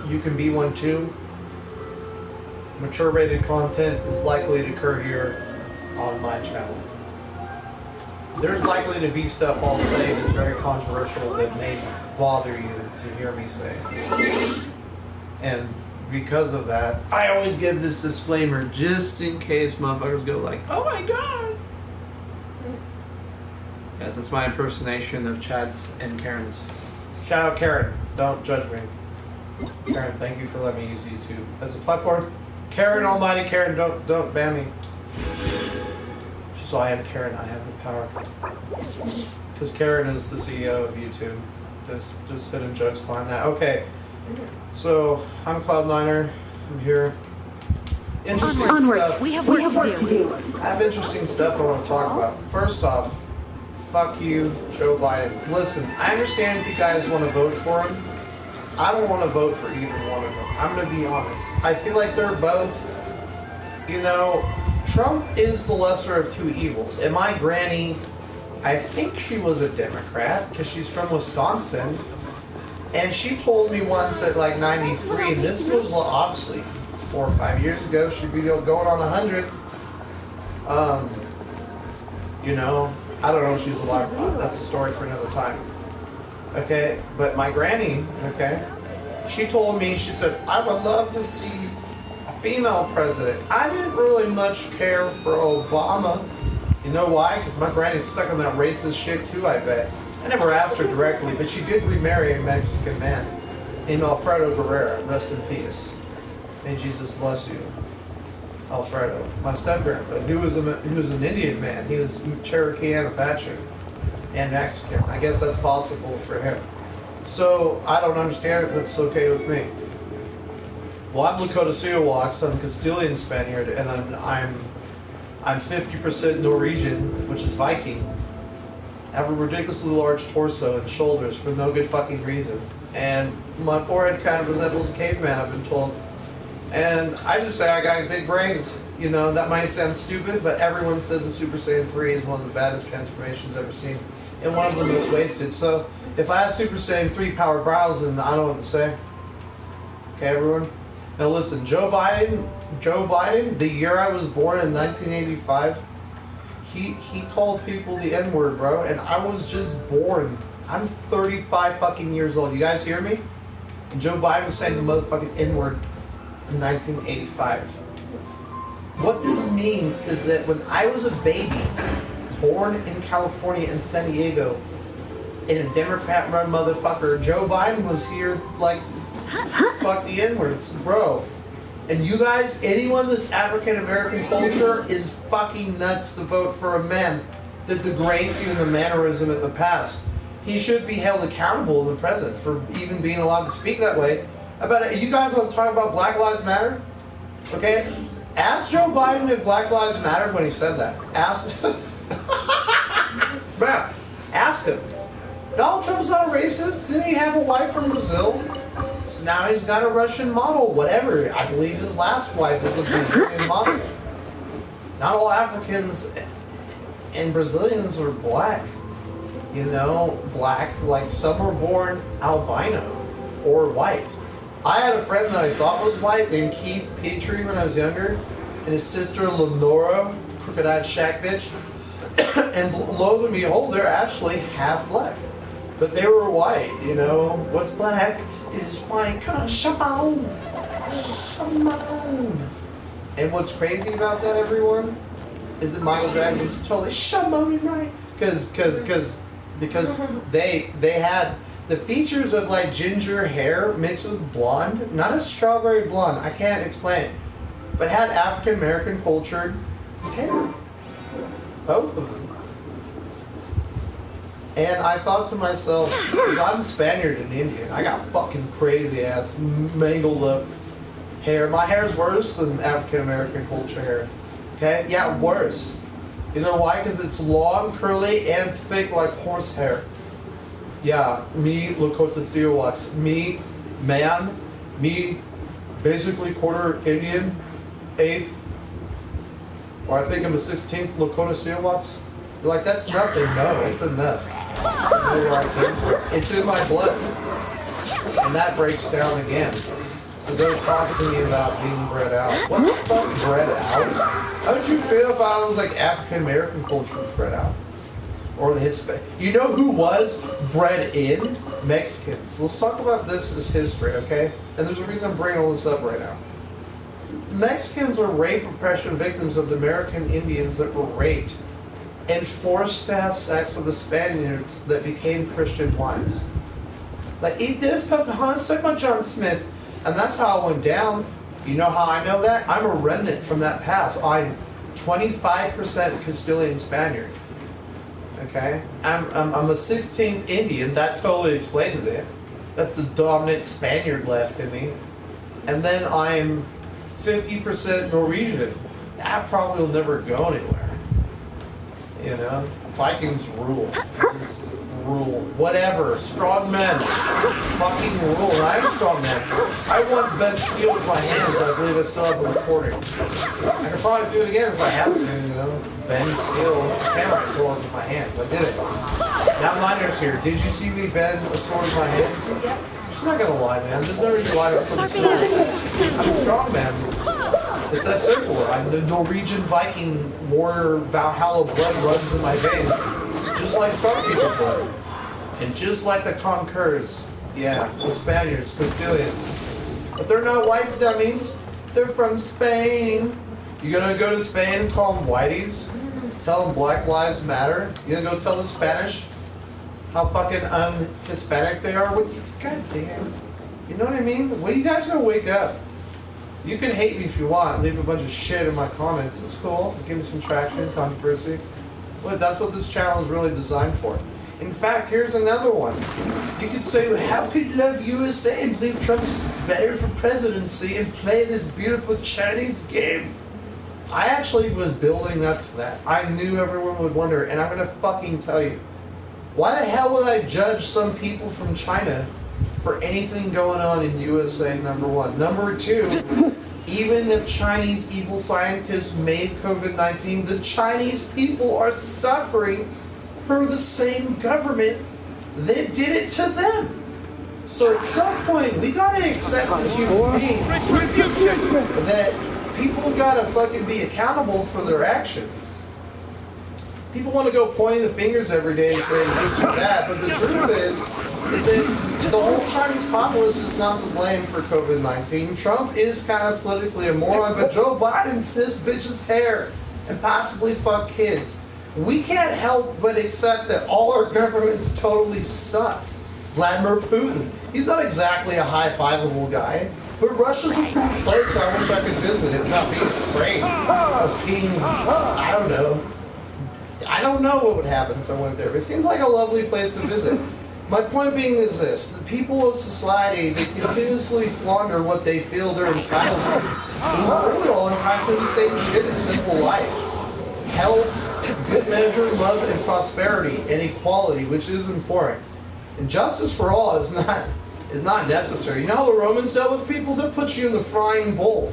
you can be one too. Mature rated content is likely to occur here on my channel. There's likely to be stuff I'll say that's very controversial that may bother you to hear me say. And because of that, I always give this disclaimer just in case motherfuckers go like, oh my god. Yes, that's my impersonation of Chad's and Karen's. Shout out Karen, don't judge me. Karen, thank you for letting me use YouTube as a platform. Karen, almighty Karen, don't ban me. So I am Karen, I have the power. Because Karen is the CEO of YouTube. Just hidden jokes behind that. Okay, so I'm Cloud9er. I'm here. Interesting stuff. We have work to do. I have interesting stuff I want to talk about. First off, fuck you, Joe Biden. Listen, I understand if you guys want to vote for him. I don't want to vote for either one of them. I'm going to be honest. I feel like they're both, you know, Trump is the lesser of two evils. And my granny, I think she was a Democrat because she's from Wisconsin. And she told me once at like 93, and this was obviously 4 or 5 years ago, she'd be going on 100. You know, I don't know if she's alive or not. That's a story for another time. Okay, but my granny, okay, she told me, she said, I would love to see a female president. I didn't really much care for Obama. You know why? Because my granny's stuck on that racist shit too, I bet. I never asked her directly, but she did remarry a Mexican man named Alfredo Guerrero. Rest in peace. May Jesus bless you, Alfredo. My step-grandpa, he was an Indian man. He was Cherokee and Apache. And Mexican. I guess that's possible for him. So I don't understand it. That's okay with me. Well, I'm Lakota Siowaks. I'm Castilian Spaniard, and I'm 50% Norwegian, which is Viking. I have a ridiculously large torso and shoulders for no good fucking reason, and my forehead kind of resembles a caveman, I've been told. And I just say I got big brains. You know, that might sound stupid, but everyone says the Super Saiyan 3 is one of the baddest transformations ever seen. And one of the most wasted. So, if I have Super Saiyan 3 power brows, then I don't know what to say. Okay, everyone? Now listen, Joe Biden, the year I was born in 1985, he called people the N-word, bro, and I was just born. I'm 35 fucking years old. You guys hear me? And Joe Biden was saying the motherfucking N-word in 1985. What this means is that when I was a baby, born in California in San Diego, in a Democrat-run motherfucker, Joe Biden was here like, fuck the N-words, bro. And you guys, anyone that's African-American culture is fucking nuts to vote for a man that degrades you in the mannerism of the past. He should be held accountable in the present for even being allowed to speak that way. About it. You guys want to talk about Black Lives Matter? Okay? Ask Joe Biden if Black Lives mattered when he said that. Ask man, ask him. Donald Trump's not a racist. Didn't he have a wife from Brazil? So now he's got a Russian model, whatever. I believe his last wife was a Brazilian model. Not all Africans and Brazilians are black. You know, black, like some were born albino or white. I had a friend that I thought was white named Keith Petrie when I was younger, and his sister Lenora, crooked-eyed shack bitch. And lo and behold, they're actually half black. But they were white, you know. What's black is white. Come on, Shimon. And what's crazy about that, everyone, is that Michael Jackson's totally Shimon right. Because they had the features of like ginger hair mixed with blonde, not a strawberry blonde, I can't explain it, but had African American cultured hair. Both of them. And I thought to myself, because I'm Spaniard and Indian, I got fucking crazy ass mangled up hair. My hair's worse than African American culture hair. Okay? Yeah, worse. You know why? Because it's long, curly, and thick like horsehair. Yeah, me, Lakota Siowaks. Me, man. Me, basically quarter Indian, eighth, or I think I'm a 16th Lakota Siowaks. You're like, that's nothing. No, it's enough. You know where I came from? It's in my blood. And that breaks down again. So don't talk to me about being bred out. What the fuck, bred out? How would you feel if I was like African American culture was bred out? Or the Hispanic? You know who was bred in? Mexicans. Let's talk about this as history, okay? And there's a reason I'm bringing all this up right now. Mexicans were rape repression victims of the American Indians that were raped and forced to have sex with the Spaniards that became Christian wives. Like, eat this, Pocahontas, suck my John Smith. And that's how it went down. You know how I know that? I'm a remnant from that past. I'm 25% Castilian Spaniard. Okay? I'm a 16th Indian. That totally explains it. That's the dominant Spaniard left in me. And then I'm 50% Norwegian. That probably will never go anywhere. You know? Vikings rule. Just rule. Whatever. Strong men. Fucking rule. And I'm a strong man. I once bent steel with my hands. I believe I still have the recording. I could probably do it again if I had to, you know? Bend steel, samurai sword with my hands. I did it. Now Miner's here. Did you see me bend a sword with my hands? Yep. I'm not gonna lie, man. There's no reason to lie about something simple. I'm a strong man. It's that simple. I'm the Norwegian Viking warrior. Valhalla blood runs in my veins, just like Starkeeper blood, and just like the Conquerors. Yeah, the Spaniards, Castilians. But they're not whites, dummies. They're from Spain. You gonna go to Spain and call them whiteys? Tell them Black Lives Matter? You gonna go tell the Spanish how fucking un-Hispanic they are? What? God damn. You know what I mean? Well, you guys gotta wake up. You can hate me if you want. Leave a bunch of shit in my comments. It's cool. Give me some traction, controversy. Well, that's what this channel is really designed for. In fact, here's another one. You could say, how could you love USA and believe Trump's better for presidency and play this beautiful Chinese game? I actually was building up to that. I knew everyone would wonder, and I'm going to fucking tell you. Why the hell would I judge some people from China for anything going on in USA, number one? Number two, even if Chinese evil scientists made COVID-19, the Chinese people are suffering for the same government that did it to them. So at some point, we got to accept as human beings that people got to fucking be accountable for their actions. People want to go pointing the fingers every day and saying this or that, but the truth is that the whole Chinese populace is not to blame for COVID-19. Trump is kind of politically a moron, but Joe Biden sniffs bitches' hair and possibly fuck kids. We can't help but accept that all our governments totally suck. Vladimir Putin, he's not exactly a high-fiveable guy, but Russia's a cool place I wish I could visit it without being afraid of being, I don't know what would happen if I went there. It seems like a lovely place to visit. My point being is this: the people of society, they continuously launder what they feel they're entitled to. And we're really all entitled to the same shit as simple life. Health, good measure, love, and prosperity, and equality, which is important. And justice for all is not necessary. You know how the Romans dealt with people? They'll put you in the frying bowl.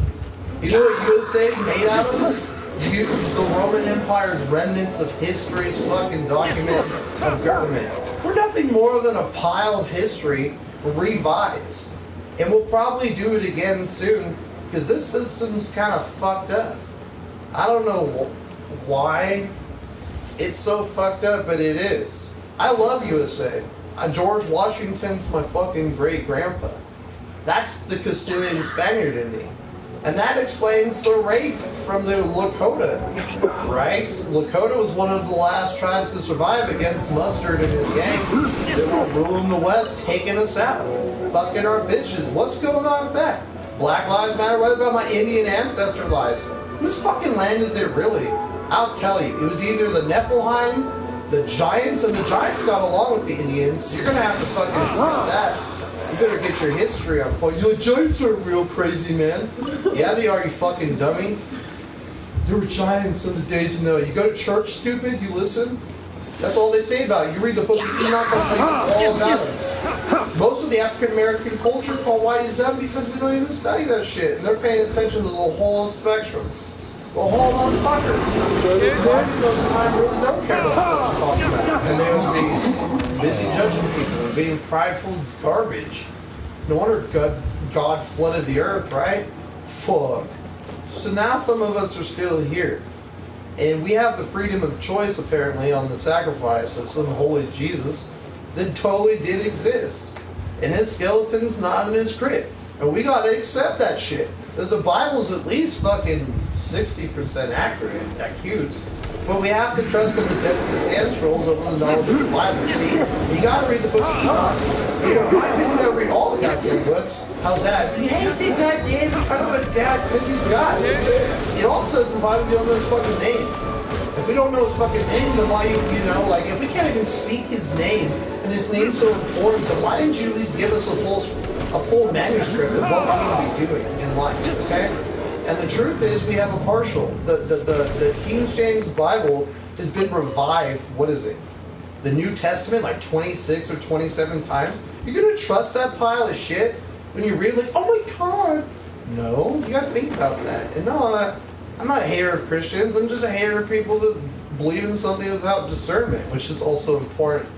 You know what USA is made out of? The Roman Empire's remnants of history's fucking document of government. We're nothing more than a pile of history revised. And we'll probably do it again soon, because this system's kind of fucked up. I don't know why it's so fucked up, but it is. I love USA. George Washington's my fucking great-grandpa. That's the Castilian Spaniard in me. And that explains the rape from the Lakota, right? Lakota was one of the last tribes to survive against Mustard and his gang. They were ruling the West, taking us out, fucking our bitches. What's going on with that? Black Lives Matter? What about my Indian ancestor lives? Whose fucking land is it really? I'll tell you. It was either the Nephilim, the Giants, and the Giants got along with the Indians. So you're going to have to fucking accept that. You better get your history on point. The Giants are real crazy, man. Yeah, they are, you fucking dummy. There were giants in the days of Noah. You go to church, stupid? You listen? That's all they say about it. You read the book of Enoch, they'll tell you all about it. Most of the African-American culture call whiteys dumb because we don't even study that shit. And they're paying attention to the whole spectrum. The whole motherfucker. Whiteys most of the time really don't care about what they're talking about. And they will be busy judging people and being prideful garbage. No wonder God flooded the earth, right? Fuck. So now some of us are still here. And we have the freedom of choice, apparently, on the sacrifice of some holy Jesus that totally did exist. And his skeleton's not in his crib. And we gotta accept that shit. That the Bible's at least fucking 60% accurate, accurate. But we have to trust in the Dead Sea Sand Scrolls over the knowledge of the Bible. See, you gotta read the book of Enoch. You know, in my opinion, you gotta read all the goddamn books. How's that? He hates it, Dad. We're talking about Dad because he's God. It all says in the Bible you don't know his fucking name. If we don't know his fucking name, then why you know, like, if we can't even speak his name, and his name's so important, then why didn't you at least give us a full manuscript of what we need to be doing in life, okay? And the truth is, we have a partial. The King James Bible has been revived, what is it? The New Testament, like 26 or 27 times. You're going to trust that pile of shit when you read, like, oh my God. No, you got to think about that. And no, I'm not a hater of Christians. I'm just a hater of people that believe in something without discernment, which is also important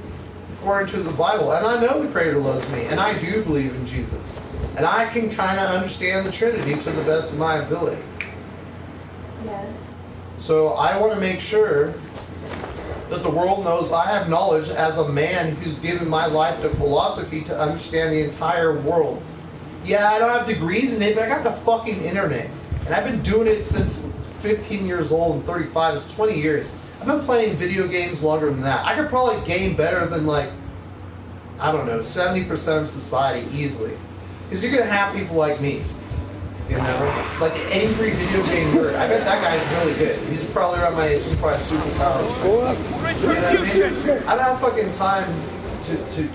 according to the Bible. And I know the Creator loves me, and I do believe in Jesus. And I can kind of understand the Trinity to the best of my ability. Yes. So I want to make sure that the world knows I have knowledge as a man who's given my life to philosophy to understand the entire world. Yeah, I don't have degrees in it, but I got the fucking internet. And I've been doing it since 15 years old and 35. It's 20 years. I've been playing video games longer than that. I could probably game better than, like, I don't know, 70% of society easily. Because you're going to have people like me, you know? Like an angry video game nerd. I bet that guy's really good. He's probably around my age. He's probably super talented. You know what I mean? I don't have fucking time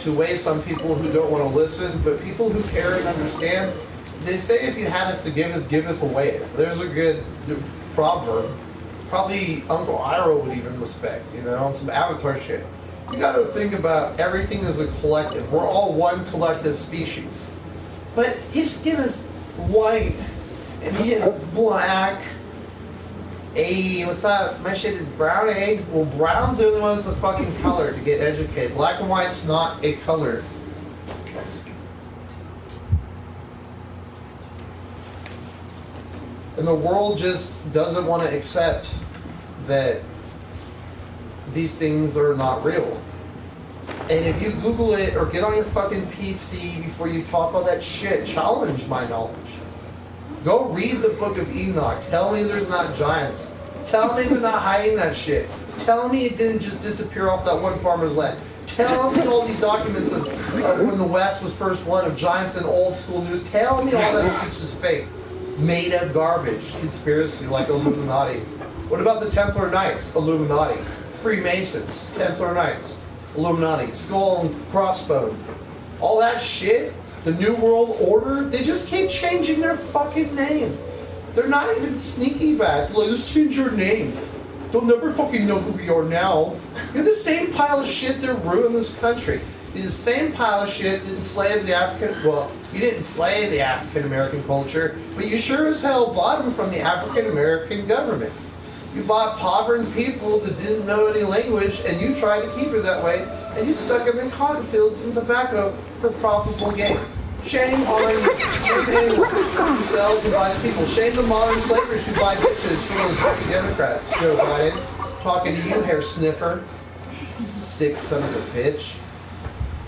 to waste on people who don't want to listen, but people who care and understand, they say if you have it to giveth, giveth away. There's a good proverb. Probably Uncle Iroh would even respect, you know, some Avatar shit. You gotta think about everything as a collective. We're all one collective species. But his skin is white, and his is black. Hey, what's up? My shit is brown, eh? Well, brown's the only one that's a fucking color to get educated. Black and white's not a color. And the world just doesn't want to accept that these things are not real. And if you Google it or get on your fucking PC before you talk all that shit, challenge my knowledge. Go read the book of Enoch. Tell me there's not giants. Tell me they're not hiding that shit. Tell me it didn't just disappear off that one farmer's land. Tell me all these documents of when the West was first one, of giants in old school news. Tell me all that shit's just fake. Made up garbage. Conspiracy like Illuminati. What about the Templar Knights? Illuminati. Freemasons. Templar Knights. Illuminati, skull and crossbone, all that shit, the New World Order, they just keep changing their fucking name. They're not even sneaky back. Like, let's change your name. They'll never fucking know who we are now. You're the same pile of shit that ruined this country. You're the same pile of shit that enslaved the African, well, you didn't enslave the African American culture, but you sure as hell bought them from the African American government. You bought impoverished people that didn't know any language, and you tried to keep it that way, and you stuck them in cotton fields and tobacco for profitable gain. Shame on you. Shame yourselves and buy people. Shame the modern slavers who buy bitches for those dirty Democrats. Joe Biden, talking to you, hair sniffer. Sick son of a bitch.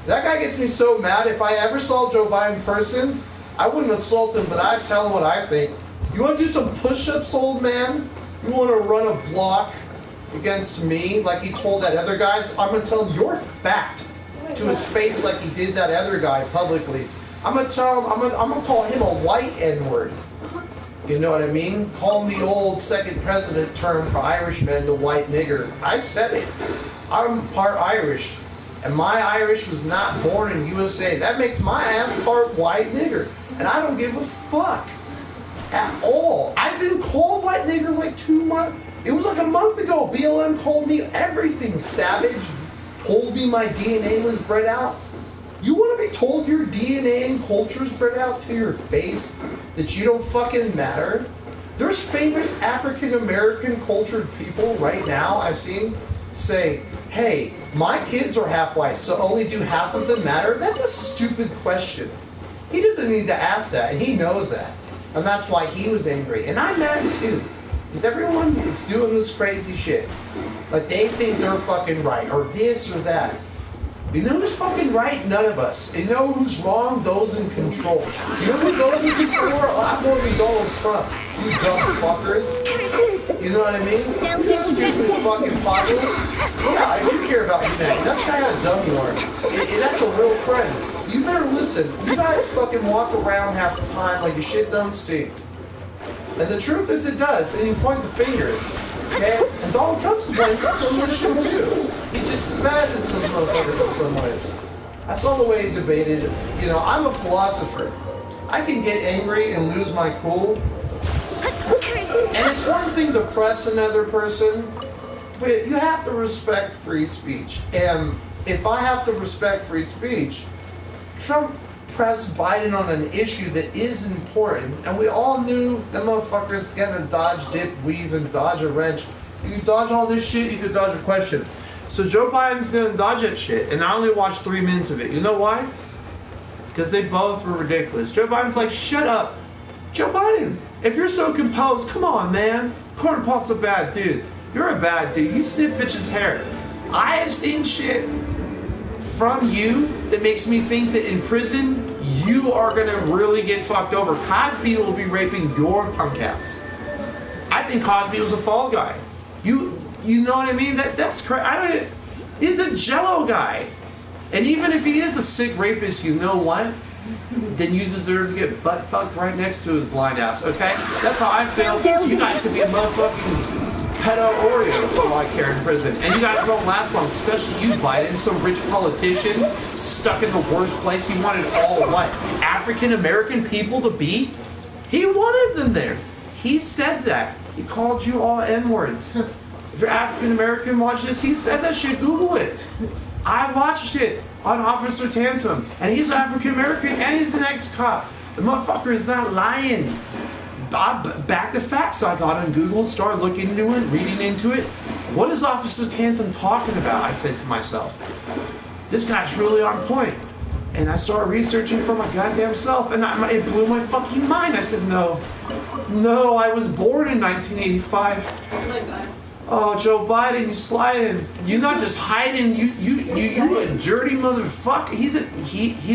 That guy gets me so mad. If I ever saw Joe Biden in person, I wouldn't assault him, but I'd tell him what I think. You want to do some push-ups, old man? You want to run a block against me like he told that other guy? So I'm going to tell him, you're fat, to his face like he did that other guy publicly. I'm going to tell him, I'm going to call him a white N-word. You know what I mean? Call him the old second president term for Irishmen, the white nigger. I said it. I'm part Irish. And my Irish was not born in USA. That makes my ass part white nigger. And I don't give a fuck. At all. I've been called white nigger like 2 months. It was like a month ago. BLM called me everything. Savage told me my DNA was bred out. You want to be told your DNA and culture's bred out to your face? That you don't fucking matter? There's famous African American cultured people right now I've seen say, hey, my kids are half white, so only do half of them matter? That's a stupid question. He doesn't need to ask that, and he knows that. And that's why he was angry. And I'm mad too. Because everyone is doing this crazy shit. Like they think they're fucking right, or this or that. You know who's fucking right? None of us. You know who's wrong? Those in control. You know who those in control are? A lot more than Donald Trump. You dumb fuckers. You know what I mean? You stupid fucking populace. Yeah, I do care about humanity. That's kind of how dumb you are. And that's a real friend. You better listen. You guys fucking walk around half the time like your shit don't stink. And the truth is it does. And you point the finger. Okay? And Donald Trump's to blame for this shit too. He just fed as this motherfucker in some ways. I saw the way he debated. You know, I'm a philosopher. I can get angry and lose my cool. And it's one thing to press another person, but you have to respect free speech. And if I have to respect free speech, Trump pressed Biden on an issue that is important, and we all knew that motherfucker's gonna dodge, dip, weave, and dodge a wrench. You can dodge all this shit, you can dodge a question. So Joe Biden's gonna dodge that shit, and I only watched 3 minutes of it. You know why? Because they both were ridiculous. Joe Biden's like, shut up. Joe Biden, if you're so composed, come on, man. Corn Pop's a bad dude. You're a bad dude. You snip bitch's hair. I have seen shit from you that makes me think that in prison, you are going to really get fucked over. Cosby will be raping your punk ass. I think Cosby was a fall guy. You know what I mean? That's crazy. He's the Jello guy. And even if he is a sick rapist, you know what? Then you deserve to get butt fucked right next to his blind ass, okay? That's how I feel. You guys could be a motherfucking pedo Oreo for all I care in prison. And you guys won't last long, especially you, Biden, some rich politician stuck in the worst place. He wanted all what? African American people to be? He wanted them there. He said that. He called you all N-words. If you're African American, watch this. He said that shit. Google it. I watched it on Officer Tantum, and he's African American, and he's an ex-cop. The motherfucker is not lying. Back to facts. So I got on Google, started looking into it, reading into it. What is Officer Tantum talking about? I said to myself, this guy's really on point. And I started researching for my goddamn self, and it blew my fucking mind. I said, no, I was born in 1985. Oh my God. Oh, Joe Biden, you sliding. You're not just hiding. You a dirty motherfucker. He's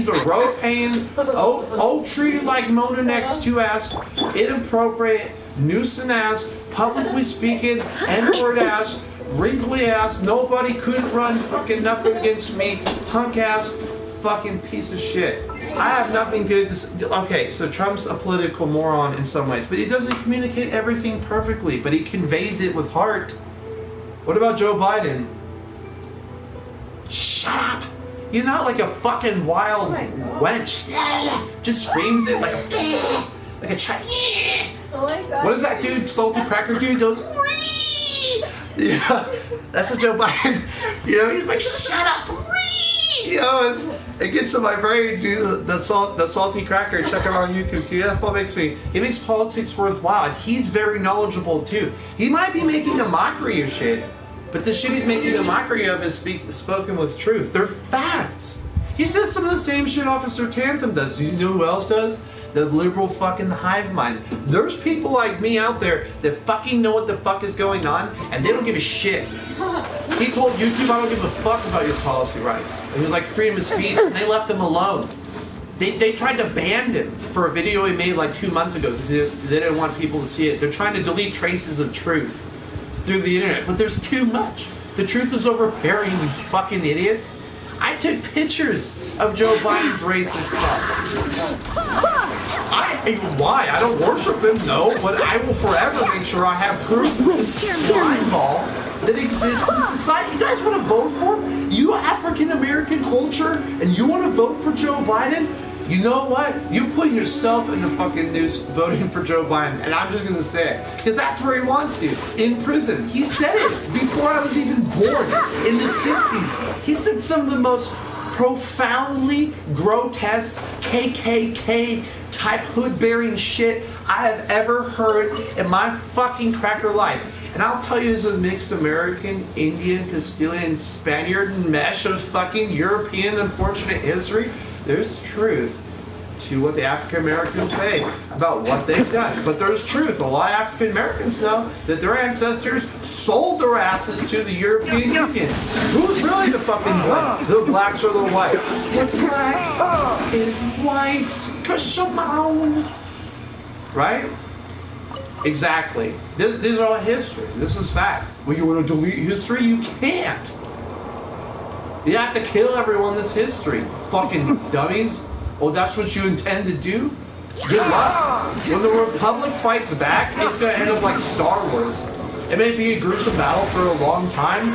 a road-paying, oak tree like Mona next to ass, inappropriate, nuisance ass, publicly speaking, N-word ass, wrinkly ass. Nobody couldn't run fucking nothing against me. Punk ass, fucking piece of shit. I have nothing good to say. Okay, so Trump's a political moron in some ways, but he doesn't communicate everything perfectly, but he conveys it with heart. What about Joe Biden? Shut up! You're not like a fucking wild wench. Just screams it like a child. Oh my God. What is that dude, salty cracker dude, goes, yeah, that's a Joe Biden. You know, he's like, shut up! You know, it gets to my brain, dude. That salty cracker. Check him on YouTube too. That's what he makes politics worthwhile. He's very knowledgeable too. He might be making a mockery of shit, but the shit he's making a mockery of is spoken with truth. They're facts. He says some of the same shit Officer Tantum does. You know who else does? The liberal fucking hive mind. There's people like me out there that fucking know what the fuck is going on, and they don't give a shit. He told YouTube, I don't give a fuck about your policy rights. It was like freedom of speech, and they left him alone. They tried to ban him for a video he made like 2 months ago because they didn't want people to see it. They're trying to delete traces of truth through the internet, but there's too much. The truth is overbearing, you fucking idiots. I took pictures of Joe Biden's racist talk. Why? I don't worship him, no, but I will forever make sure I have proof of this slime ball that exists in society. You guys want to vote for him? You African American culture, and you want to vote for Joe Biden? You know what? You're putting yourself in the fucking news voting for Joe Biden, and I'm just going to say it, because that's where he wants you, in prison. He said it before I was even born, in the 60s. He said some of the most profoundly grotesque KKK type hood-bearing shit I have ever heard in my fucking cracker life. And I'll tell you, as a mixed American, Indian, Castilian, Spaniard mesh of fucking European unfortunate history, there's truth to what the African Americans say about what they've done. But there's truth. A lot of African Americans know that their ancestors sold their asses to the European Union. Who's really the fucking blame? The blacks or the whites? What's black is white. Kashamau. Right? Exactly. This is all history. This is fact. Well, you want to delete history? You can't. You have to kill everyone that's history. Fucking dummies. Oh, that's what you intend to do? Good luck. When the Republic fights back, it's going to end up like Star Wars. It may be a gruesome battle for a long time.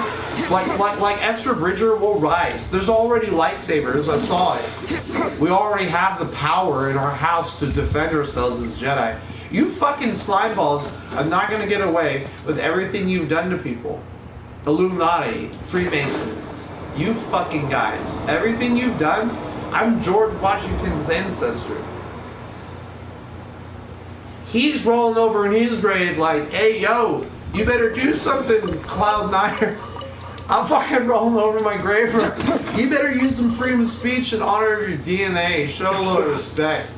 Like Esther Bridger will rise. There's already lightsabers. I saw it. We already have the power in our house to defend ourselves as Jedi. You fucking slimeballs are not going to get away with everything you've done to people. Illuminati, Freemasons, you fucking guys. Everything you've done, I'm George Washington's ancestor. He's rolling over in his grave like, hey, yo, you better do something, Cloud9er. I'm fucking rolling over my grave. You better use some freedom of speech in honor of your DNA. Show a little respect.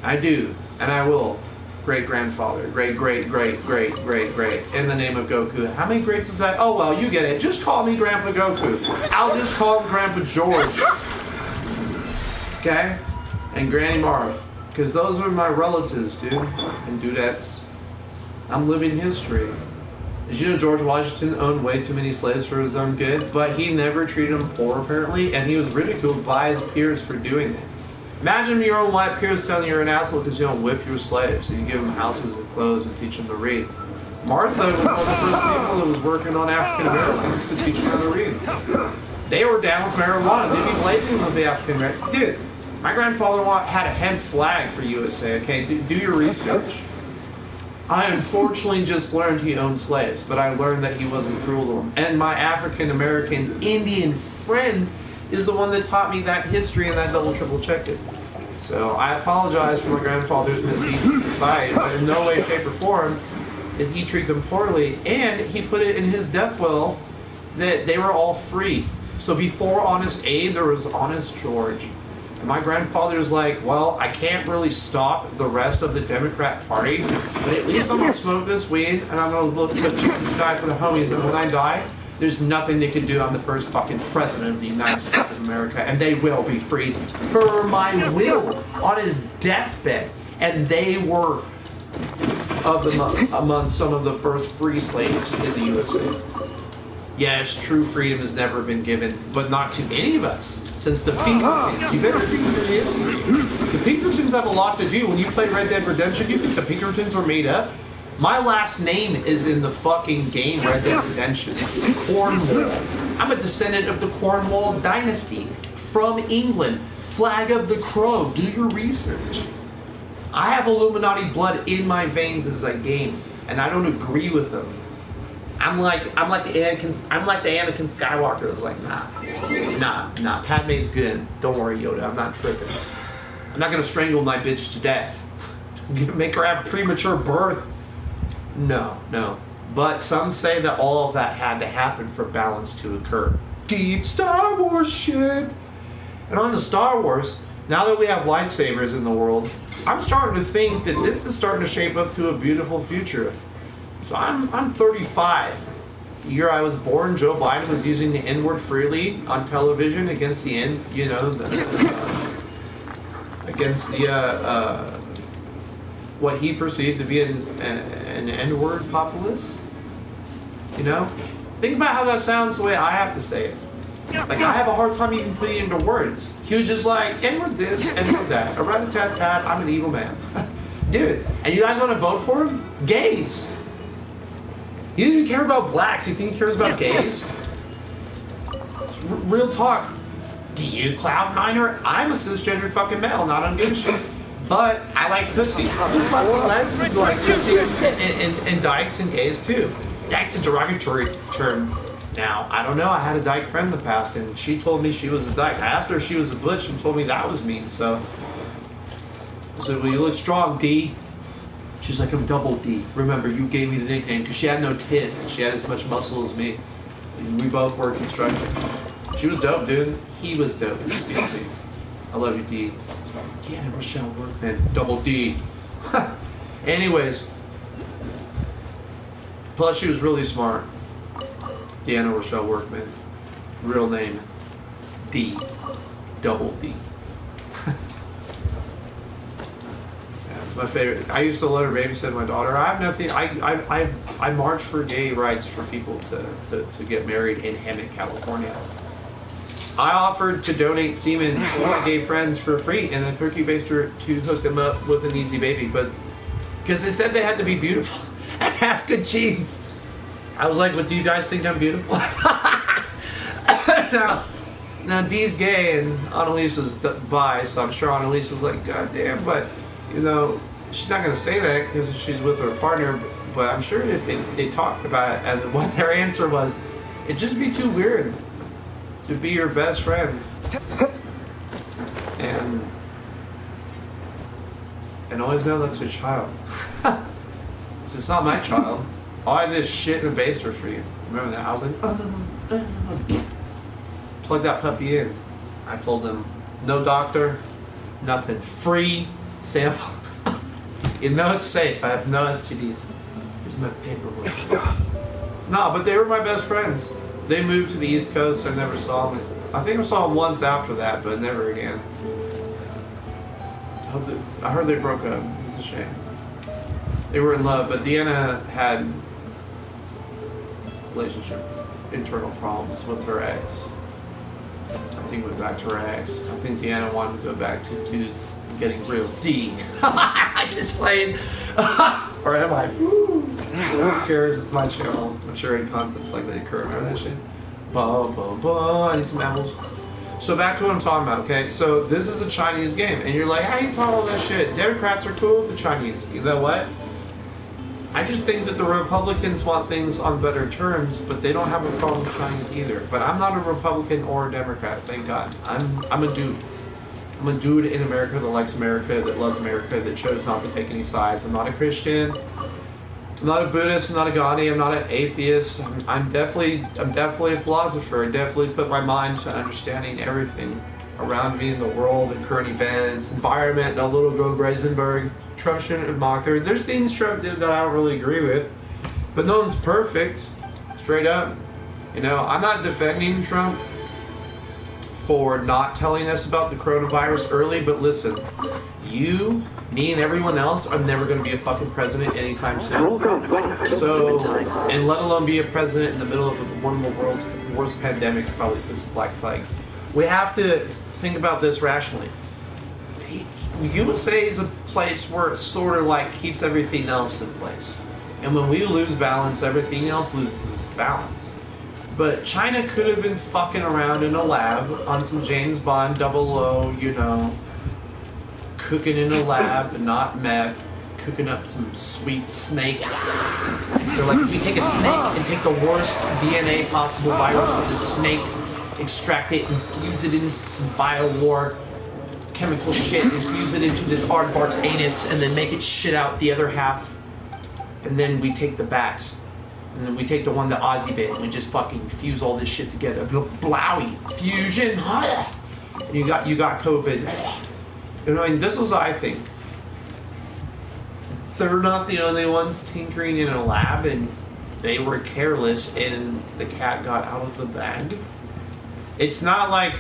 I do, and I will. Great-grandfather, great-great-great-great-great-great, in the name of Goku. How many greats is that? Oh, well, you get it. Just call me Grandpa Goku. I'll just call him Grandpa George. Okay? And Granny Marv. Because those are my relatives, dude. And dudettes. I'm living history. Did you know George Washington owned way too many slaves for his own good? But he never treated them poor, apparently, and he was ridiculed by his peers for doing it. Imagine your own white peers telling you you're an asshole because you don't whip your slaves. So you give them houses and clothes and teach them to read. Martha was one of the first people that was working on African Americans to teach them how to read. They were down with marijuana. They'd be blazing with the African Americans. Dude, my grandfather had a hemp flag for USA, okay? Do your research. I unfortunately just learned he owned slaves, but I learned that he wasn't cruel to them. And my African American Indian friend is the one that taught me that history and that double triple checked it. So I apologize for my grandfather's misdeeds in society, but in no way, shape, or form did he treat them poorly. And he put it in his death will that they were all free. So before Honest Abe, there was Honest George. And my grandfather's like, well, I can't really stop the rest of the Democrat Party, but at least I'm going to smoke this weed and I'm going to look to the sky for the homies. And when I die, there's nothing they can do. I'm the first fucking president of the United States of America, and they will be freed per my will on his deathbed. And they were among some of the first free slaves in the USA. Yes, true freedom has never been given, but not to any of us since the Pinkertons. You better read your history. The Pinkertons have a lot to do. When you play Red Dead Redemption, you think the Pinkertons were made up? My last name is in the fucking game Red Dead Redemption. Cornwall. I'm a descendant of the Cornwall dynasty from England. Flag of the Crow. Do your research. I have Illuminati blood in my veins as I game, and I don't agree with them. I'm like the Anakin Skywalker that's like, nah, Padme's good. Don't worry, Yoda, I'm not tripping. I'm not gonna strangle my bitch to death. Make her have premature birth. No. But some say that all of that had to happen for balance to occur. Deep Star Wars shit! And on the Star Wars, now that we have lightsabers in the world, I'm starting to think that this is starting to shape up to a beautiful future. So I'm 35. The year I was born, Joe Biden was using the N-word freely on television against the what he perceived to be an N-word populace. You know? Think about how that sounds the way I have to say it. Like, I have a hard time even putting it into words. He was just like, N-word this, N-word that. A-rat-a-tat-tat, I'm an evil man. Dude, and you guys want to vote for him? Gays. He didn't even care about blacks. You think he cares about gays? Real talk. Do you, Cloud9er? I'm a cisgender fucking male, not on Genshin. But I like pussy. There's lots of lesbians who like pussy and dykes and gays too. Dyke's a derogatory term now. I don't know. I had a dyke friend in the past, and she told me she was a dyke. I asked her if she was a butch and told me that was mean. So I said, well, you look strong, D. She's like, I'm double D. Remember, you gave me the nickname because she had no tits and she had as much muscle as me. And we both were constructed. She was dope, dude. He was dope. Excuse me. I love you, D. Deanna Rochelle Workman. Double D. Anyways. Plus, she was really smart. Deanna Rochelle Workman. Real name. D. Double D. That's my favorite. I used to let her babysit my daughter. I have nothing. I march for gay rights for people to get married in Hemet, California. I offered to donate semen to my gay friends for free and then turkey baster to hook them up with an easy baby, but because they said they had to be beautiful and have good genes. I was like, "But do you guys think I'm beautiful?" Now Dee's gay and Annalise is bi, so I'm sure Annalise was like, "God damn," but you know, she's not gonna say that because she's with her partner. But I'm sure that they talked about it, and what their answer was, it'd just be too weird to be your best friend and always know that's your child. It's not my child. All I did is shit in the baser for you. Remember that? I was like, plug that puppy in. I told them, no doctor, nothing. Free sample. You know it's safe. I have no STDs. Here's my paperwork. No, but they were my best friends. They moved to the East Coast. I never saw them. I think I saw them once after that, but never again. I heard they broke up. It's a shame. They were in love, but Deanna had relationship internal problems with her ex. I think went back to her ex. I think Deanna wanted to go back to dudes getting real D. I just played. Or am I? Who cares? It's my channel. Maturing content's like they occur. Remember that shit? I need some apples. So back to what I'm talking about, okay? So this is a Chinese game, and you're like, how you talk all that shit? Democrats are cool with the Chinese. You know what? I just think that the Republicans want things on better terms, but they don't have a problem with Chinese either. But I'm not a Republican or a Democrat, thank God. I'm a dude. I'm a dude in America that likes America, that loves America, that chose not to take any sides. I'm not a Christian. I'm not a Buddhist. I'm not a Gandhi. I'm not an atheist. I'm definitely a philosopher. I definitely put my mind to understanding everything around me in the world and current events, environment, that little girl Greisenberg. Trump shouldn't have mocked her. There's things Trump did that I don't really agree with, but no one's perfect, straight up. You know, I'm not defending Trump for not telling us about the coronavirus early, but listen, you, me, and everyone else are never going to be a fucking president anytime soon. So, and let alone be a president in the middle of one of the world's worst pandemics probably since the Black Plague. We have to think about this rationally. USA is a place where it sort of like keeps everything else in place. And when we lose balance, everything else loses balance. But China could have been fucking around in a lab on some James Bond 00, you know, cooking in a lab and not meth, cooking up some sweet snake. They're like, if we take a snake and take the worst DNA possible virus with the snake, extract it, infuse it into some biowar chemical shit, infuse it into this aardvark's anus, and then make it shit out the other half. And then we take the bat, and then we take the one that Ozzy bit, and we just fucking fuse all this shit together. Blowy fusion. And you got COVID. You know, and this is what I think. They're not the only ones tinkering in a lab, and they were careless, and the cat got out of the bag. It's not like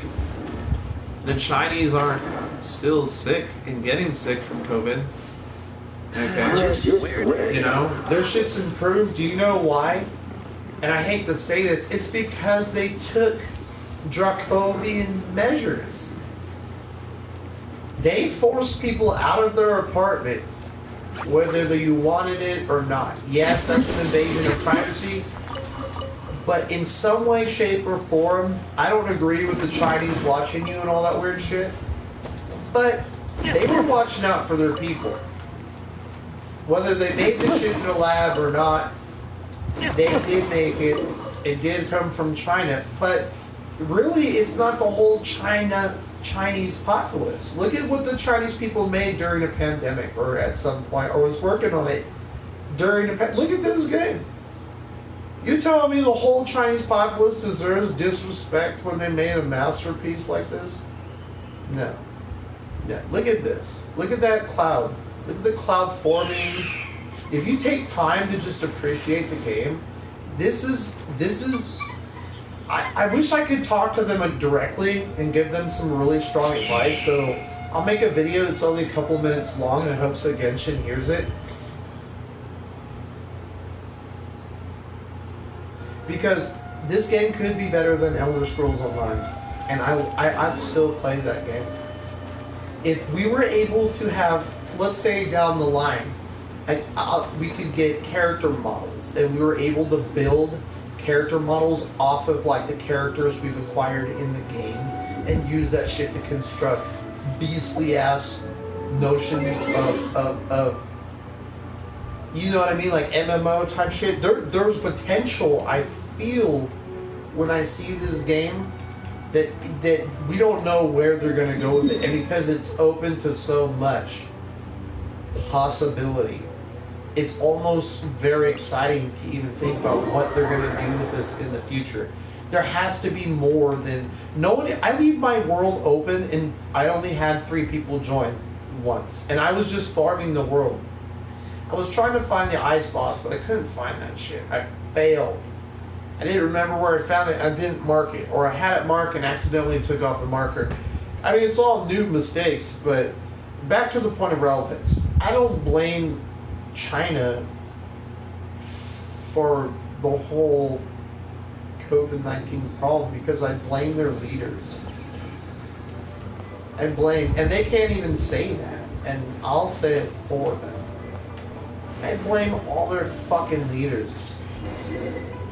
the Chinese aren't still sick and getting sick from COVID. Okay. You know, their shit's improved. Do you know why? And I hate to say this, it's because they took draconian measures. They forced people out of their apartment, whether you wanted it or not. Yes, that's an invasion of privacy. But in some way, shape, or form, I don't agree with the Chinese watching you and all that weird shit. But they were watching out for their people. Whether they made the shit in a lab or not, they did make it. It did come from China. But really, it's not the whole Chinese populace. Look at what the Chinese people made during a pandemic or at some point, or was working on it during the pandemic. Look at this game. You telling me the whole Chinese populace deserves disrespect when they made a masterpiece like this? No. Yeah, look at this. Look at that cloud. Look at the cloud forming. If you take time to just appreciate the game, this is. I wish I could talk to them directly and give them some really strong advice. So I'll make a video that's only a couple minutes long in hopes that Genshin hears it. Because this game could be better than Elder Scrolls Online, and I'd still play that game. If we were able to have, let's say down the line, we could get character models, and we were able to build character models off of like the characters we've acquired in the game, and use that shit to construct beastly ass notions of you know what I mean, like MMO type shit. There's potential I feel when I see this game that we don't know where they're gonna go with it, and because it's open to so much possibility, it's almost very exciting to even think about what they're gonna do with this in the future. There has to be more than no one. I leave my world open, and I only had 3 people join once, and I was just farming the world. I was trying to find the ice boss, but I couldn't find that shit. I failed. I didn't remember where I found it. I didn't mark it, or I had it marked and accidentally took off the marker. I mean, it's all new mistakes, but back to the point of relevance. I don't blame China for the whole COVID-19 problem, because I blame their leaders. And they can't even say that, and I'll say it for them. I blame all their fucking leaders.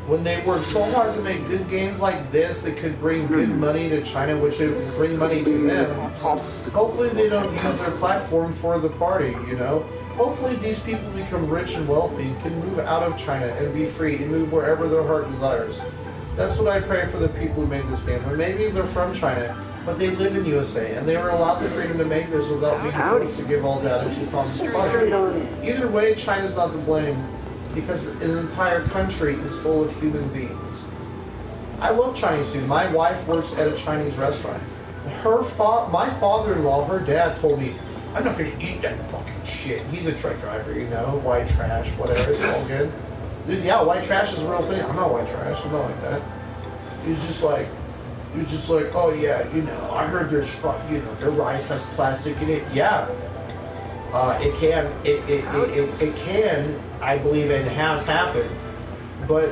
When they work so hard to make good games like this that could bring good money to China, which would bring money to them, hopefully they don't use their platform for the party, you know? Hopefully these people become rich and wealthy and can move out of China and be free and move wherever their heart desires. That's what I pray for the people who made this game. Or maybe they're from China, but they live in USA, and they were allowed the freedom to make this without being forced to give all data to Communist Party. Either way, China's not to blame, because an entire country is full of human beings. I love Chinese food. My wife works at a Chinese restaurant. My father-in-law, her dad, told me, I'm not going to eat that fucking shit. He's a truck driver, you know, white trash, whatever, it's all good. Dude, yeah, white trash is a real thing. I'm not white trash. I'm not like that. He was just like, oh yeah, you know, I heard there's, you know, their rice has plastic in it. Yeah, it can, I believe, and has happened. But,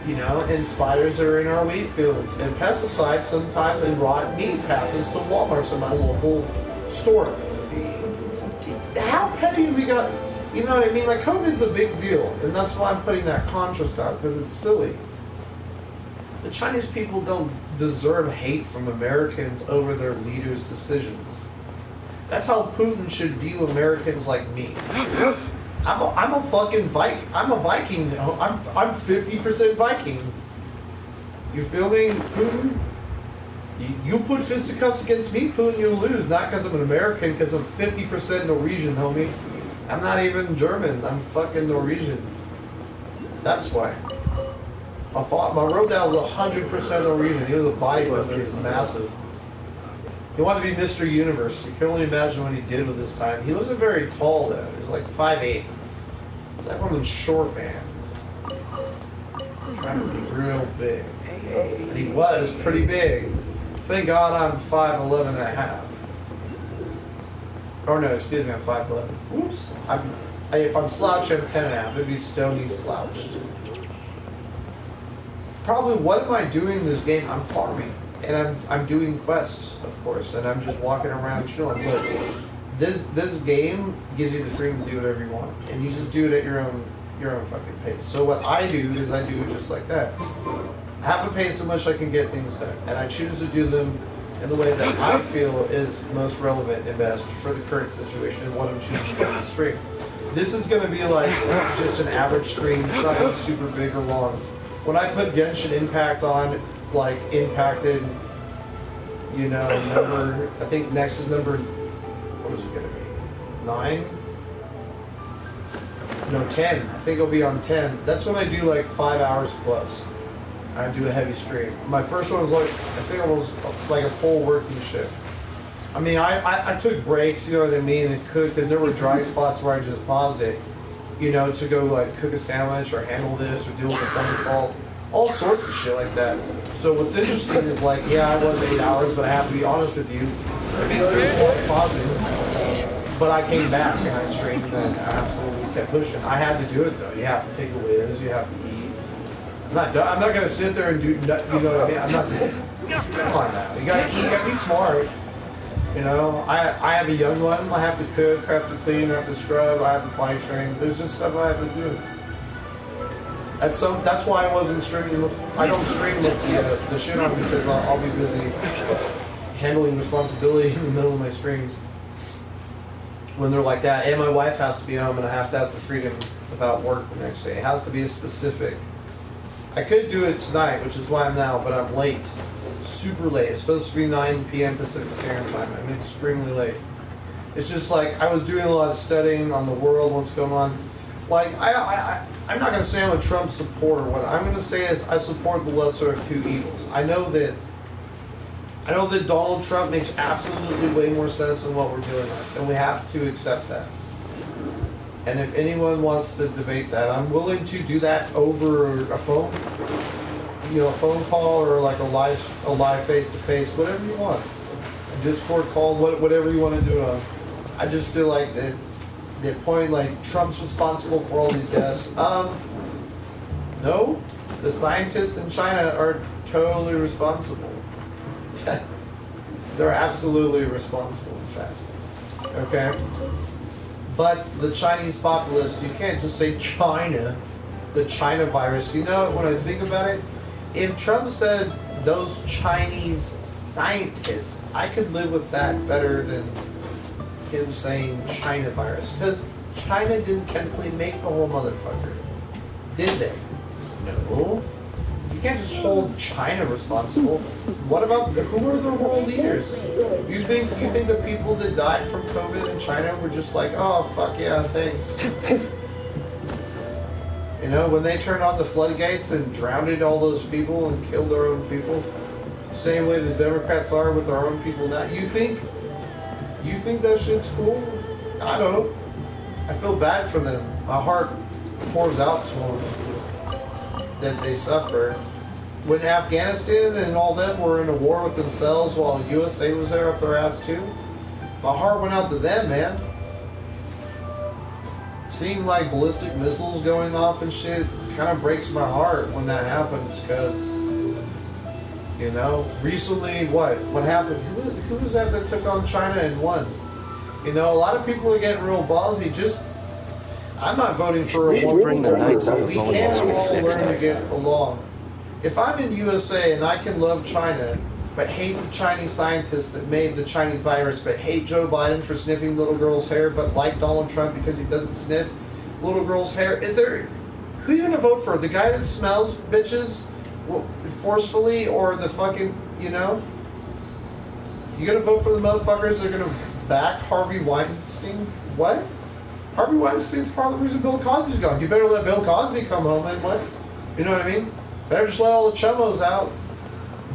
you know, and spiders are in our wheat fields, and pesticides sometimes, and rotten meat passes to Walmart's in my local store. How petty do we got? You know what I mean? Like, COVID's a big deal, and that's why I'm putting that contrast out, because it's silly. The Chinese people don't deserve hate from Americans over their leaders' decisions. That's how Putin should view Americans like me. I'm a fucking Viking. I'm a Viking. I'm 50% Viking. You feel me, Putin? You put fisticuffs against me, Putin, you'll lose. Not because I'm an American, because I'm 50% Norwegian, homie. I'm not even German. I'm fucking Norwegian. That's why. My road dad was 100% Norwegian. He was a bodybuilder. He was massive. He wanted to be Mr. Universe. You can only imagine what he did with his time. He wasn't very tall, though. He was like 5'8". He was like one of them short bands. Trying to be real big. And he was pretty big. Thank God I'm 5'11 and a half. Or no, excuse me, I'm 5'11. Whoops. If I'm slouching, I'm 10 and a half. It'd be stony slouched. Probably, what am I doing in this game? I'm farming. And I'm doing quests, of course. And I'm just walking around chilling. But this game gives you the freedom to do whatever you want. And you just do it at your own fucking pace. So what I do is I do it just like that. I have a pace at which I can get things done. And I choose to do them in the way that I feel is most relevant and best for the current situation and what I'm choosing to do on the stream. This is going to be like just an average stream. It's not going to be super big or long. When I put Genshin Impact on, like impacted, you know, number, I think next is number, what is it going to be? 9? No, 10. I think it'll be on 10. That's when I do like 5 hours plus. I do a heavy stream. My first one was like, I think it was like a full working shift. I mean, I took breaks, you know what I mean, and cooked, and there were dry spots where I just paused it, you know, to go like cook a sandwich or handle this or deal with a phone call, all sorts of shit like that. So what's interesting is like, yeah, I was 8 hours, but I have to be honest with you. I mean, there's a lot of pausing, but I came back and I streamed and I absolutely kept pushing. I had to do it though. You have to take a whiz, you have to eat. I'm not done. I'm not gonna sit there and do, you know what I mean? I'm not. Come on now. You gotta eat. You gotta be smart. You know, I have a young one. I have to cook, I have to clean, I have to scrub, I have to potty train. There's just stuff I have to do. That's why I wasn't streaming. I don't stream with the shit on because I'll be busy handling responsibility in the middle of my streams when they're like that. And my wife has to be home, and I have to have the freedom without work the next day. It has to be a specific. I could do it tonight, which is why I'm now, but I'm late. Super late. It's supposed to be 9 p.m. Pacific Standard Time. I'm extremely late. It's just like I was doing a lot of studying on the world, what's going on. Like I'm not going to say I'm a Trump supporter. What I'm going to say is I support the lesser of two evils. I know that Donald Trump makes absolutely way more sense than what we're dealing with, and we have to accept that. And if anyone wants to debate that, I'm willing to do that over a phone, you know, a phone call or like a live face-to-face, whatever you want. A Discord call, whatever you want to do it on. I just feel like that point, like Trump's responsible for all these deaths. No, the scientists in China are totally responsible. They're absolutely responsible, in fact. Okay? But the Chinese populace, you can't just say China, the China virus. You know, when I think about it, if Trump said those Chinese scientists, I could live with that better than him saying China virus. Because China didn't technically make the whole motherfucker. Did they? No. You can't just hold China responsible. What about who are the world leaders? You think the people that died from COVID in China were just like, oh fuck yeah, thanks. You know, when they turned on the floodgates and drowned all those people and killed their own people, the same way the Democrats are with our own people now. You think that shit's cool? I don't. I feel bad for them. My heart pours out to them that they suffer. When Afghanistan and all them were in a war with themselves while USA was there up their ass too, my heart went out to them, man. Seeing like ballistic missiles going off and shit kind of breaks my heart when that happens, because, you know, recently what happened? Who was that took on China and won? You know, a lot of people are getting real ballsy. Just, I'm not voting for a war. Bring the Knights of the We can't all learn to get along. If I'm in USA and I can love China, but hate the Chinese scientists that made the Chinese virus, but hate Joe Biden for sniffing little girls' hair, but like Donald Trump because he doesn't sniff little girls' hair, who are you gonna vote for? The guy that smells bitches forcefully, or the fucking, you know? You gonna vote for the motherfuckers that are gonna back Harvey Weinstein? What? Harvey Weinstein's part of the reason Bill Cosby's gone. You better let Bill Cosby come home and what? You know what I mean? Better just let all the chummos out.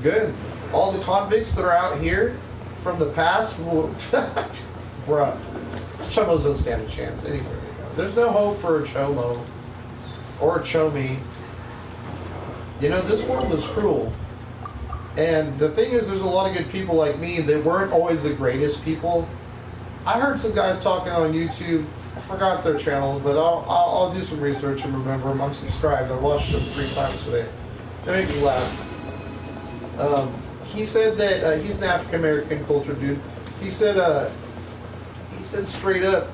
Good. All the convicts that are out here from the past will... Bruh. Chomos don't stand a chance anywhere they go. There's no hope for a chomo. Or a chomi. You know, this world is cruel. And the thing is, there's a lot of good people like me that weren't always the greatest people. I heard some guys talking on YouTube. I forgot their channel, but I'll do some research and remember them. I'm subscribed. I watched them 3 times today. They make me laugh. He said that he's an African American culture dude. He said straight up.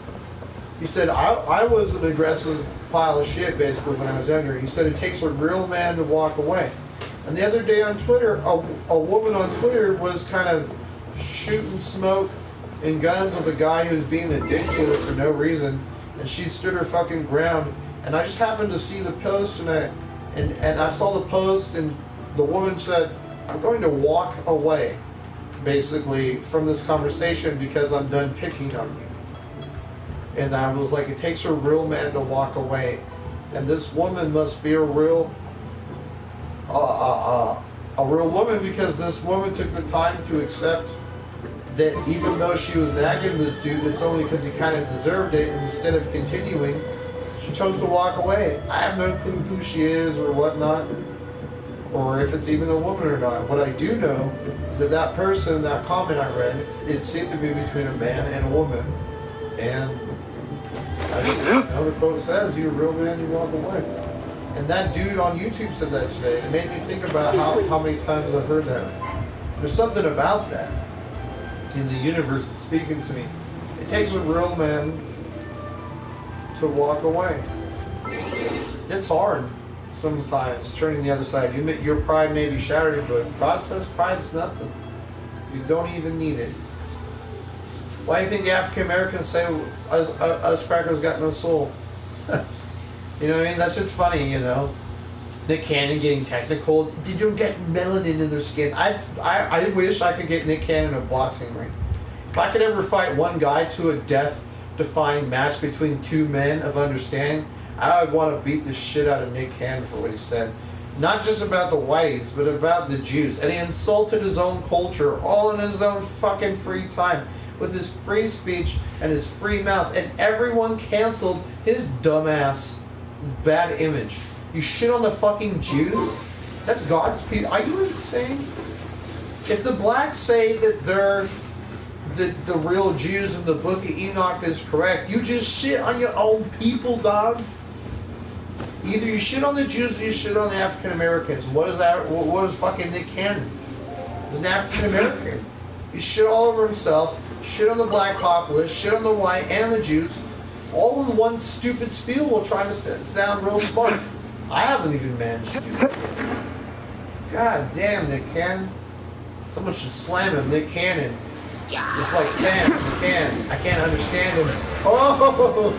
He said I was an aggressive pile of shit basically when I was younger. He said it takes a real man to walk away. And the other day on Twitter, a woman on Twitter was kind of shooting smoke and guns with a guy who was being a dick to her for no reason, and she stood her fucking ground. And I just happened to see the post, and I saw the post, and the woman said, "I'm going to walk away, basically, from this conversation because I'm done picking on you." And I was like, it takes a real man to walk away, and this woman must be a real woman, because this woman took the time to accept that even though she was nagging this dude, that's only because he kind of deserved it, and instead of continuing, she chose to walk away. I have no clue who she is or whatnot, or if it's even a woman or not. What I do know is that that person, that comment I read, it seemed to be between a man and a woman, and I just, you know, the quote says, "You're a real man, you walk away." And that dude on YouTube said that today. It made me think about how many times I've heard that. There's something about that in the universe that's speaking to me. It takes a real man to walk away. It's hard sometimes, turning the other side. You admit your pride may be shattered, but God says pride's nothing. You don't even need it. Why do you think the African Americans say us crackers got no soul? You know what I mean? That shit's funny, you know. Nick Cannon getting technical. They don't get melanin in their skin. I wish I could get Nick Cannon in a boxing ring. If I could ever fight one guy to a death-defying match between two men of understanding, I would want to beat the shit out of Nick Cannon for what he said. Not just about the whiteys, but about the Jews. And he insulted his own culture, all in his own fucking free time, with his free speech and his free mouth. And everyone canceled his dumbass bad image. You shit on the fucking Jews? That's God's people. Are you insane? If the blacks say that they're the real Jews in the book of Enoch is correct, you just shit on your own people, dog. Either you shit on the Jews or you shit on the African Americans. What is that? What is fucking Nick Cannon? He's an African American. He shit all over himself, shit on the black populace, shit on the white and the Jews, all in one stupid spiel while trying to sound real smart. I haven't even managed to do that. God damn, Nick Cannon. Someone should slam him, Nick Cannon. Just like spam, Nick Cannon. I can't understand him. Oh!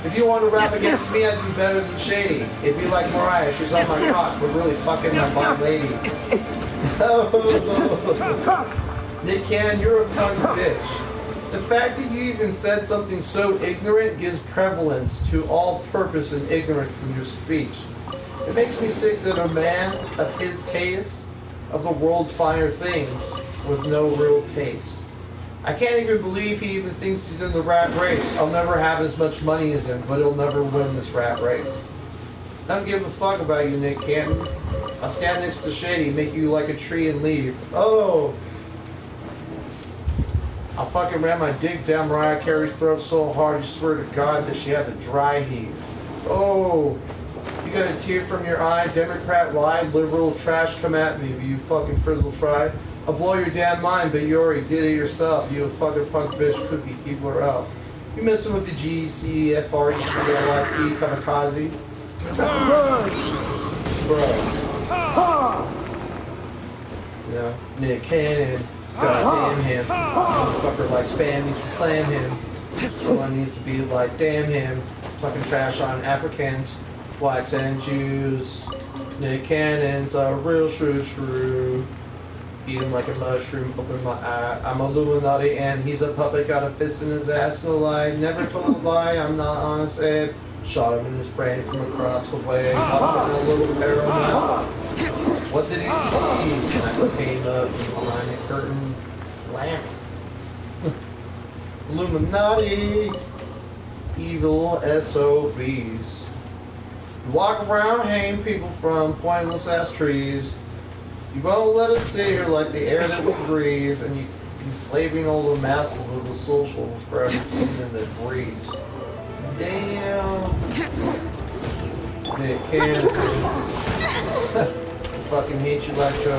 If you want to rap against me, I'd do better than Shady. It'd be like Mariah. She's on my cock, but really fucking my bottom lady. Nick Cannon, you're a punk bitch. The fact that you even said something so ignorant gives prevalence to all purpose and ignorance in your speech. It makes me sick that a man of his taste of the world's finer things with no real taste. I can't even believe he even thinks he's in the rat race. I'll never have as much money as him, but he'll never win this rat race. I don't give a fuck about you, Nick Cannon. I'll stand next to Shady, make you like a tree and leave. Oh! I fucking ran my dick down Mariah Carey's throat so hard you swear to God that she had the dry heave. Oh! You got a tear from your eye, Democrat lied, liberal trash come at me, you fucking frizzle fry. I'll blow your damn mind, but you already did it yourself. You a fucking punk bitch, cookie, keep her out. You messing with the GC, FR, LIP, kamikaze? Bro. Yeah, Nick Cannon. God damn him. Motherfucker like spam needs to slam him. Someone needs to be like, damn him. Fucking trash on Africans, whites and Jews. Nick Cannon's a real shrew. Eat him like a mushroom, open my eye. I'm Illuminati and he's a puppet, got a fist in his ass, no lie. Never told a lie, I'm not honest, Abe. Shot him in his brain from across the way. Watching a little paranoid. What did he see? I came up behind a curtain, lamming. Illuminati, evil SOBs. Walk around, hang people from pointless ass trees. You won't let us sit here like the air that we breathe, and you enslaving all the masses with the socials for everything in the breeze. Damn. Nick Cannon. Fucking hate you like Joe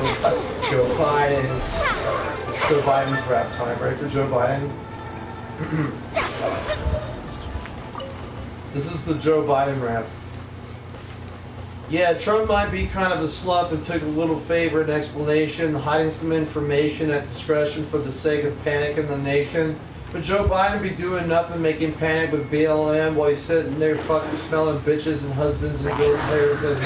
Biden. It's Joe Biden's rap time, right? For Joe Biden. This is the Joe Biden rap. Yeah, Trump might be kind of a slump and took a little favor and explanation, hiding some information at discretion for the sake of panic in the nation. But Joe Biden be doing nothing, making panic with BLM while he's sitting there fucking smelling bitches and husbands and ghost hairs in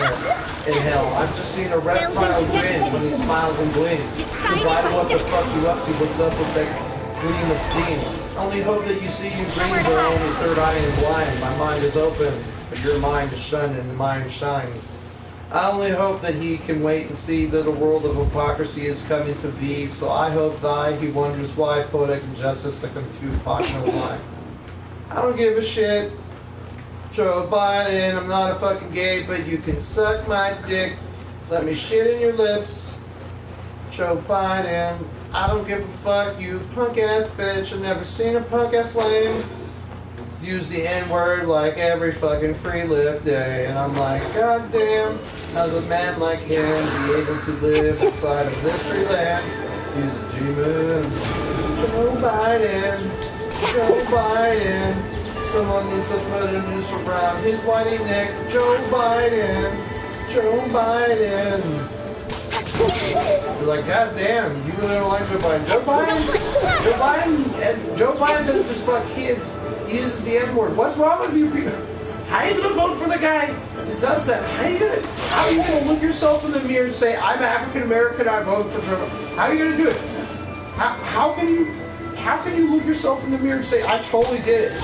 hell. I've just seen a reptile grin when he smiles and blinks. Provided what the fuck you up to, what's up with that gleam of steam. Only hope that you see you dreams are only third eye and blind. My mind is open, but your mind is shunned and the mind shines. I only hope that he can wait and see that a world of hypocrisy is coming to thee. So I hope he wonders why poetic injustice like unto Tupac no lie. I don't give a shit. Joe Biden, I'm not a fucking gay, but you can suck my dick. Let me shit in your lips. Joe Biden, I don't give a fuck, you punk ass bitch. I've never seen a punk ass lame use the N-word like every fucking free lip day. And I'm like, God damn, how's a man like him be able to live inside of this free land? He's a demon. Joe Biden, Joe Biden. Someone needs to put a noose around his whitey neck. Joe Biden, Joe Biden. You're like, God damn, you really don't like Joe Biden. Joe Biden doesn't just fuck kids. He uses the N-word. What's wrong with you people? How are you gonna vote for the guy that does that? How are you gonna look yourself in the mirror and say, I'm African American, I vote for Joe Biden? How are you gonna do it? How can you look yourself in the mirror and say, I totally did it?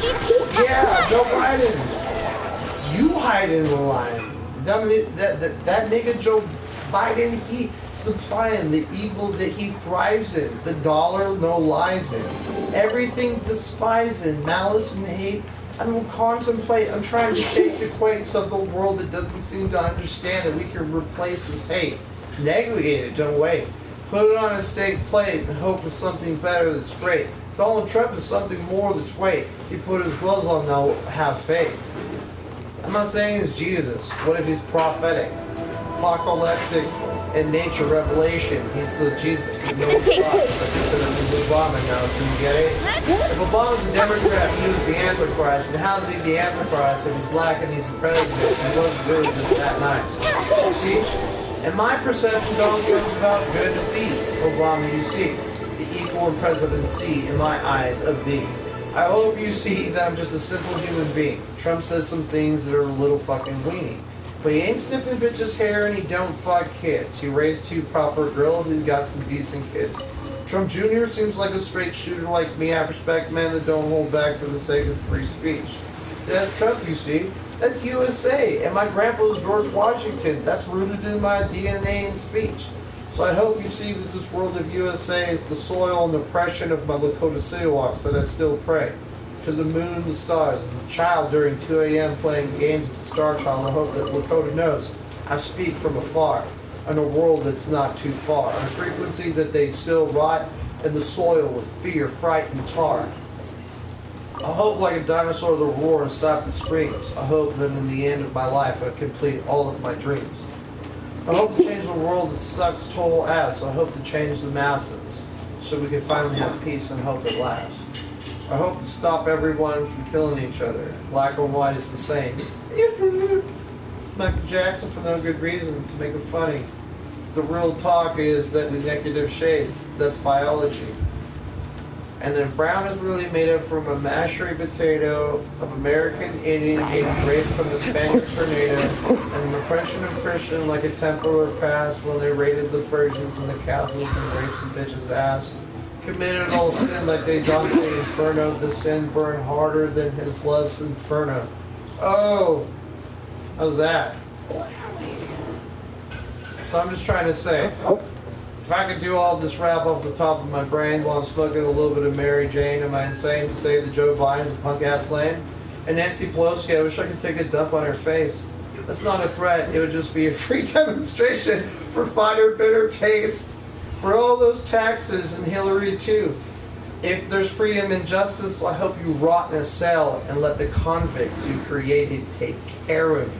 Yeah, Joe Biden. You hide in the line. That nigga Joe Biden, he's supplying the evil that he thrives in. The dollar no lies in. Everything despising, malice and hate. I don't contemplate. I'm trying to shake the quakes of the world that doesn't seem to understand that we can replace this hate. Negligate it, don't wait. Put it on a steak plate and hope for something better that's great. Donald Trump is something more that's weight. He put his gloves on now, have faith. I'm not saying he's Jesus. What if he's prophetic? Apocalyptic and nature revelation. He's the Jesus that knows God. Like I said, it was Obama now. Can you get it? If Obama's a Democrat, he was the Antichrist. And how's he the Antichrist if he's black and he's the president? He wasn't really just that nice. See? In my perception, Donald Trump is about good as thee. Obama, you see. The equal in presidency, in my eyes, of thee. I hope you see that I'm just a simple human being. Trump says some things that are a little fucking weenie. But he ain't sniffing bitches' hair and he don't fuck kids. He raised 2 proper girls, he's got some decent kids. Trump Jr. seems like a straight shooter like me. I respect men that don't hold back for the sake of free speech. That's Trump, you see. That's USA. And my grandpa was George Washington. That's rooted in my DNA and speech. So I hope you see that this world of USA is the soil and the oppression of my Lakota Siwaks that I still pray. To the moon and the stars. As a child during 2 a.m. playing games with the Star Child, I hope that Lakota knows I speak from afar in a world that's not too far. On a frequency that they still rot in the soil with fear, fright, and tar. I hope like a dinosaur to roar and stop the screams. I hope that in the end of my life I complete all of my dreams. I hope to change the world that sucks total ass. I hope to change the masses so we can finally have peace and hope at last. I hope to stop everyone from killing each other. Black or white is the same. It's Michael Jackson for no good reason, to make it funny. The real talk is that with negative shades, that's biology. And then brown is really made up from a mashed potato of American Indian getting raped from the Spanish tornado and an oppression of Christian like a Templar past when they raided the Persians in the castles and raped some bitch's ass. Committed all sin like they Dante Inferno. The sin burned harder than his love's inferno. Oh, how's that? So I'm just trying to say, if I could do all this rap off the top of my brain while I'm smoking a little bit of Mary Jane, am I insane to say that Joe Biden's a punk ass lame? And Nancy Pelosi, I wish I could take a dump on her face. That's not a threat. It would just be a free demonstration for finer, bitter taste. For all those taxes and Hillary too. If there's freedom and justice, I hope you rot in a cell and let the convicts you created take care of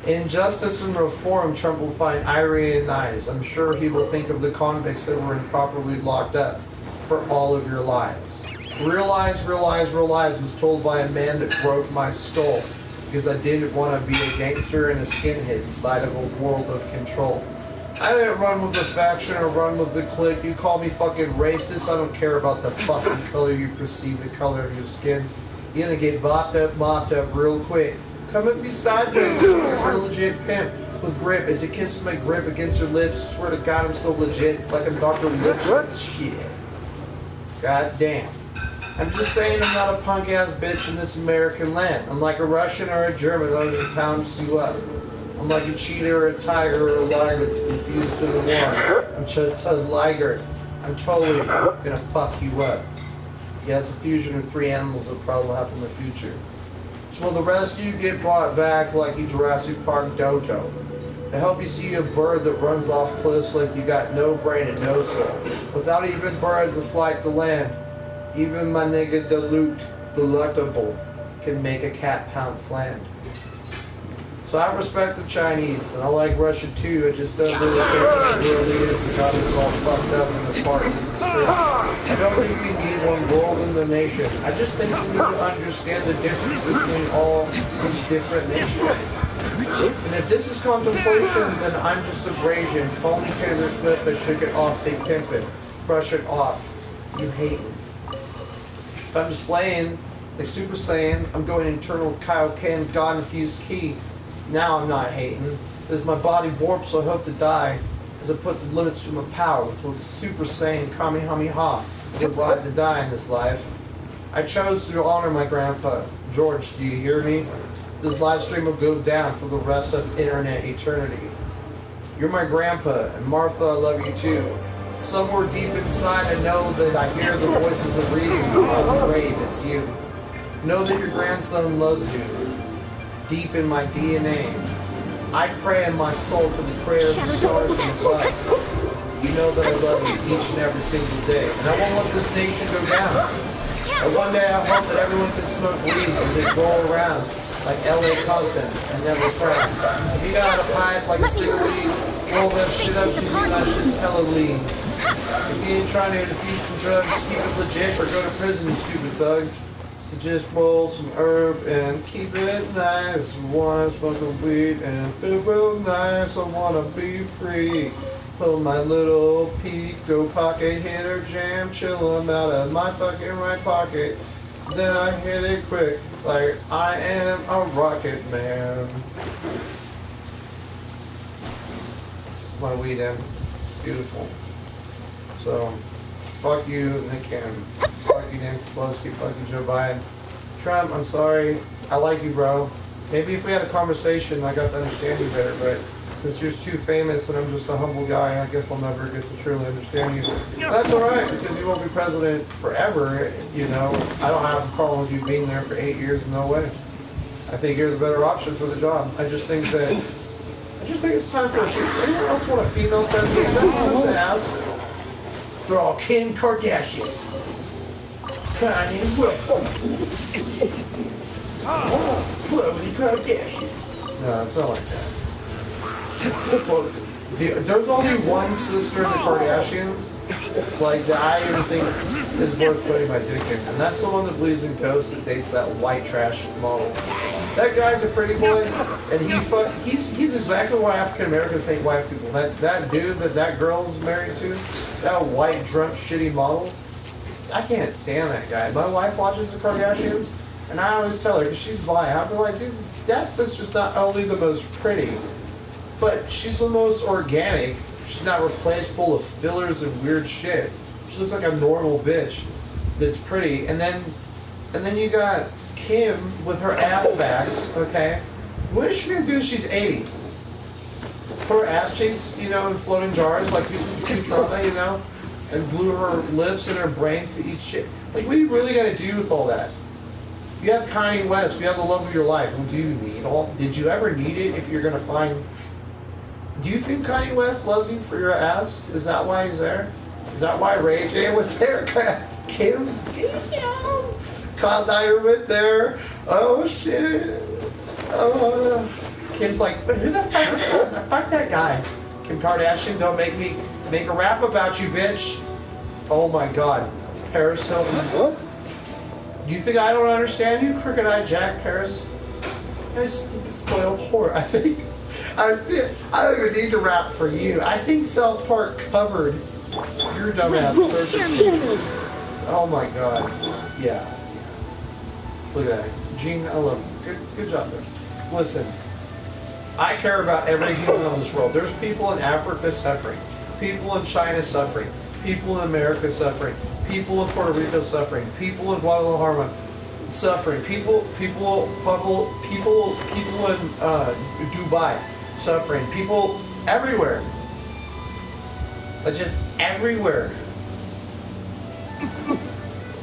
you. In justice and reform, Trump will find irony in eyes. I'm sure he will think of the convicts that were improperly locked up for all of your lies. Realize was told by a man that broke my skull because I didn't want to be a gangster and a skinhead inside of a world of control. I didn't run with the faction or run with the clique. You call me fucking racist, I don't care about the fucking color you perceive, the color of your skin. You're gonna get mopped up real quick. Come at me sideways, I'm a legit pimp with grip. As you kiss my grip against your lips, I swear to God I'm so legit. It's like I'm Dr. Lipschitz. Shit. God damn. I'm just saying I'm not a punk ass bitch in this American land. I'm like a Russian or a German that just pounds you up. I'm like a cheetah or a tiger or a liger that's been fused to the one. I'm a liger. I'm totally gonna fuck you up. Yeah, it's a fusion of 3 animals that probably happen in the future. So will the rest of you get brought back like you Jurassic Park Doto? I hope you see a bird that runs off cliffs like you got no brain and no soul. Without even birds that fly to land, even my nigga delectable can make a cat pounce land. So I respect the Chinese, and I like Russia too. I just don't really care what the really is that got us all fucked up in the part of this script. I don't think we need one world in the nation. I just think we need to understand the difference between all these different nations. And if this is contemplation, then I'm just abrasion. Call me Taylor Swift, I shook it off, they pimp it. Brush it off. You hate me. If I'm displaying like Super Saiyan, I'm going internal with Kaioken, God-infused ki. Now I'm not hating. As my body warps, I hope to die. As I put the limits to my power with Super Saiyan Kamehameha. To ride to die in this life. I chose to honor my grandpa. George, do you hear me? This live stream will go down for the rest of internet eternity. You're my grandpa, and Martha, I love you too. Somewhere deep inside, I know that I hear the voices of reason on the grave. It's you. Know that your grandson loves you. Deep in my DNA. I pray in my soul to the prayer of the stars and the blood. You know that I love you each and every single day. And I won't let this nation go down. And one day I hope that everyone can smoke weed and just roll around like L.A. Compton and never frown. If you got a pipe like a cigarette, roll that shit up because that shit's hella lean. If you ain't trying to infuse some drugs, keep it legit or go to prison, you stupid thug. So just roll some herb and keep it nice. Wanna smoke some weed and feel real nice. I wanna be free. Pull my little Pico pocket hitter jam, chill 'em out of my fucking right pocket. Then I hit it quick, like I am a rocket man. It's my weed in. It's beautiful. So, fuck you, Nick Cannon. Fuck you, Nancy Pelosi. Fuck you, Joe Biden. Trump, I'm sorry. I like you, bro. Maybe if we had a conversation, I got to understand you better, but since you're too famous and I'm just a humble guy, I guess I'll never get to truly understand you. That's alright, because you won't be president forever, you know. I don't have a problem with you being there for 8 years, no way. I think you're the better option for the job. I just think it's time for anyone else want a female president? Is that what wants to ask? They're all Kim Kardashian. Kanye West. Khloe Kardashian. No, it's not like that. There's only one sister in the Kardashians, like that I even think is worth putting my dick in, and that's the one that believes in ghosts that dates that white trash model. That guy's a pretty boy, and he's exactly why African Americans hate white people. That dude that girl's married to, that white drunk shitty model, I can't stand that guy. My wife watches the Kardashians, and I always tell her because she's bi. I'll be like, dude, that sister's not only the most pretty, but she's the most organic. She's not replaced full of fillers and weird shit. She looks like a normal bitch that's pretty. And then you got Kim with her ass backs, okay? What is she gonna do when she's 80? Put her ass cheeks, you know, in floating jars like Futurama, you know? And glue her lips and her brain to eat shit. Like, what are you really gonna do with all that? You have Kanye West, you have the love of your life. Well, do you need all? Did you ever need it if you're gonna find... Do you think Kanye West loves you for your ass? Is that why he's there? Is that why Ray J was there? Kim, damn. Kyle Dyer went there. Oh shit. Oh. Kim's like, who the fuck is that? Fuck that guy. Kim Kardashian, don't make a rap about you, bitch. Oh my God. Paris Hilton. Do you think I don't understand you, Crooked Eye Jack Paris? I just think it's spoiled whore. I don't even need to rap for you. I think South Park covered your dumbass perfectly. Oh my God. Yeah. Look at that. Gene, I love you. Good job there. Listen, I care about every human on this world. There's people in Africa suffering. People in China suffering. People in America suffering. People in Puerto Rico suffering. People in Guadalajara suffering. People in Dubai suffering. People everywhere. But just everywhere.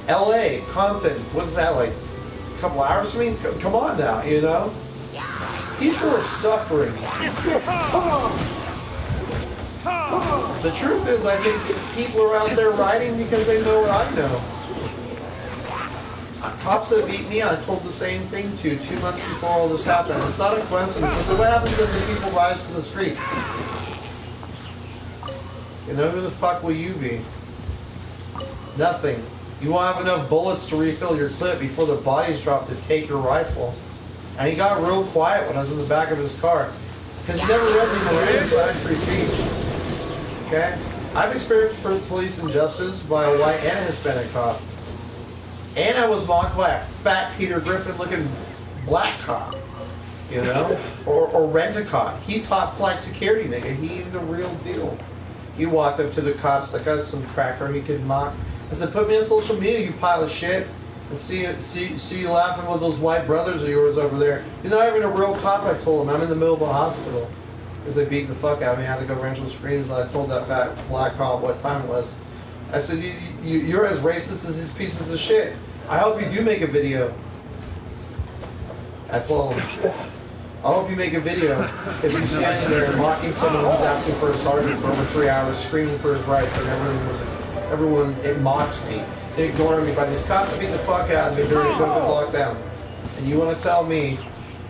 LA, Compton, what is that like? A couple hours from me? Come on now, you know? People are suffering. The truth is, I think people are out there riding because they know what I know. Cops that beat me, I told the same thing to 2 months before all this happened. It's not a coincidence. I said, what happens if the people rise to the streets? You know, who the fuck will you be? Nothing. You won't have enough bullets to refill your clip before the bodies drop to take your rifle. And he got real quiet when I was in the back of his car. Because he never read the Miranda sign free speech. Okay? I've experienced police injustice by a white and a Hispanic cop. And I was mocked by a fat Peter Griffin looking black cop. You know? Or rent-a-cop. He top flight security, nigga. He ain't the real deal. He walked up to the cops like I was some cracker he could mock. I said, put me on social media, you pile of shit. And see you laughing with those white brothers of yours over there. You're not even a real cop, I told him. I'm in the middle of a hospital. Because they beat the fuck out of me. I had to go rental screens. And I told that fat black cop what time it was. I said, you're as racist as these pieces of shit. I hope you do make a video. I told him. I hope you make a video if you're standing there mocking someone who's asking for a sergeant for over 3 hours, screaming for his rights, and everyone it mocked me. They ignored me by these cops that beat the fuck out of me during the COVID lockdown. And you want to tell me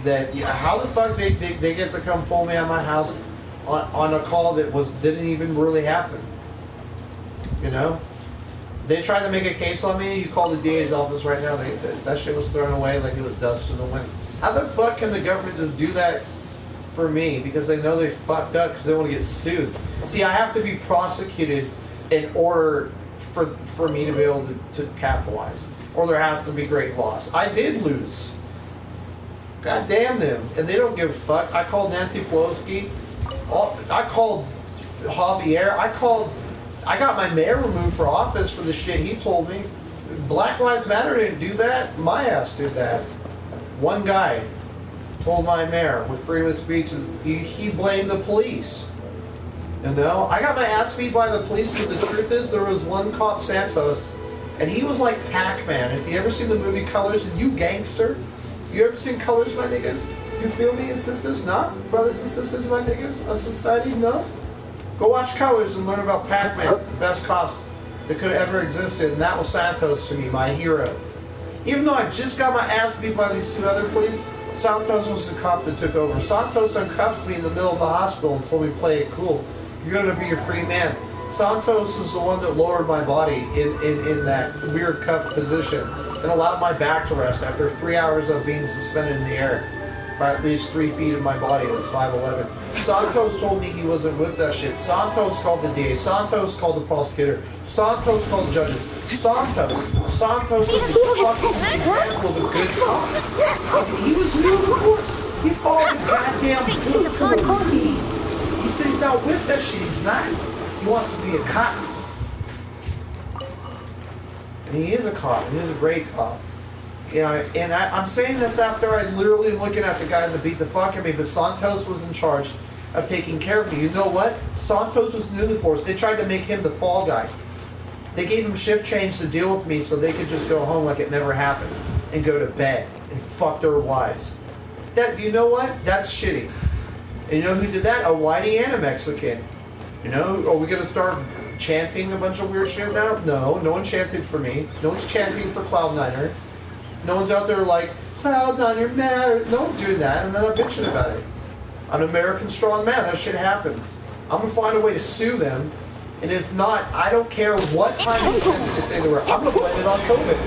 that how the fuck they get to come pull me out of my house on a call that didn't even really happen? You know? They tried to make a case on me. You call the DA's office right now. That shit was thrown away like it was dust in the wind. How the fuck can the government just do that for me? Because they know they fucked up because they want to get sued. See, I have to be prosecuted in order for me to be able to capitalize. Or there has to be great loss. I did lose. God damn them. And they don't give a fuck. I called Nancy Pelosi. I called Javier. I got my mayor removed for office for the shit he told me. Black Lives Matter didn't do that. My ass did that. One guy told my mayor with freedom of speech, he blamed the police. You know, I got my ass beat by the police, but the truth is there was one cop, Santos, and he was like Pac-Man. If you ever seen the movie Colors, and you gangster, you ever seen Colors, my niggas? You feel me and sisters? No? Brothers and sisters, my niggas of society? No? Go watch Colors and learn about Pac-Man, the best cops that could have ever existed, and that was Santos to me, my hero. Even though I just got my ass beat by these two other police, Santos was the cop that took over. Santos uncuffed me in the middle of the hospital and told me play it cool. You're going to be a free man. Santos is the one that lowered my body in that weird cuffed position and allowed my back to rest after 3 hours of being suspended in the air by at least 3 feet of my body. That's 5'11". Santos told me he wasn't with that shit. Santos called the DA. Santos called the prosecutor. Santos called the judges. Santos is a fucking example of a good cop. He was new, of course. He followed the goddamn book. He said he's not with that shit. He's not. He wants to be a cop. And he is a cop. And he's a great cop. You know, and I'm saying this after I literally am looking at the guys that beat the fuck out of me, but Santos was in charge of taking care of me. You know what? Santos was new to the force. They tried to make him the fall guy. They gave him shift change to deal with me so they could just go home like it never happened and go to bed and fuck their wives. You know what? That's shitty. And you know who did that? A whitey and a Mexican. You know, are we going to start chanting a bunch of weird shit now? No, no one chanted for me. No one's chanting for Cloud9er. No one's out there like, Cloud9er matter. No one's doing that. I'm not bitching about it. I'm an American strong man. That shit happened. I'm going to find a way to sue them. And if not, I don't care what time of sentence they say they were. I'm going to blame it on COVID.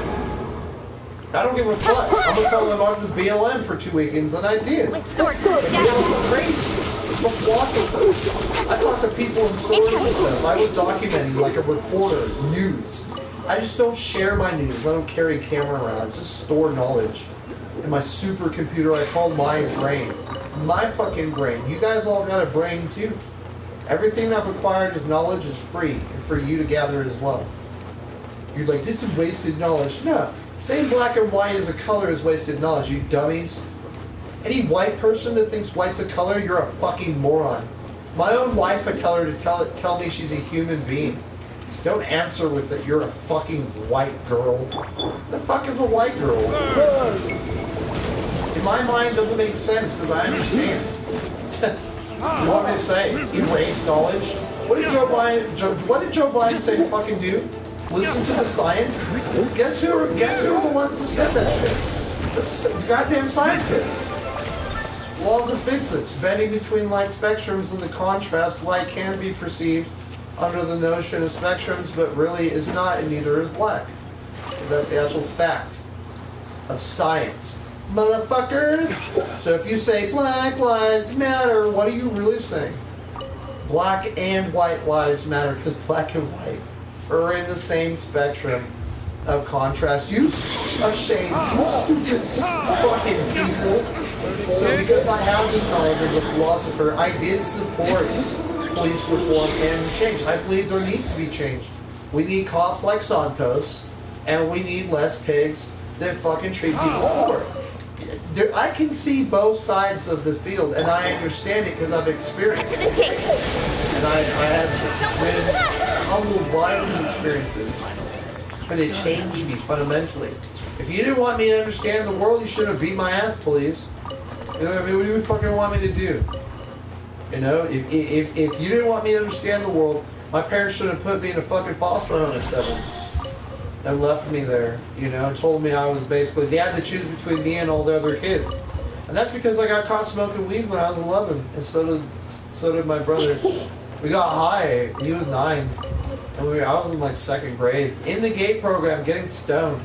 I don't give a fuck. I'm going to tell them I was with BLM for 2 weekends, and I did. But BLM's crazy. But philosopher. I talk to people in stores and stuff. I was documenting like a reporter, news. I just don't share my news. I don't carry a camera around. It's just store knowledge. In my supercomputer, I call my brain. My fucking brain. You guys all got a brain too. Everything I've acquired as knowledge is free, and for you to gather as well. You're like, this is wasted knowledge. No. Saying black and white as a color is wasted knowledge, you dummies. Any white person that thinks white's a color, you're a fucking moron. My own wife, I tell her to tell me she's a human being. Don't answer with that you're a fucking white girl. The fuck is a white girl? In my mind, it doesn't make sense because I understand. You want me to say erase knowledge? What did Joe Biden say to fucking do? Listen to the science? Guess who are the ones that said that shit? The goddamn scientists. Laws of physics, bending between light spectrums and the contrast light can be perceived under the notion of spectrums, but really is not, and neither is black. Because that's the actual fact of science. Motherfuckers! So if you say black lives matter, what are you really saying? Black and white lives matter, because black and white are in the same spectrum of contrast. You ashamed, you stupid fucking people. So because I have this knowledge as a philosopher, I did support police reform and change. I believe there needs to be change. We need cops like Santos, and we need less pigs that fucking treat people poor. I can see both sides of the field, and I understand it because I've experienced it. And I have been humbled by these experiences, and it changed me fundamentally. If you didn't want me to understand the world, you shouldn't have beat my ass, please. You know what I mean? What do you fucking want me to do? You know, if you didn't want me to understand the world, my parents should have put me in a fucking foster home at 7 and left me there, you know, and told me I was basically, they had to choose between me and all the other kids. And that's because I got caught smoking weed when I was 11, and so did my brother. We got high, he was 9, and I was in like 2nd grade, in the gate program, getting stoned.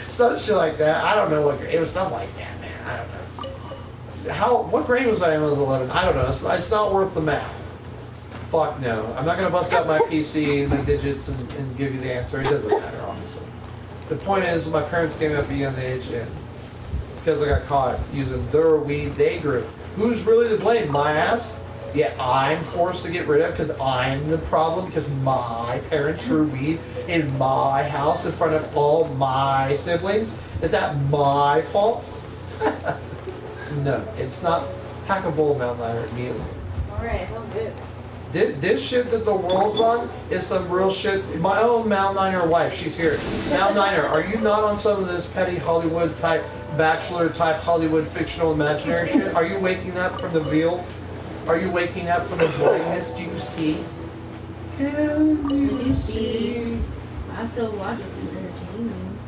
Some shit like that. I don't know what, it was something like that, man, I don't know. What grade was I in when I was 11? I don't know, it's not worth the math. Fuck no. I'm not going to bust out my PC and the digits and give you the answer. It doesn't matter, honestly. The point is, my parents gave me up at a young age, and it's because I got caught using their weed they grew. Who's really to blame? My ass? Yeah, I'm forced to get rid of because I'm the problem because my parents grew weed in my house in front of all my siblings. Is that my fault? No, it's not. Pack a bowl of Mount Liner immediately. Alright, sounds good. This shit that the world's on is some real shit. My own Mount Niner wife, she's here. Mount Niner, are you not on some of this petty Hollywood type, bachelor type Hollywood fictional imaginary shit? Are you waking up from the veil? Are you waking up from the blindness? Do you see? Can you see? I still watch it for entertainment.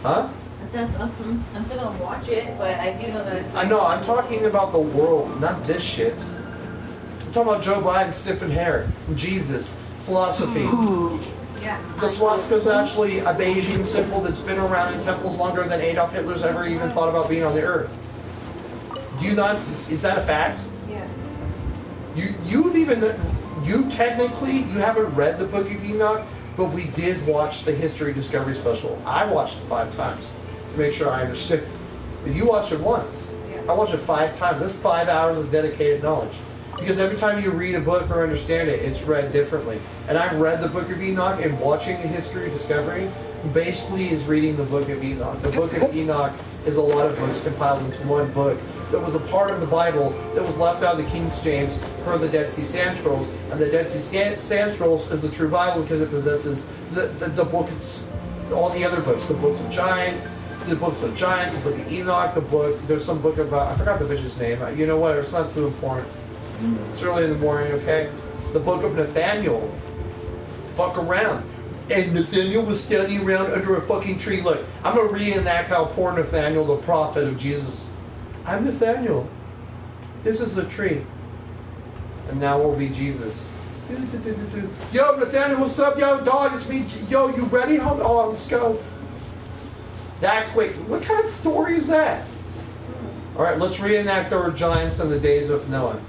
Huh? I'm still gonna watch it, but I do know that it's... I know, I'm talking about the world, not this shit. I'm talking about Joe Biden sniffing hair, Jesus, philosophy. Yeah. The swastika is actually a Beijing symbol that's been around in temples longer than Adolf Hitler's ever even thought about being on the earth. Do you not, is that a fact? Yeah. You technically, you haven't read the Book of Enoch, but we did watch the History Discovery special. I watched it 5 times to make sure I understood. But you watched it once. Yeah. I watched it 5 times. That's 5 hours of dedicated knowledge. Because every time you read a book or understand it, it's read differently. And I've read the Book of Enoch, and watching the History Discovery basically is reading the Book of Enoch. The Book of Enoch is a lot of books compiled into one book that was a part of the Bible that was left out of the King James per the Dead Sea Sand Scrolls. And the Dead Sea Sand Scrolls is the true Bible because it possesses the books, all the other books, the books of Giants, the Book of Enoch, there's some book about, I forgot the bitch's name, you know what, it's not too important. It's early in the morning, okay? The Book of Nathaniel. Fuck around. And Nathaniel was standing around under a fucking tree. Look, I'm going to reenact how poor Nathaniel, the prophet of Jesus. I'm Nathaniel. This is a tree. And now we'll be Jesus. Yo, Nathaniel, what's up? Yo, dog, it's me. Yo, you ready? Oh, let's go. That quick. What kind of story is that? All right, let's reenact our giants in the days of Noah.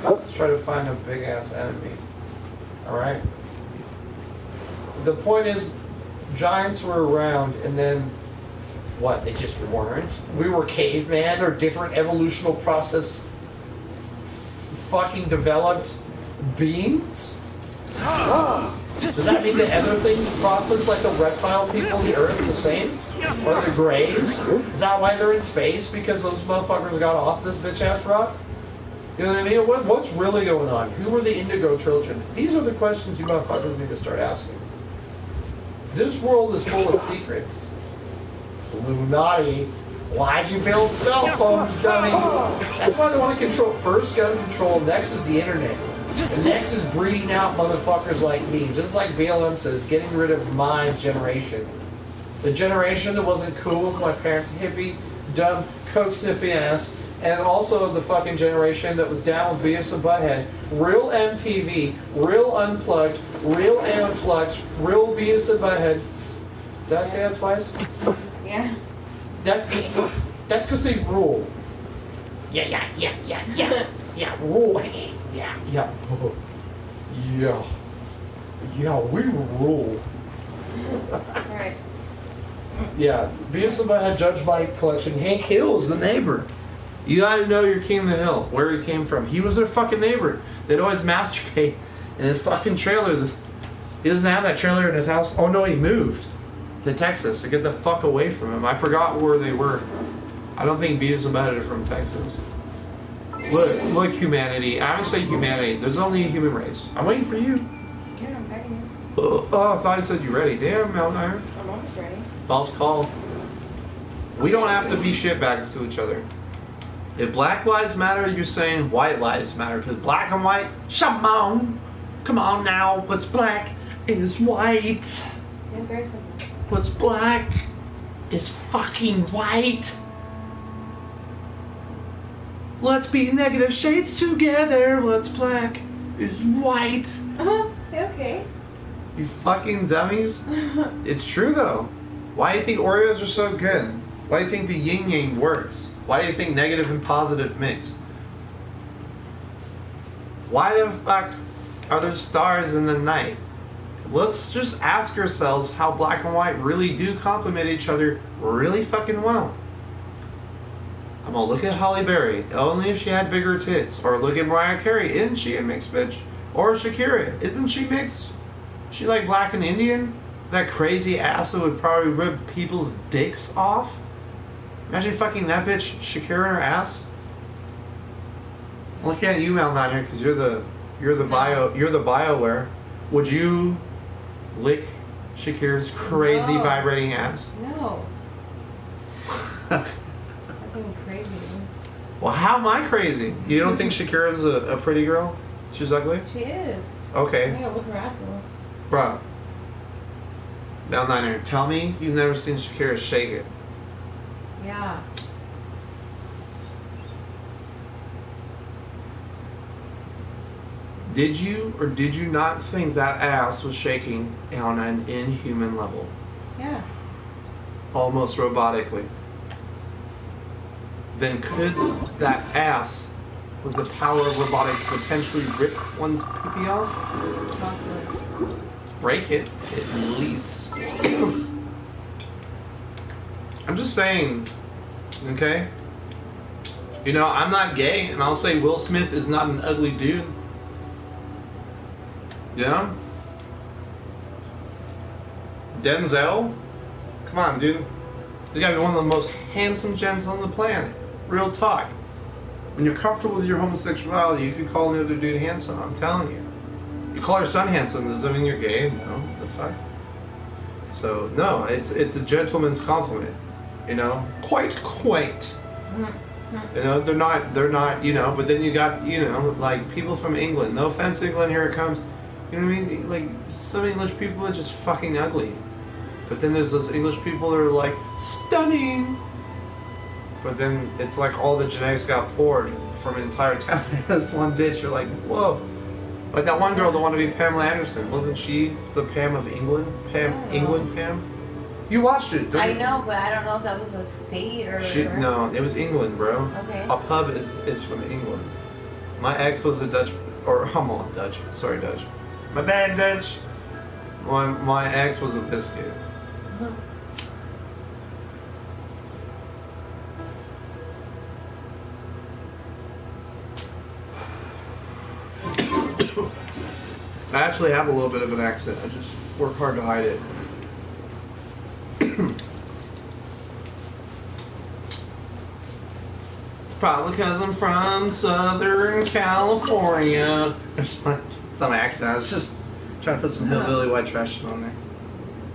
Let's try to find a big-ass enemy. Alright? The point is, giants were around, and then, what, they just weren't? We were caveman, or different evolutional process fucking developed beings? Does that mean that other things process like the reptile people on the earth the same? Or the Greys? Is that why they're in space? Because those motherfuckers got off this bitch-ass rock? You know what I mean? What's really going on? Who are the Indigo Children? These are the questions you motherfuckers need to start asking. This world is full of secrets. Illuminati. Why'd you build cell phones, dummy? That's why they want to control. First, gun control. Next is the internet. And next is breeding out motherfuckers like me. Just like BLM says, getting rid of my generation. The generation that wasn't cool with my parents' hippie, dumb, coke-sniffing ass. And also the fucking generation that was down with Beavis and Butthead. Real MTV, real Unplugged, real Amflux, real Beavis and Butthead. Did I say that twice? Yeah. That's because they rule. Yeah. Rule. Yeah. Yeah, we rule. Alright. Yeah, Beavis and Butthead Judge Mike collection. Hank Hill is the neighbor. You gotta know your King of the Hill, where he came from. He was their fucking neighbor. They'd always masturbate in his fucking trailer. He doesn't have that trailer in his house. Oh no, he moved to Texas to get the fuck away from him. I forgot where they were. I don't think Beavis and Butthead are from Texas. Look, humanity. I would say humanity. There's only a human race. I'm waiting for you. Yeah, I'm begging you. Oh, I thought I said you ready. Damn, Mountain Iron. I'm almost ready. False call. We don't have to be shitbags to each other. If Black Lives Matter, you're saying White Lives Matter. Because black and white, come on now. What's black is white. It's very simple. What's black is fucking white. Let's be negative shades together. What's black is white. Okay. You fucking dummies. It's true though. Why do you think Oreos are so good? Why do you think the yin yang works? Why do you think negative and positive mix? Why the fuck are there stars in the night? Let's just ask ourselves how black and white really do complement each other really fucking well. I'm gonna look at Halle Berry, only if she had bigger tits. Or look at Mariah Carey, isn't she a mixed bitch? Or Shakira, isn't she mixed? She like black and Indian? That crazy ass that would probably rip people's dicks off? Imagine fucking that bitch Shakira in her ass. I'm looking at you, Mel, down here, because you're the BioWare. Would you lick Shakira's crazy vibrating ass? No. Fucking crazy. Well, how am I crazy? You don't think Shakira's a pretty girl? She's ugly? She is. Okay. I gotta look her ass up. Bro. Down there, tell me you've never seen Shakira shake it. Yeah. Did you or did you not think that ass was shaking on an inhuman level? Yeah. Almost robotically. Then could that ass, with the power of robotics, potentially rip one's pee off? Possibly. Break it, at least. I'm just saying, okay? You know, I'm not gay, and I'll say Will Smith is not an ugly dude. Yeah? Denzel? Come on, dude. This guy is one of the most handsome gents on the planet. Real talk. When you're comfortable with your homosexuality, you can call another dude handsome, I'm telling you. You call your son handsome, does that mean you're gay? No, what the fuck? So, no, it's a gentleman's compliment. You know? Quite quaint. You know, they're not, you know, but then you got, you know, like people from England. No offense, England, here it comes. You know what I mean? Like, some English people are just fucking ugly. But then there's those English people that are like, stunning! But then it's like all the genetics got poured from an entire town. This one bitch, you're like, whoa. Like that one girl that wanted to be Pamela Anderson. Wasn't she the Pam of England? England Pam? You watched it, I know, but I don't know if that was a state or... No, it was England, bro. Okay. A pub is from England. My ex was a Dutch, or I'm all Dutch. Sorry, Dutch. My bad, Dutch. My ex was a biscuit. I actually have a little bit of an accent. I just work hard to hide it. Probably because I'm from Southern California. It's not my accent. I was just trying to put some hillbilly white trash on there.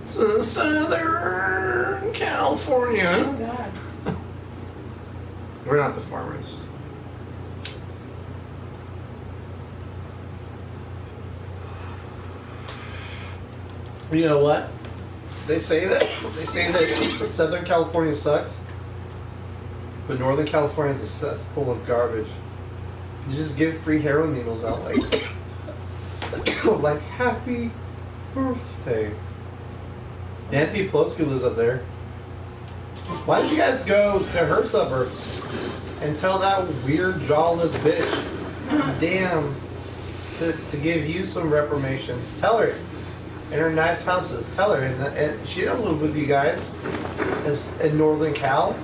So Southern California. Oh God. We're not the farmers. You know what? They say that Southern California sucks, but Northern California is a cesspool of garbage. You just give free heroin needles out like like happy birthday. Nancy Pelosi lives up there. Why don't you guys go to her suburbs and tell that weird jawless bitch, damn, to give you some reprimations? Tell her in her nice houses. Tell her, and she don't live with you guys in Northern Cal.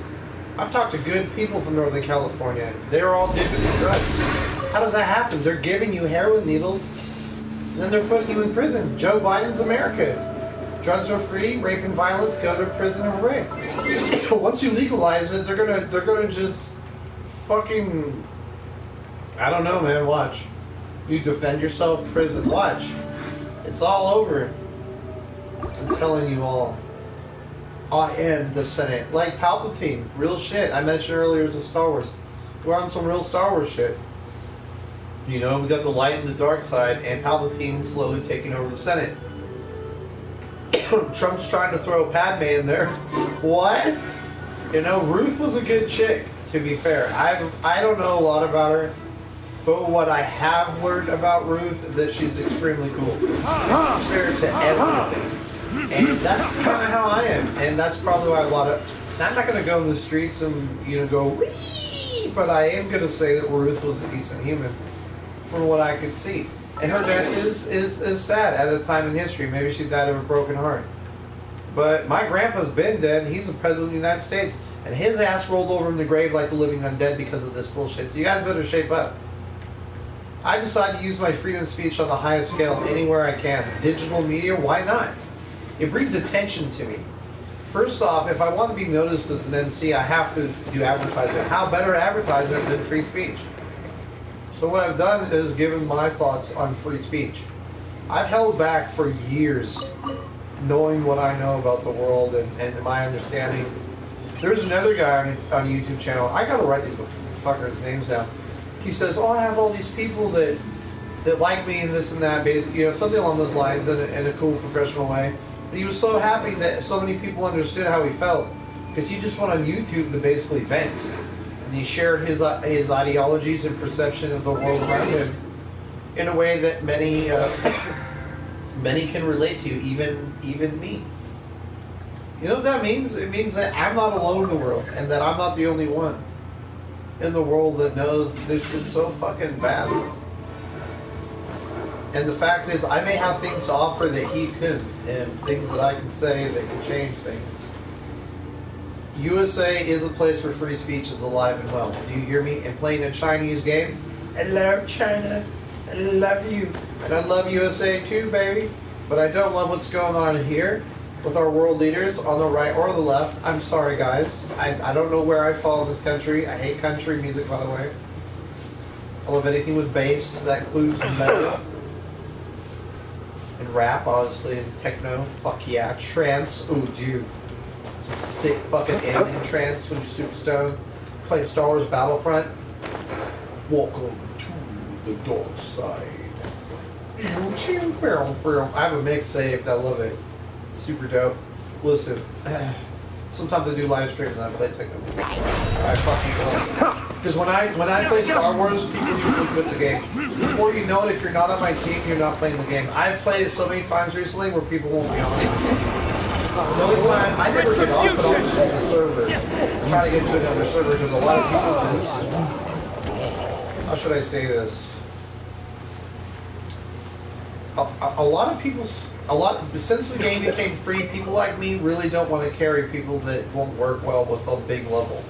I've talked to good people from Northern California. They're all dipping in drugs. How does that happen? They're giving you heroin needles, and then they're putting you in prison. Joe Biden's America. Drugs are free, rape and violence, go to prison or rape. But once you legalize it, they're gonna just fucking, I don't know, man. Watch. You defend yourself, prison. Watch. It's all over. I'm telling you all. I am the Senate. Like Palpatine. Real shit. I mentioned earlier in Star Wars. We're on some real Star Wars shit. You know, we got the light and the dark side, and Palpatine slowly taking over the Senate. Trump's trying to throw Padme in there. What? You know, Ruth was a good chick, to be fair. I don't know a lot about her, but what I have learned about Ruth is that she's extremely cool. She's fair to everything. And that's kind of how I am. And that's probably why a lot of... I'm not going to go in the streets and, you know, go, wee, but I am going to say that Ruth was a decent human from what I could see. And her death is sad at a time in history. Maybe she died of a broken heart. But my grandpa's been dead. He's the president of the United States. And his ass rolled over in the grave like the living undead because of this bullshit. So you guys better shape up. I decide to use my freedom of speech on the highest scale anywhere I can. Digital media, why not? It brings attention to me. First off, if I want to be noticed as an MC, I have to do advertisement. How better advertisement than free speech? So what I've done is given my thoughts on free speech. I've held back for years, knowing what I know about the world and my understanding. There's another guy on a YouTube channel. I gotta write these fuckers' names down. He says, "Oh, I have all these people that like me and this and that, basically, you know, something along those lines in a cool professional way." But he was so happy that so many people understood how he felt because he just went on YouTube to basically vent. And he shared his ideologies and perception of the world around him in a way that many can relate to, even me. You know what that means? It means that I'm not alone in the world, and that I'm not the only one in the world that knows that this shit's so fucking bad. And the fact is, I may have things to offer that he couldn't, and things that I can say that can change things. USA is a place where free speech is alive and well. Do you hear me? And playing a Chinese game, I love China. I love you. And I love USA too, baby. But I don't love what's going on here with our world leaders on the right or the left. I'm sorry, guys. I don't know where I fall in this country. I hate country music, by the way. I love anything with bass. That includes metal. And rap, honestly, and techno. Fuck yeah. Trance. Ooh, dude. Some sick fucking ambient trance when you're super stoned. Playing Star Wars Battlefront. Welcome to the dark side. I have a mix saved. I love it. It's super dope. Listen, sometimes I do live streams and I play techno. I fucking love it. Because when I play Star Wars, people usually quit the game. Before you know it, if you're not on my team, you're not playing the game. I've played it so many times recently where people won't be on my team. The only time I never get off, but I'll just leave the server. Try to get to another server because a lot of people just. How should I say this? A lot of people, since the game became free, people like me really don't want to carry people that won't work well with a big level.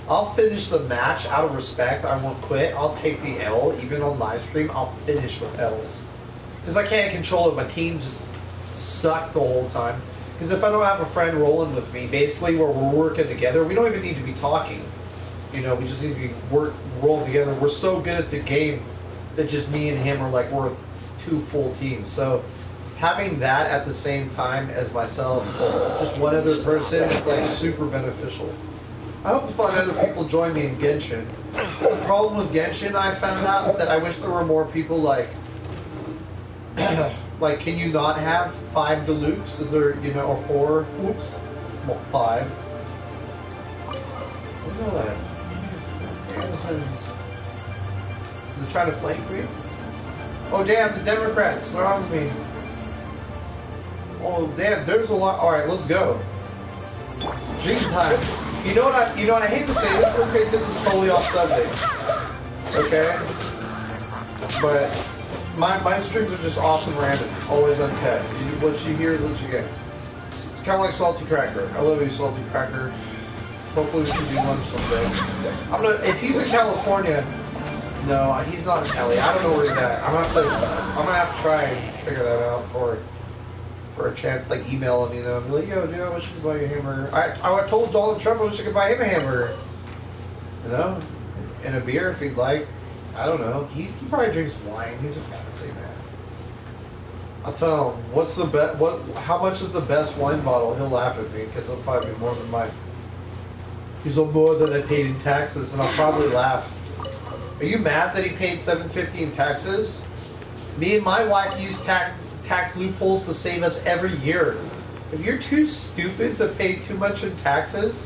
I'll finish the match out of respect. I won't quit. I'll take the L, even on live stream. I'll finish with L's because I can't control it. My team just suck the whole time. Because if I don't have a friend rolling with me, basically where we're working together, we don't even need to be talking. You know, we just need to roll together. We're so good at the game that just me and him are like worth 2 full teams. So having that at the same time as myself, just one other person, is like super beneficial. I hope to find other people join me in Genshin. The problem with Genshin, I found out that I wish there were more people like, like, can you not have 5 deluxe? Is there, you know, or 4? Whoops, well, 5. Look at that. Amazons. They're trying to flank me. Oh damn, the Democrats, they're on me. Oh damn, there's a lot. All right, let's go. Dream time. You know what I hate to say this. Okay, this is totally off subject. Okay, but my streams are just awesome, random, always uncut. What you hear is what you get. It's kind of like Salty Cracker. I love you, Salty Cracker. Hopefully we can do lunch someday. If he's in California. No, he's not in Cali. I don't know where he's at. I'm gonna have to try and figure that out for a chance. Like email him, you know, be like, yo, dude, I wish you could buy you a hamburger. I told Donald Trump I wish I could buy him a hamburger. You know, and a beer if he'd like. I don't know. He probably drinks wine. He's a fancy man. I'll tell him how much is the best wine bottle. He'll laugh at me because it'll probably be more than mine. He's more than I paid in taxes, and I'll probably laugh. Are you mad that he paid $750 in taxes? Me and my wife use tax loopholes to save us every year. If you're too stupid to pay too much in taxes,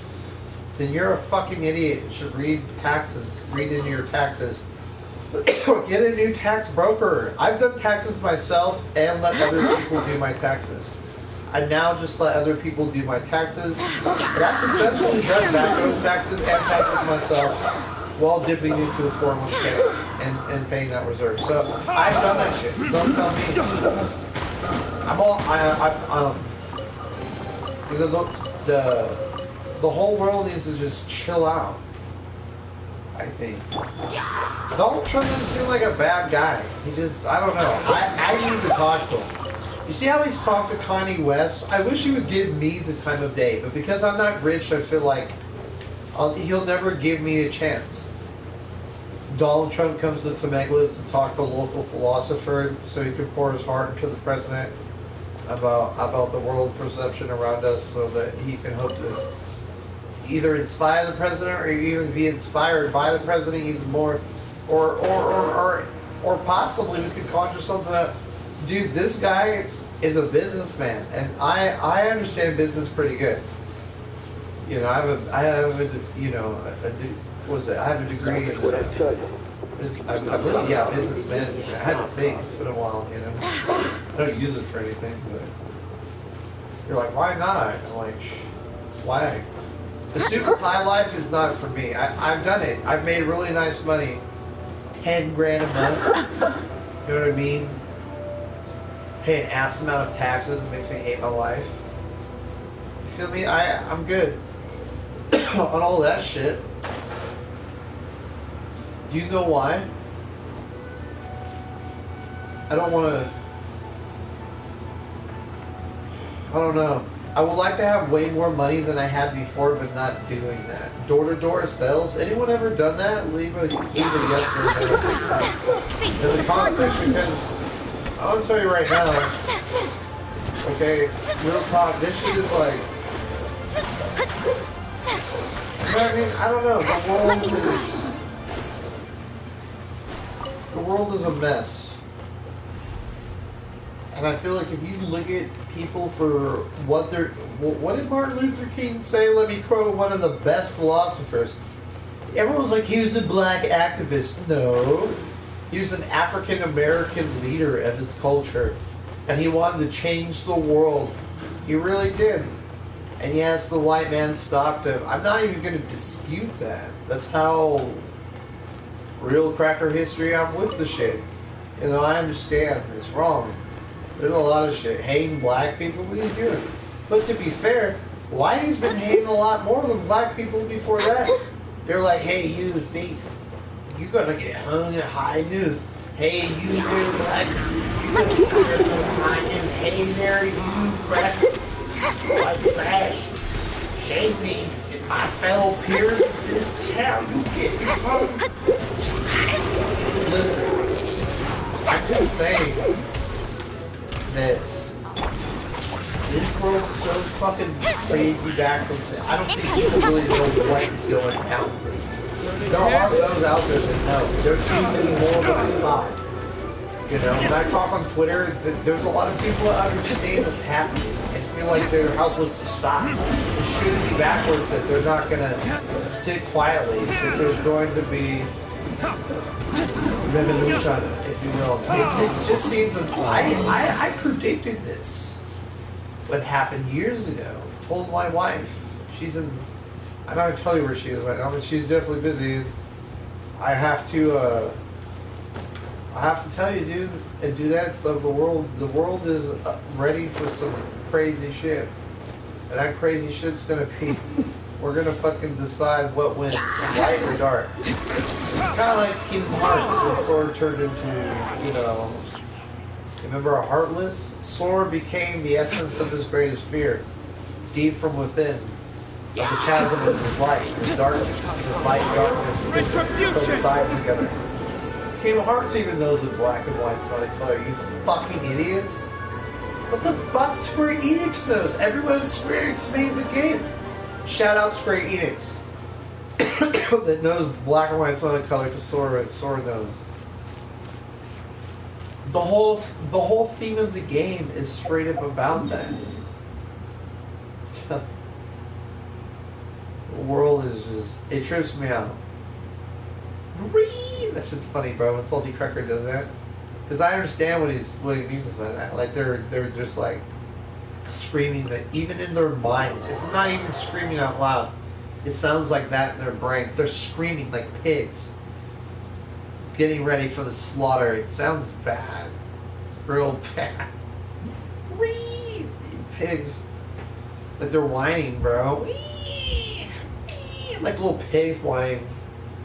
then you're a fucking idiot. You should read taxes. Read into your taxes. Get a new tax broker. I've done taxes myself and let other people do my taxes. I now just let other people do my taxes. And I've successfully done background taxes and taxes myself, while dipping into a 401k and paying that reserve. So I've done that shit. So don't tell me. The whole world needs to just chill out. I think Donald Trump doesn't seem like a bad guy. He just, I don't know. I need to talk to him. You see how he's talked to Kanye West? I wish he would give me the time of day, but because I'm not rich, I feel like he'll never give me a chance. Donald Trump comes to Temecula to talk to a local philosopher so he can pour his heart into the president about the world perception around us so that he can hope to either inspire the president or even be inspired by the president even more, or possibly we could conjure something that, dude, this guy is a businessman and I understand business pretty good. You know, I have a degree in business management. I had to think. It's been a while, you know. I don't use it for anything, but you're like, why not? I'm like, why? The super high life is not for me. I've done it. I've made really nice money. 10 grand a month. You know what I mean? Pay an ass amount of taxes. It makes me hate my life. You feel me? I'm good. On all that shit. Do you know why? I don't know. I would like to have way more money than I had before, but not doing that. Door-to-door sales. Anyone ever done that? Leave a yes or no in the comment section, because I'll tell you right now. Okay, real talk. This shit is like. You know what I mean? I don't know. The world is a mess. And I feel like if you look at people for what did Martin Luther King say? Let me quote one of the best philosophers. Everyone was like, he was a black activist. No. He was an African American leader of his culture. And he wanted to change the world. He really did. And yes, the white man stopped him. I'm not even going to dispute that. That's how real cracker history I'm with the shit. You know, I understand it's wrong. There's a lot of shit. Hating black people, what are you doing? But to be fair, whitey's been hating a lot more than black people before that. They're like, hey, you thief. You're going to get hung at high noon. Hey, you there, black. You're going to get hung at high noon. Hey there, you cracker. White trash. Jamie and my fellow peers of this town, you get Listen, I'm just saying that this world's so fucking crazy backwards. I don't think people really know what is going down. There are those out there that know. There seems to be more than I thought. You know, when I talk on Twitter, there's a lot of people that understand what's happening and feel like they're helpless to stop. It shouldn't be backwards that they're not going to sit quietly. That there's going to be revolution, if you will. It just seems that I predicted this. What happened years ago. Told my wife. She's in. I'm not going to tell you where she is right now, but she's definitely busy. I have to tell you, dude, and dudettes of the world is ready for some crazy shit. And that crazy shit's gonna be, we're gonna fucking decide what wins, light or dark. It's kind of like Kingdom Hearts, when Sora turned into, you know, remember a Heartless? Sora became the essence of his greatest fear, deep from within. Of the chasm of his light, his darkness, his light and darkness coincides together. Kingdom Hearts even knows that black and white's not a color. You fucking idiots! What the fuck Square Enix knows? Everyone at Square Enix made the game. Shout out Square Enix that knows black and white's not a color because Sora knows. The whole theme of the game is straight up about that. The world is just, it trips me out. That shit's funny, bro. When Salty Cracker does that, because I understand what he means by that. Like they're just like screaming that even in their minds. It's not even screaming out loud. It sounds like that in their brain. They're screaming like pigs, getting ready for the slaughter. It sounds bad, real bad. Pigs, like they're whining, bro. Like little pigs whining.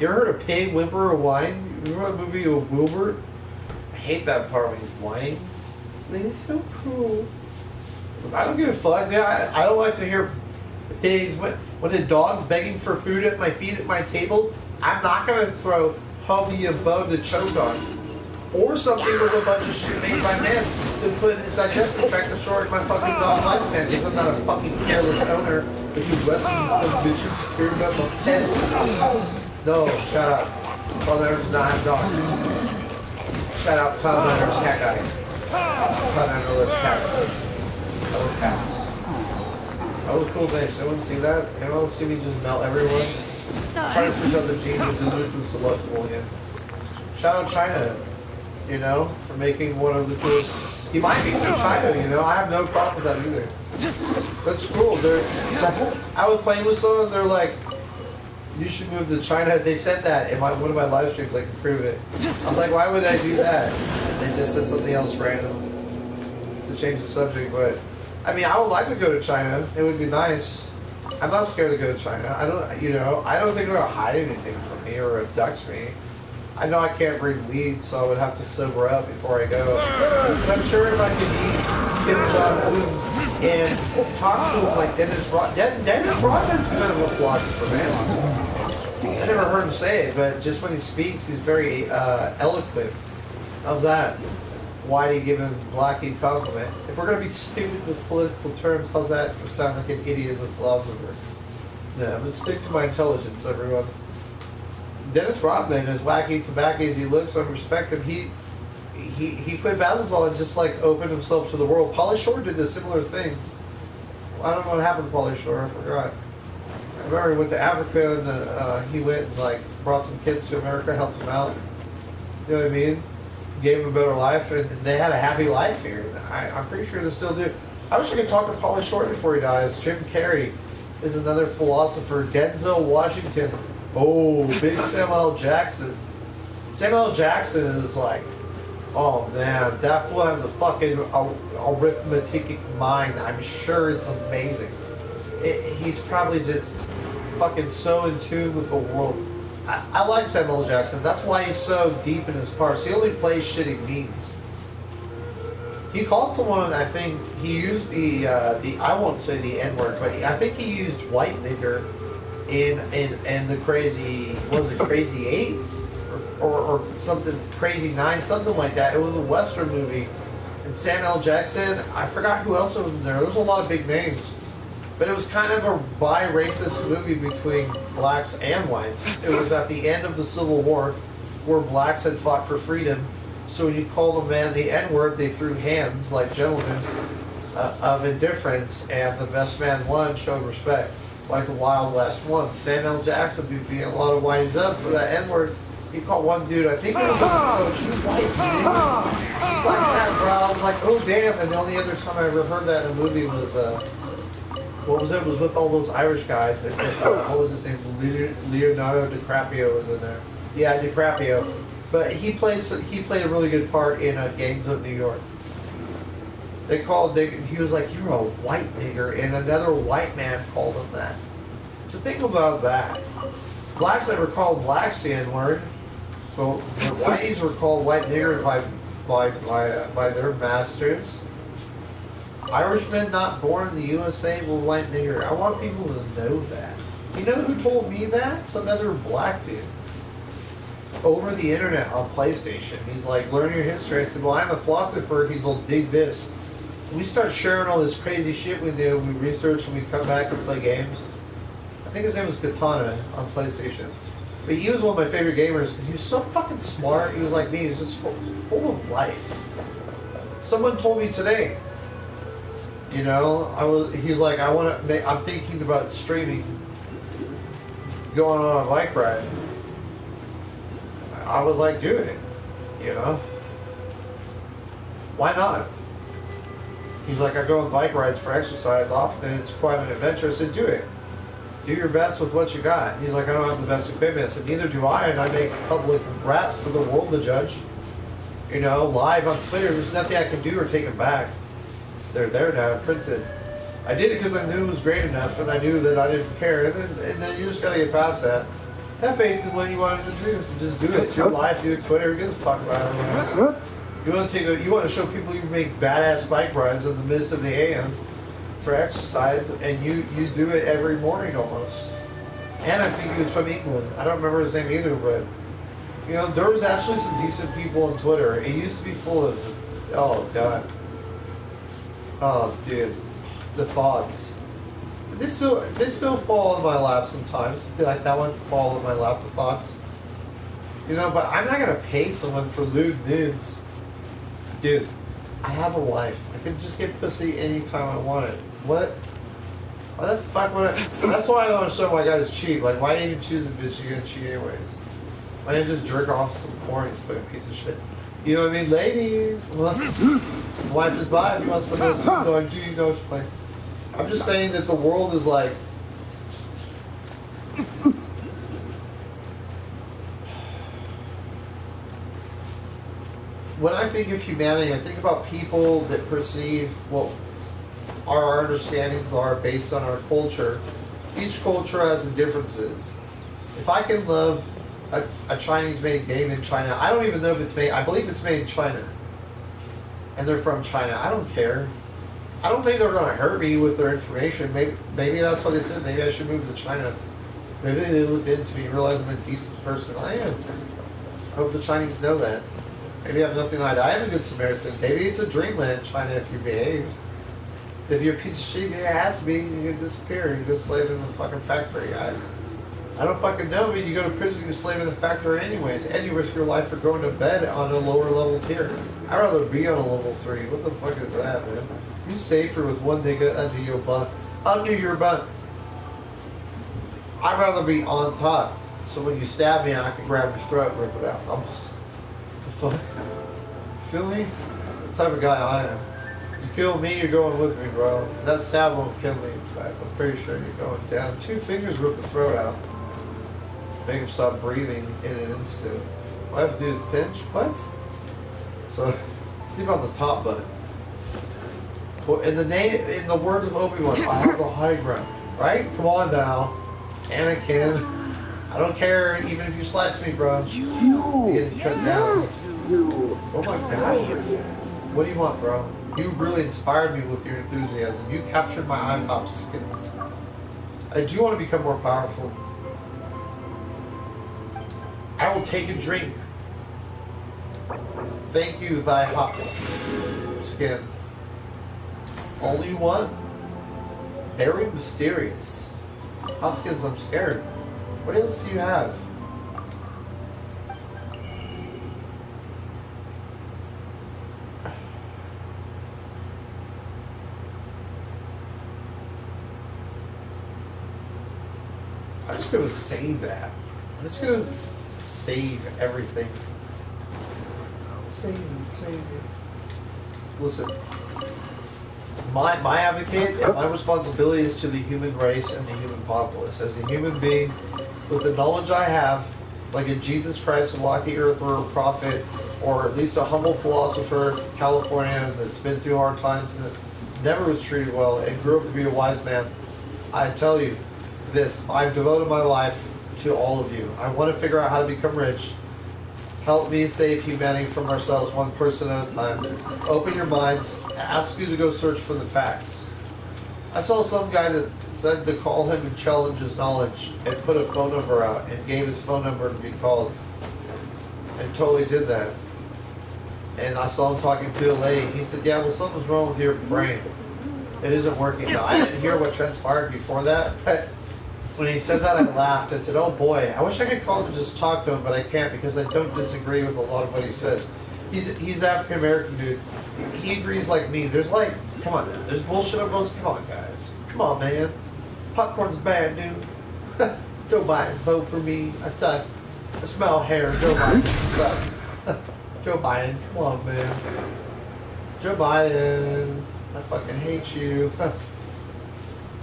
You ever heard a pig whimper or whine? Remember that movie Wilbur? I hate that part when he's whining. Like, it's so cruel. I don't give a fuck. I don't like to hear pigs. When a dog's begging for food at my feet at my table, I'm not going to throw homie a bone to choke on. Or something with a bunch of shit made by men to put in his digestive tract to shorten my fucking dog's lifespan because I'm not a fucking careless owner that you rescue those bitches here about my pets. No, shut up. Father does not have dogs. Shout out Cloud Niners cat guy. Cloud Niners cats. I love cats. Oh, cool base. Anyone see that? Anyone see me just melt everyone? Try to switch out the gene with the which was delectable again. Shout out China, you know, for making one of the coolest. He might be from China, you know. I have no problem with that either. That's cool. I was playing with someone, they're like, you should move to China. They said that in one of my live streams, I can prove it. I was like, why would I do that? And they just said something else random to change the subject. But I mean, I would like to go to China. It would be nice. I'm not scared to go to China. I don't think they're gonna hide anything from me or abduct me. I know I can't breathe weed, so I would have to sober up before I go. But I'm sure if I could meet Kim Jong-un and talk to him like Dennis Rodman. Dennis Rodman's kind of a philosopher, man. I never heard him say it, but just when he speaks, he's very eloquent. How's that? Why do you give him Blackie a compliment? If we're going to be stupid with political terms, how's that for sound like an idiot as a philosopher? No, I'm going to stick to my intelligence, everyone. Dennis Rodman, as wacky tobacco as he looks, I respect him. He quit basketball and just like opened himself to the world. Pauly Shore did a similar thing. I don't know what happened to Pauly Shore. I forgot. I remember he went to Africa and he went and like brought some kids to America, helped them out. You know what I mean? Gave them a better life, and they had a happy life here. I'm pretty sure they still do. I wish I could talk to Pauly Shore before he dies. Jim Carrey is another philosopher. Denzel Washington. Oh, big Samuel L. Jackson. Samuel L. Jackson is like, oh man, that fool has a fucking arithmetic mind. I'm sure it's amazing. He's probably just fucking so in tune with the world. I like Samuel L. Jackson. That's why he's so deep in his parts. He only plays shit he means. He called someone. I think he used the I won't say the N word, but I think he used white nigger in the crazy, what was it, Crazy 8 or something, Crazy 9, something like that. It was a Western movie, and Samuel Jackson. I forgot who else was in there. There was a lot of big names. But it was kind of a bi-racist movie between blacks and whites. It was at the end of the Civil War where blacks had fought for freedom. So when you called a man the N-word, they threw hands like gentlemen of indifference, and the best man won, showed respect, like the Wild West won. Samuel Jackson beat a lot of whiteys up for that N-word. He called one dude, I think it was a you white dude. Just like that, bro. I was like, oh damn. And the only other time I ever heard that in a movie was what was it? It was with all those Irish guys. That, what was his name? Leonardo DiCaprio was in there. Yeah, DiCaprio. But he played a really good part in Gangs of New York. He was like, you're a white nigger, and another white man called him that. So think about that. Blacks never called blacks the N-word. Well, the whiteys were called white nigger by their masters. Irishmen not born in the USA were white nigger. I want people to know that. You know who told me that? Some other black dude. Over the internet on PlayStation. He's like, learn your history. I said, well, I'm a philosopher. He's like, dig this. We start sharing all this crazy shit we do. We research and we come back and play games. I think his name was Katana on PlayStation. But he was one of my favorite gamers because he was so fucking smart. He was like me. He was just full of life. Someone told me today, you know, he was like, I'm thinking about streaming, going on a bike ride. I was like, do it, you know? Why not? He's like, I go on bike rides for exercise often. It's quite an adventure. I said, do it. Do your best with what you got. He's like, I don't have the best equipment. I said, neither do I, and I make public raps for the world to judge. You know, live on Twitter. There's nothing I can do or take them back. They're there now, printed. I did it because I knew it was great enough, and I knew that I didn't care. And then you just got to get past that. Have faith in what you wanted to do. Just do it. It's your life. Do it. Twitter. Give a fuck about everyone else. You want to show people you make badass bike rides in the midst of the AM for exercise, and you do it every morning almost. And I think he was from England. I don't remember his name either, but you know, there was actually some decent people on Twitter. It used to be full of, oh god, oh dude, the thoughts. They still fall in my lap sometimes. I feel like that one fall in my lap, the thoughts. You know, but I'm not gonna pay someone for lewd nudes. Dude, I have a wife. I can just get pussy anytime I want it. What? Why the fuck would I? That's why I don't understand why guys cheat. Like, why even choose a bitch you're gonna cheat anyways? Why don't you just jerk off some porn, you fucking piece of shit? You know what I mean? Ladies, wife is by if you want something else to go and do, you know what you're playing. I'm just saying that the world is like, when I think of humanity, I think about people that perceive what our understandings are based on our culture. Each culture has differences. If I can love a Chinese-made game in China, I don't even know if it's made, I believe it's made in China. And they're from China. I don't care. I don't think they're going to hurt me with their information. Maybe that's what they said. Maybe I should move to China. Maybe they looked into me and realized I'm a decent person. I am. I hope the Chinese know that. Maybe I have nothing to hide. I am a good Samaritan. Maybe it's a dreamland, China, if you behave. If you're a piece of shit, it has to be. You can disappear. You go slave in the fucking factory. I don't fucking know. I mean, you go to prison, you slave in the factory anyways. And you risk your life for going to bed on a lower level tier. I'd rather be on a level 3. What the fuck is that, man? You safer with one nigga under your bunk. Under your bunk. I'd rather be on top. So when you stab me, I can grab your throat and rip it out. What the fuck? Feel me? That's the type of guy I am. You kill me, you're going with me, bro. That stab won't kill me, in fact. I'm pretty sure you're going down. 2 fingers rip the throat out. Make him stop breathing in an instant. All I have to do is pinch? What? So, sleep on the top button. Well, in the words of Obi-Wan, I have the high ground. Right? Come on now. Anakin. I don't care even if you slice me, bro. You're getting cut down. Oh my god. What do you want, bro? You really inspired me with your enthusiasm. You captured my eyes off to skins. I do want to become more powerful. I will take a drink. Thank you, thy hot skin. Only one. Very mysterious. Hopkins, I'm scared. What else do you have? I'm just gonna save that. I'm just gonna save everything. Save it. Listen. My advocate and my responsibility is to the human race and the human populace. As a human being, with the knowledge I have, like a Jesus Christ who walked the earth or a prophet, or at least a humble philosopher, California, that's been through hard times and that never was treated well and grew up to be a wise man, I tell you this, I've devoted my life to all of you. I want to figure out how to become rich. Help me save humanity from ourselves, one person at a time. Open your minds. Ask you to go search for the facts. I saw some guy that said to call him and challenge his knowledge and put a phone number out and gave his phone number to be called. And totally did that. And I saw him talking to a lady. He said, yeah, well, something's wrong with your brain. It isn't working. Now, I didn't hear what transpired before that. But when he said that, I laughed. I said, oh boy, I wish I could call him and just talk to him, but I can't because I don't disagree with a lot of what he says. He's African American dude. He agrees like me. There's like, come on now. There's bullshit on both. Come on, guys. Come on, man. Popcorn's bad, dude. Joe Biden, vote for me. I suck. I smell hair. Joe Biden, suck. Joe Biden, come on, man. Joe Biden, I fucking hate you.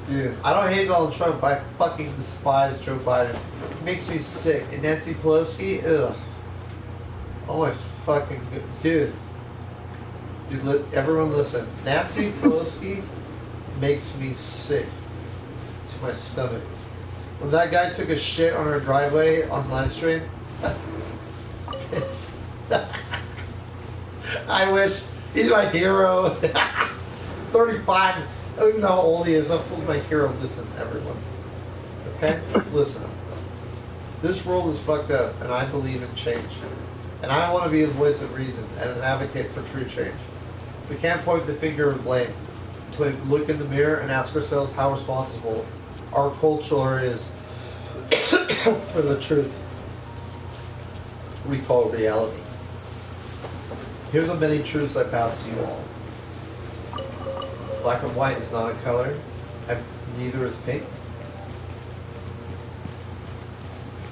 Dude, I don't hate Donald Trump. I fucking despise Joe Biden. It makes me sick. And Nancy Pelosi, ugh. Oh my fucking dude. Dude, everyone listen. Nancy Pelosi makes me sick to my stomach. When that guy took a shit on our driveway on live stream, I wish he's my hero. 35. I don't even know how old he is. He's my hero. Listen, everyone. Okay? Listen. This world is fucked up, and I believe in change. And I want to be a voice of reason and an advocate for true change. We can't point the finger of blame. To look in the mirror and ask ourselves how responsible our culture is for the truth we call reality. Here's the many truths I pass to you all. Black and white is not a color, and neither is pink.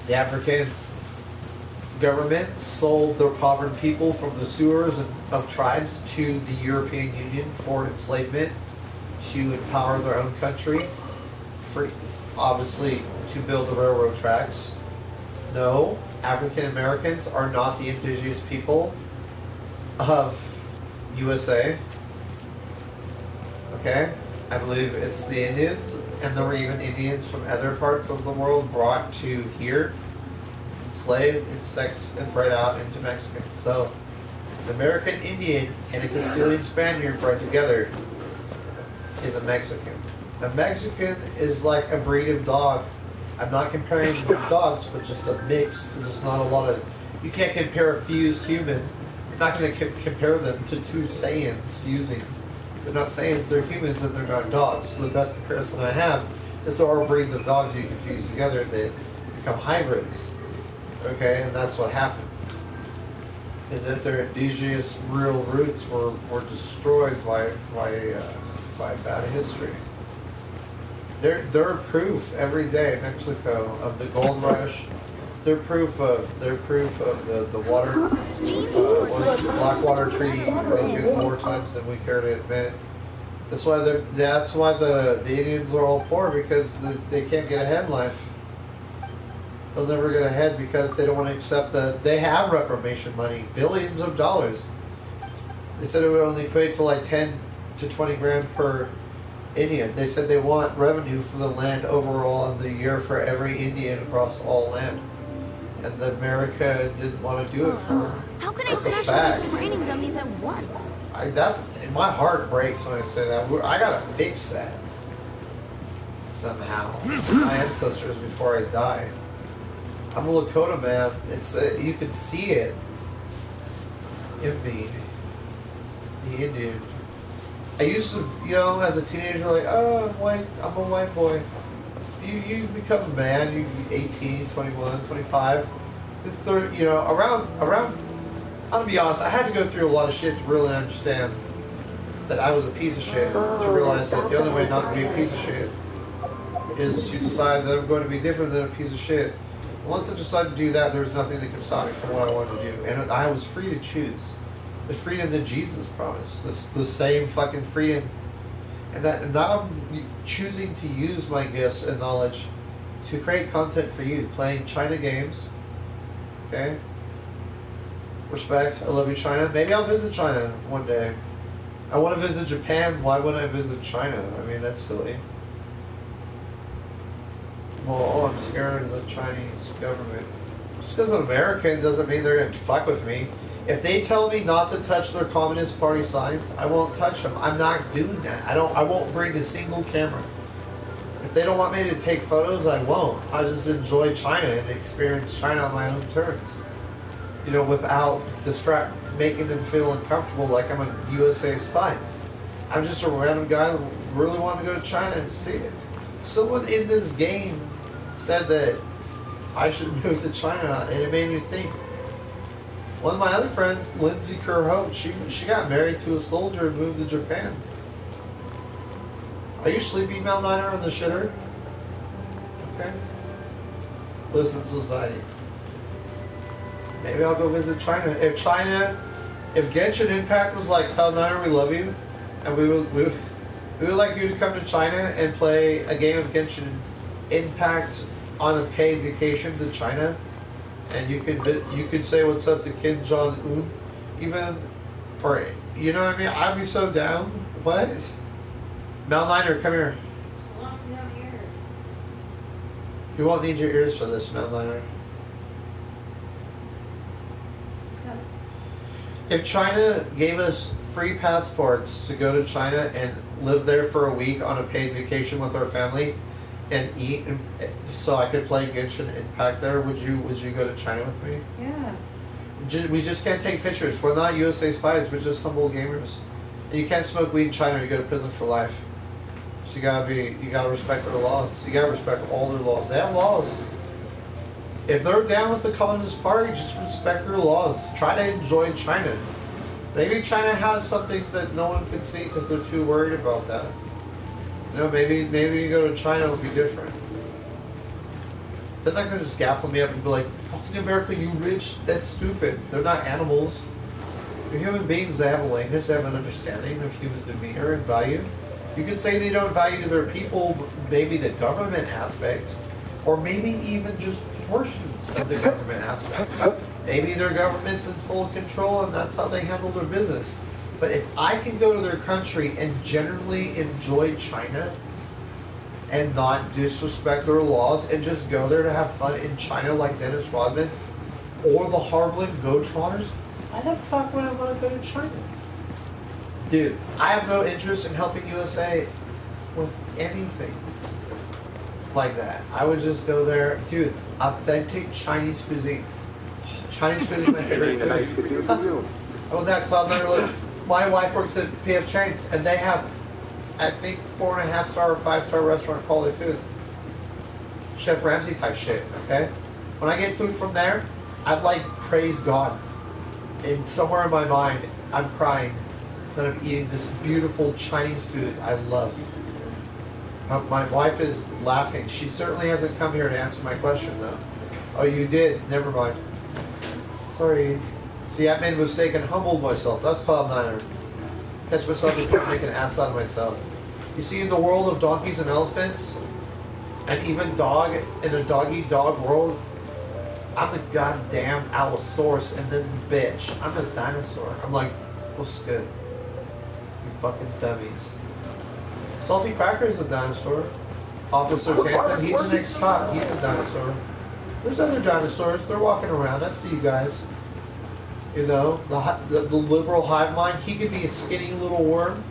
The African government sold the impoverished people from the sewers of tribes to the European Union for enslavement, to empower their own country, for obviously to build the railroad tracks. No, African Americans are not the indigenous people of USA. Okay? I believe it's the Indians, and there were even Indians from other parts of the world brought to here, enslaved and sexed and bred out into Mexicans. So, the American Indian and a Castilian Spaniard bred together is a Mexican. A Mexican is like a breed of dog. I'm not comparing dogs, but just a mix, because there's not a lot of... You can't compare a fused human. I'm not going to compare them to two Saiyans fusing. They're not Saiyans, they're humans, and they're not dogs. So the best comparison I have is there are breeds of dogs you can fuse together, and they become hybrids. Okay, and that's what happened. Is that their indigenous real roots were destroyed by bad history. They're proof every day in Mexico of the gold rush. They're proof of the water, the Blackwater Treaty broken more times than we care to admit. That's why the Indians are all poor, because they can't get ahead in life. They'll never get ahead because they don't want to accept they have reparation money, billions of dollars. They said it would only equate to like 10 to 20 grand per Indian. They said they want revenue for the land overall in the year for every Indian across all land. And America didn't want to do it for them. How can I smash all these training dummies at once? And my heart breaks when I say that. I gotta fix that somehow. My ancestors before I die. I'm a Lakota man. It's you can see it in me. The Indian. I used to, you know, as a teenager, like, oh, I'm white. I'm a white boy. You become a man. You 18, 21, 25, 30. You know, around. I'm gonna be honest. I had to go through a lot of shit to really understand that I was a piece of shit. To realize that the only way not to be a piece of shit is to decide that I'm going to be different than a piece of shit. Once I decided to do that, there was nothing that could stop me from what I wanted to do. And I was free to choose. The freedom that Jesus promised. The same fucking freedom. And now I'm choosing to use my gifts and knowledge to create content for you. Playing China games. Okay? Respect. I love you, China. Maybe I'll visit China one day. I want to visit Japan. Why wouldn't I visit China? I mean, that's silly. Well, I'm scared of the Chinese government. Just because I'm American doesn't mean they're going to fuck with me. If they tell me not to touch their Communist Party signs, I won't touch them. I'm not doing that. I won't bring a single camera. If they don't want me to take photos, I won't. I just enjoy China and experience China on my own terms. You know, without making them feel uncomfortable like I'm a USA spy. I'm just a random guy who really want to go to China and see it. Someone in this game said that I should move to China, and it made me think. One of my other friends, Lindsay Kerr-Hope, she got married to a soldier and moved to Japan. Are you sleepy, Mel Niner, on the shitter? Okay. Listen, society. Maybe I'll go visit China. If Genshin Impact was like, Mel Niner, we love you, and we would like you to come to China and play a game of Genshin Impact on a paid vacation to China, and you could say what's up to Kim Jong-un, even, or you know what I mean? I'd be so down. What? Mel Niner, come here. You won't need your ears for this, Mel Niner. If China gave us free passports to go to China and live there for a week on a paid vacation with our family and eat, so I could play Genshin Impact there, would you go to China with me? Yeah. We just can't take pictures. We're not USA spies. We're just humble gamers. And you can't smoke weed in China or you go to prison for life. So you gotta respect their laws. You gotta respect all their laws. They have laws. If they're down with the Communist Party, just respect their laws. Try to enjoy China. Maybe China has something that no one can see because they're too worried about that. You know, maybe you go to China, it'll be different. They're not gonna just gaffle me up and be like, "Fucking America, you rich." That's stupid. They're not animals. They're human beings. They have a language. They have an understanding of human demeanor and value. You could say they don't value their people, maybe the government aspect, or maybe even just portions of the government aspect. Maybe their government's in full control and that's how they handle their business. But if I can go to their country and generally enjoy China and not disrespect their laws and just go there to have fun in China like Dennis Rodman or the Harbin Globetrotters, why the fuck would I want to go to China? Dude, I have no interest in helping USA with anything like that. I would just go there. Dude, authentic Chinese cuisine. Chinese food is my favorite food. I want that Cloud Nine. My wife works at PF Chang's, and they have, I think, 4.5-star or 5-star restaurant quality food. Chef Ramsay type shit, okay? When I get food from there, I'm like, praise God. And somewhere in my mind, I'm crying that I'm eating this beautiful Chinese food I love. My wife is laughing. She certainly hasn't come here to answer my question, though. Oh, you did? Never mind. Sorry. See, I made a mistake and humbled myself. That's Cloud Niner. Catch myself before I make an ass out of myself. You see, in the world of donkeys and elephants, and even dog, in a dog-eat-dog world, I'm the goddamn Allosaurus in this bitch. I'm a dinosaur. I'm like, what's good? You fucking dummies. Salty Cracker is a dinosaur. Officer Panther, he's an ex-cop. He's a dinosaur. There's other dinosaurs. They're walking around. I see you guys. You know, the liberal hive mind. He could be a skinny little worm.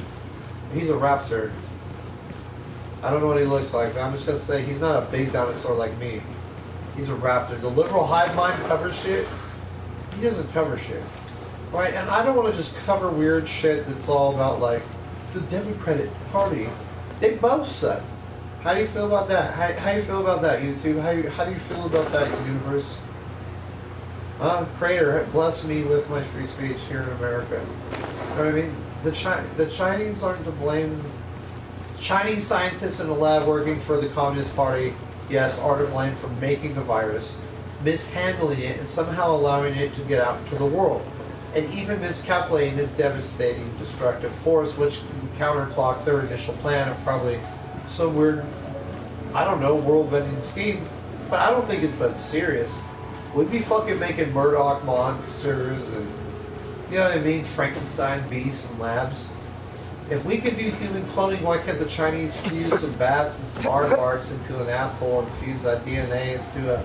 He's a raptor. I don't know what he looks like, but I'm just gonna say he's not a big dinosaur like me. He's a raptor. The liberal hive mind covers shit. He doesn't cover shit, right? And I don't want to just cover weird shit that's all about like the Democratic Party. They both suck. How do you feel about that? How do you feel about that, YouTube? How do you feel about that, universe? Creator, bless me with my free speech here in America. You know what I mean? The Chinese aren't to blame. Chinese scientists in the lab working for the Communist Party, yes, are to blame for making the virus, mishandling it, and somehow allowing it to get out into the world. And even miscalculating its devastating, destructive force, which counterclocked their initial plan of probably some weird, I don't know, world-bending scheme. But I don't think it's that serious. We'd be fucking making Murdoch monsters and, you know what I mean, Frankenstein beasts and labs. If we could do human cloning, why can't the Chinese fuse some bats and some aardvarks into an asshole and fuse that DNA into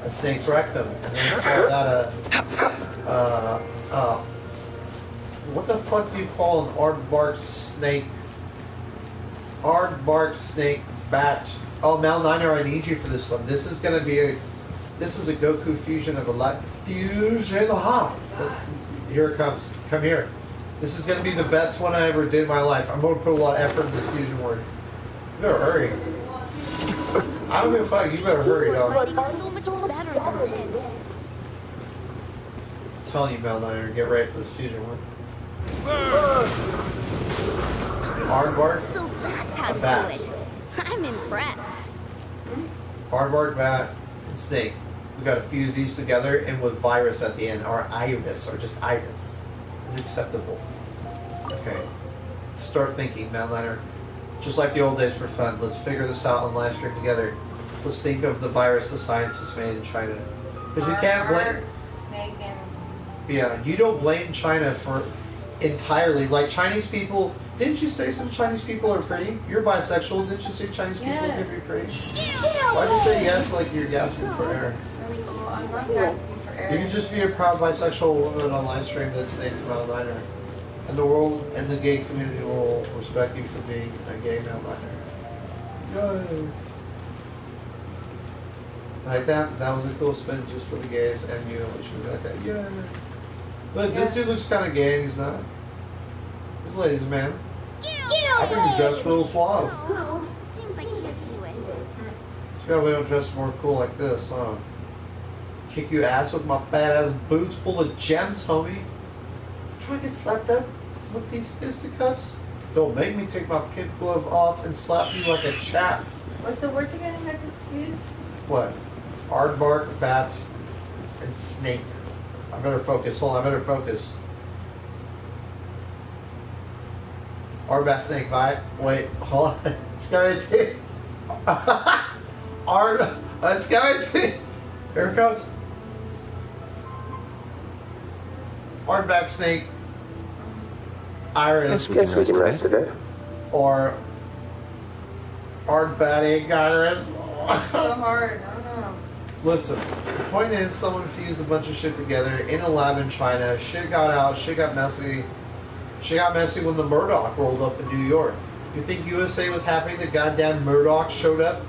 a snake's rectum? And then call that what the fuck do you call an aardvark snake? Aardvark snake bat. Oh, Mal9er, I need you for this one. This is gonna be this is a Goku fusion of a light fusion. Aha! Here it comes. Come here. This is going to be the best one I ever did in my life. I'm going to put a lot of effort in this fusion word. You better hurry. I don't give a fuck. You better hurry, dog. I'm telling you, Mal9er, get ready for this fusion word. Aardvark. So that's how to bat. do it. I'm impressed. Aardvark, bat, and snake. We got to fuse these together, and with virus at the end, or iris, or just iris. Is acceptable. Okay. Start thinking, Mal9er. Just like the old days for fun. Let's figure this out on live stream together. Let's think of the virus the scientists made in China. Because we can't blame... Snake and... Yeah, you don't blame China for entirely. Like Chinese people... Didn't you say some Chinese people are pretty? You're bisexual. Didn't you say Chinese people can be pretty? Why'd you say yes like you're gasping for air? Well, I'm not gasping for air. You can just be a proud bisexual woman on live stream that's named Mal9er. And the world and the gay community will respect you for being a gay Mal9er. Yay! Like that was a cool spin just for the gays and you. She was like that. Yay! But this dude looks kind of gay and he's not. He's a ladies' man. I think he's dressed real suave. Oh, seems like you could do it. Yeah, we don't dress more cool like this, huh? Kick your ass with my badass boots full of gems, homie. Trying to get slapped up with these fisticuffs? Don't make me take my pimp glove off and slap you like a chap. What's the words again you had to use? What? Aardvark, bat, and snake. I better focus. Hold on, I better focus. Aardbat, snake, bite. Wait, hold on. It's got right there. It's got right there. Here it comes. Aardbat, snake, iris. Guess we can rest today. Or Aardbat, iris. So hard. I don't know. Listen, the point is someone fused a bunch of shit together in a lab in China. Shit got out, shit got messy. Shit got messy when the Murdoch rolled up in New York. You think USA was happy that goddamn Murdoch showed up?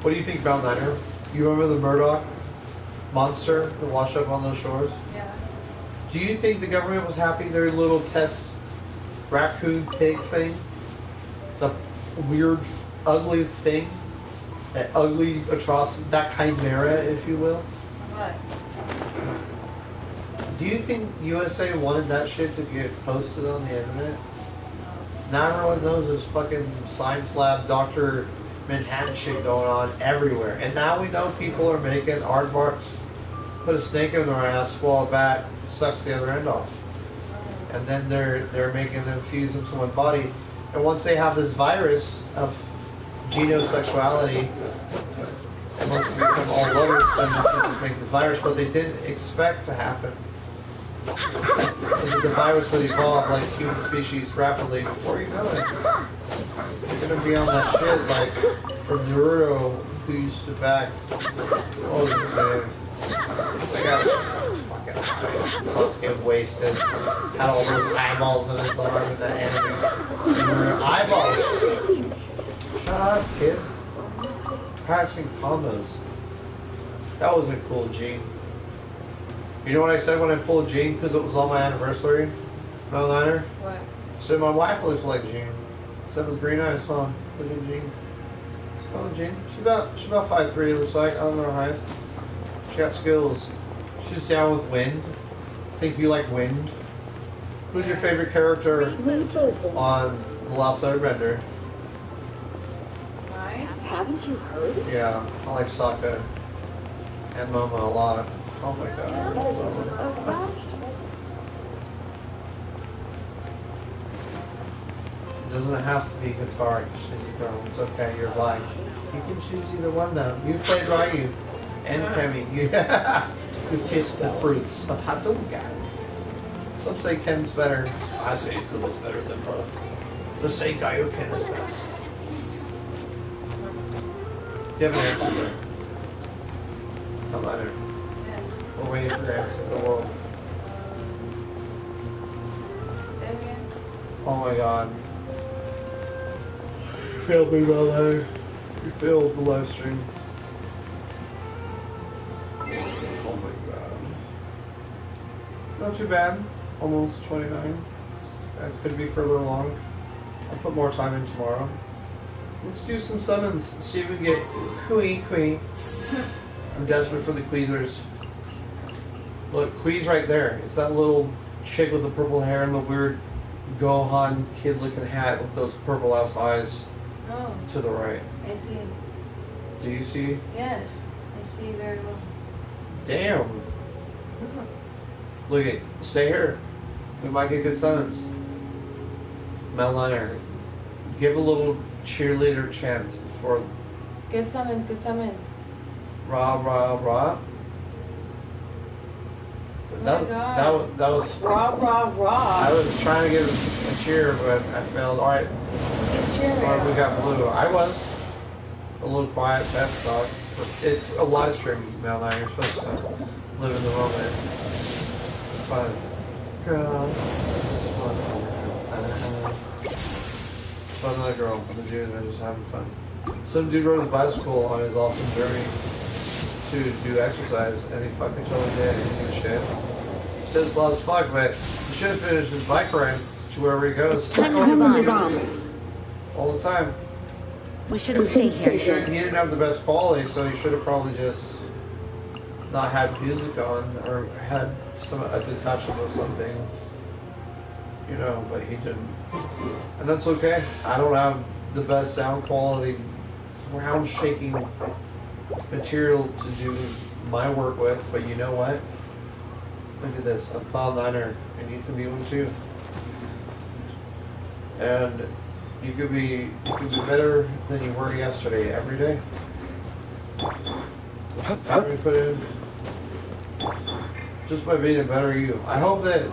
What do you think, Mal9er? You remember the Murdoch monster that washed up on those shores? Yeah. Do you think the government was happy their little test raccoon pig thing? The weird, ugly thing? That ugly atrocity, that chimera, if you will? What? Do you think USA wanted that shit to get posted on the internet? Now everyone knows there's fucking science lab, Dr. Manhattan shit going on everywhere. And now we know people are making aardvarks put a snake in their ass while a bat sucks the other end off. And then they're making them fuse into one body. And once they have this virus of genosexuality, and once they become all lovers, then they can just make the virus. What they didn't expect to happen is that the virus would evolve like human species rapidly before you know it. You're gonna be on that shit like from Naruto, who used to back. What was his name? I got it. Fuck it. Sasuke was wasted. Had all those eyeballs in his arm and that enemy. Eyeballs! Shut up, kid. Practicing combos. That wasn't cool, Gene. You know what I said when I pulled Gene because it was on my anniversary? Mount Liner? What? I said my wife looks like Gene. Except with green eyes, huh? Look at Gene. Oh, Gene. She's about 5'3", it looks like. I don't know her height. She got skills. She's down with Wind. Think you like Wind? Who's your favorite character on The Last Airbender? Mine? Haven't you heard? Yeah, I like Sokka and Momo a lot. Oh my god. It doesn't have to be guitar, she's a girl. It's okay, you're blind. You can choose either one now. You've played Ryu and Kemi. You've tasted the fruits of Hadouken. Some say Ken's better. I say Kuma's better than both. Let's say Gaioken is best. You have an answer there. No matter. Yes. We're waiting for the answer for the world. Say it again. Oh my god. You failed me, brother. You failed the live stream. Oh my god. It's not too bad. Almost 29. It could be further along. I'll put more time in tomorrow. Let's do some summons. See if we can get Kui. I'm desperate for the Queezers. Look, Queez right there. It's that little chick with the purple hair and the weird Gohan kid-looking hat with those purple ass eyes Oh, to the right. I see. Do you see? Yes, I see very well. Damn. Look it. Stay here. We might get good summons. Meliner, give a little cheerleader chant for Good summons, good summons. rah rah rah. my God. That was. Rah, rah, rah. I was trying to give a cheer, but I failed. All right. It's cheering. All right, we got blue. I was a little quiet, pep talk. It's a live stream, Meliner. You're supposed to live in the moment. Fun. Girls. Fun little girl. The dude are just having fun. Some dude rode his bicycle on his awesome journey to do exercise, and he fucking totally did. He didn't give a shit. He says it's loud as fuck, but he should have finished his bike ride to wherever he goes. It's time to move on. All the time. We shouldn't stay here. He didn't have the best quality, so he should have probably just not had music on or had a detachable or something, you know, but he didn't. And that's okay. I don't have the best sound quality, ground shaking material to do my work with, but you know what? Look at this. I'm Cloud Niner, and you can be one too. And you could be better than you were yesterday every day. What's the time we put in? Just by being a better you. I hope that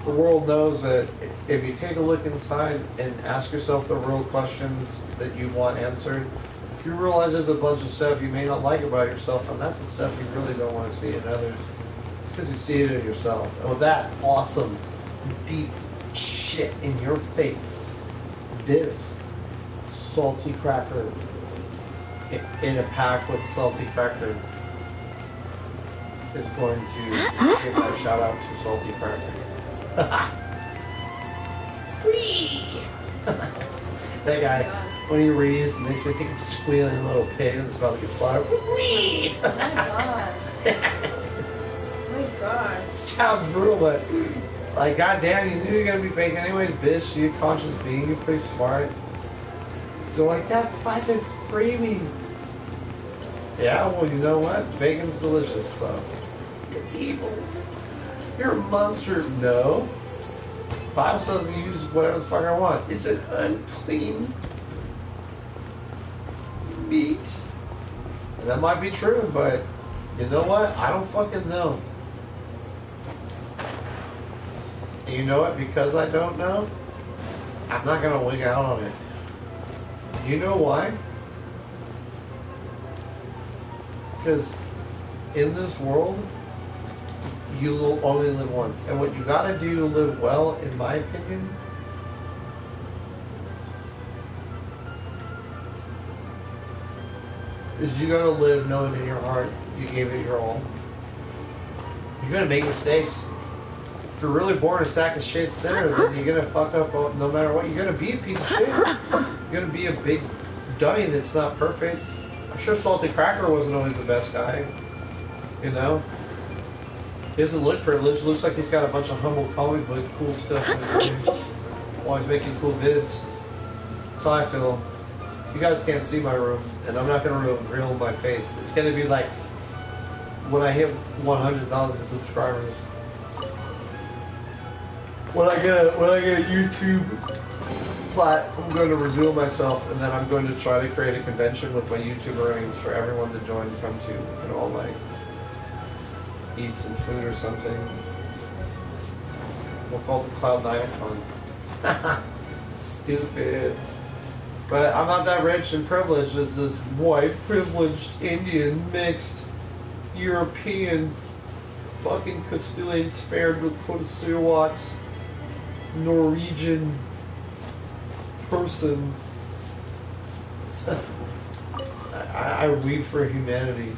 the world knows that if you take a look inside and ask yourself the real questions that you want answered, you realize there's a bunch of stuff you may not like about yourself, and that's the stuff you really don't want to see in others. It's because you see it in yourself. And with that awesome, deep shit in your face, this salty cracker in a pack with salty cracker is going to give that shout out to Salty Cracker. That guy, when he reads, it makes me think of a squealing little pig that's about to get slaughtered. Oh my God. Oh my God. Sounds brutal, but like, goddamn, you knew you were gonna be bacon anyways, bitch. You a conscious being, you're pretty smart. You're like, that's why they're screaming. Yeah, well, you know what? Bacon's delicious, so. You're evil. You're a monster. No. Bible says you use whatever the fuck I want. It's an unclean meat. And that might be true, but you know what? I don't fucking know. And you know what? Because I don't know, I'm not gonna wig out on it. You know why? Because in this world, You will only live once. And what you gotta do to live well, in my opinion, is you gotta live knowing in your heart you gave it your all. You're gonna make mistakes. If you're really born a sack of shit sinner, then you're gonna fuck up no matter what. You're gonna be a piece of shit. You're gonna be a big dummy that's not perfect. I'm sure Salty Cracker wasn't always the best guy. You know? He doesn't look privileged. Looks like he's got a bunch of humble comic book cool stuff in his game while he's making cool vids. That's how I feel. You guys can't see my room, and I'm not gonna reveal my face. It's gonna be like when I hit 100,000 subscribers. When I get a YouTube I'm going to reveal myself, and then I'm going to try to create a convention with my YouTube earnings for everyone to join and come to. We can all like eat some food or something. We'll call it the Cloud9con. Stupid. But I'm not that rich and privileged as this white privileged Indian mixed European fucking Castilian spared with Kodasiwat Norwegian person. I weep for humanity.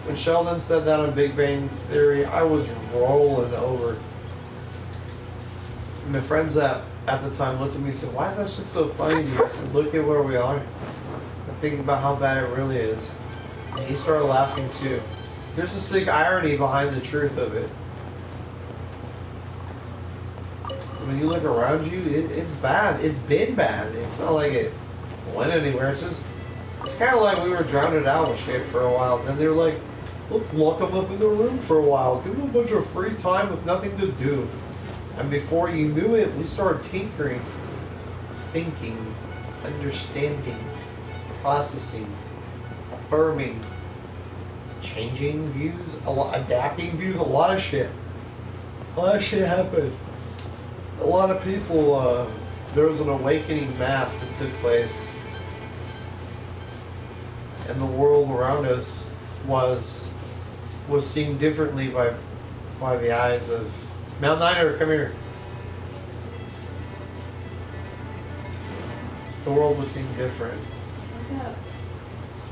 When Sheldon said that on Big Bang Theory, I was rolling over. And my friends at the time looked at me and said, "Why is that shit so funny to you?" I said, "Look at where we are. I think about how bad it really is." And he started laughing too. There's a sick irony behind the truth of it. When you look around you, it's bad. It's been bad. It's not like it went anywhere. It's kind of like we were drowning out with shit for a while. Then they were like, let's lock them up in the room for a while. Give them a bunch of free time with nothing to do. And before you knew it, we started tinkering, thinking, understanding, processing, affirming, changing views, adapting views, a lot of shit. A lot of shit happened. A lot of people, there was an awakening mass that took place, and the world around us was seen differently by the eyes of Mount Niner. Come here. The world was seen different.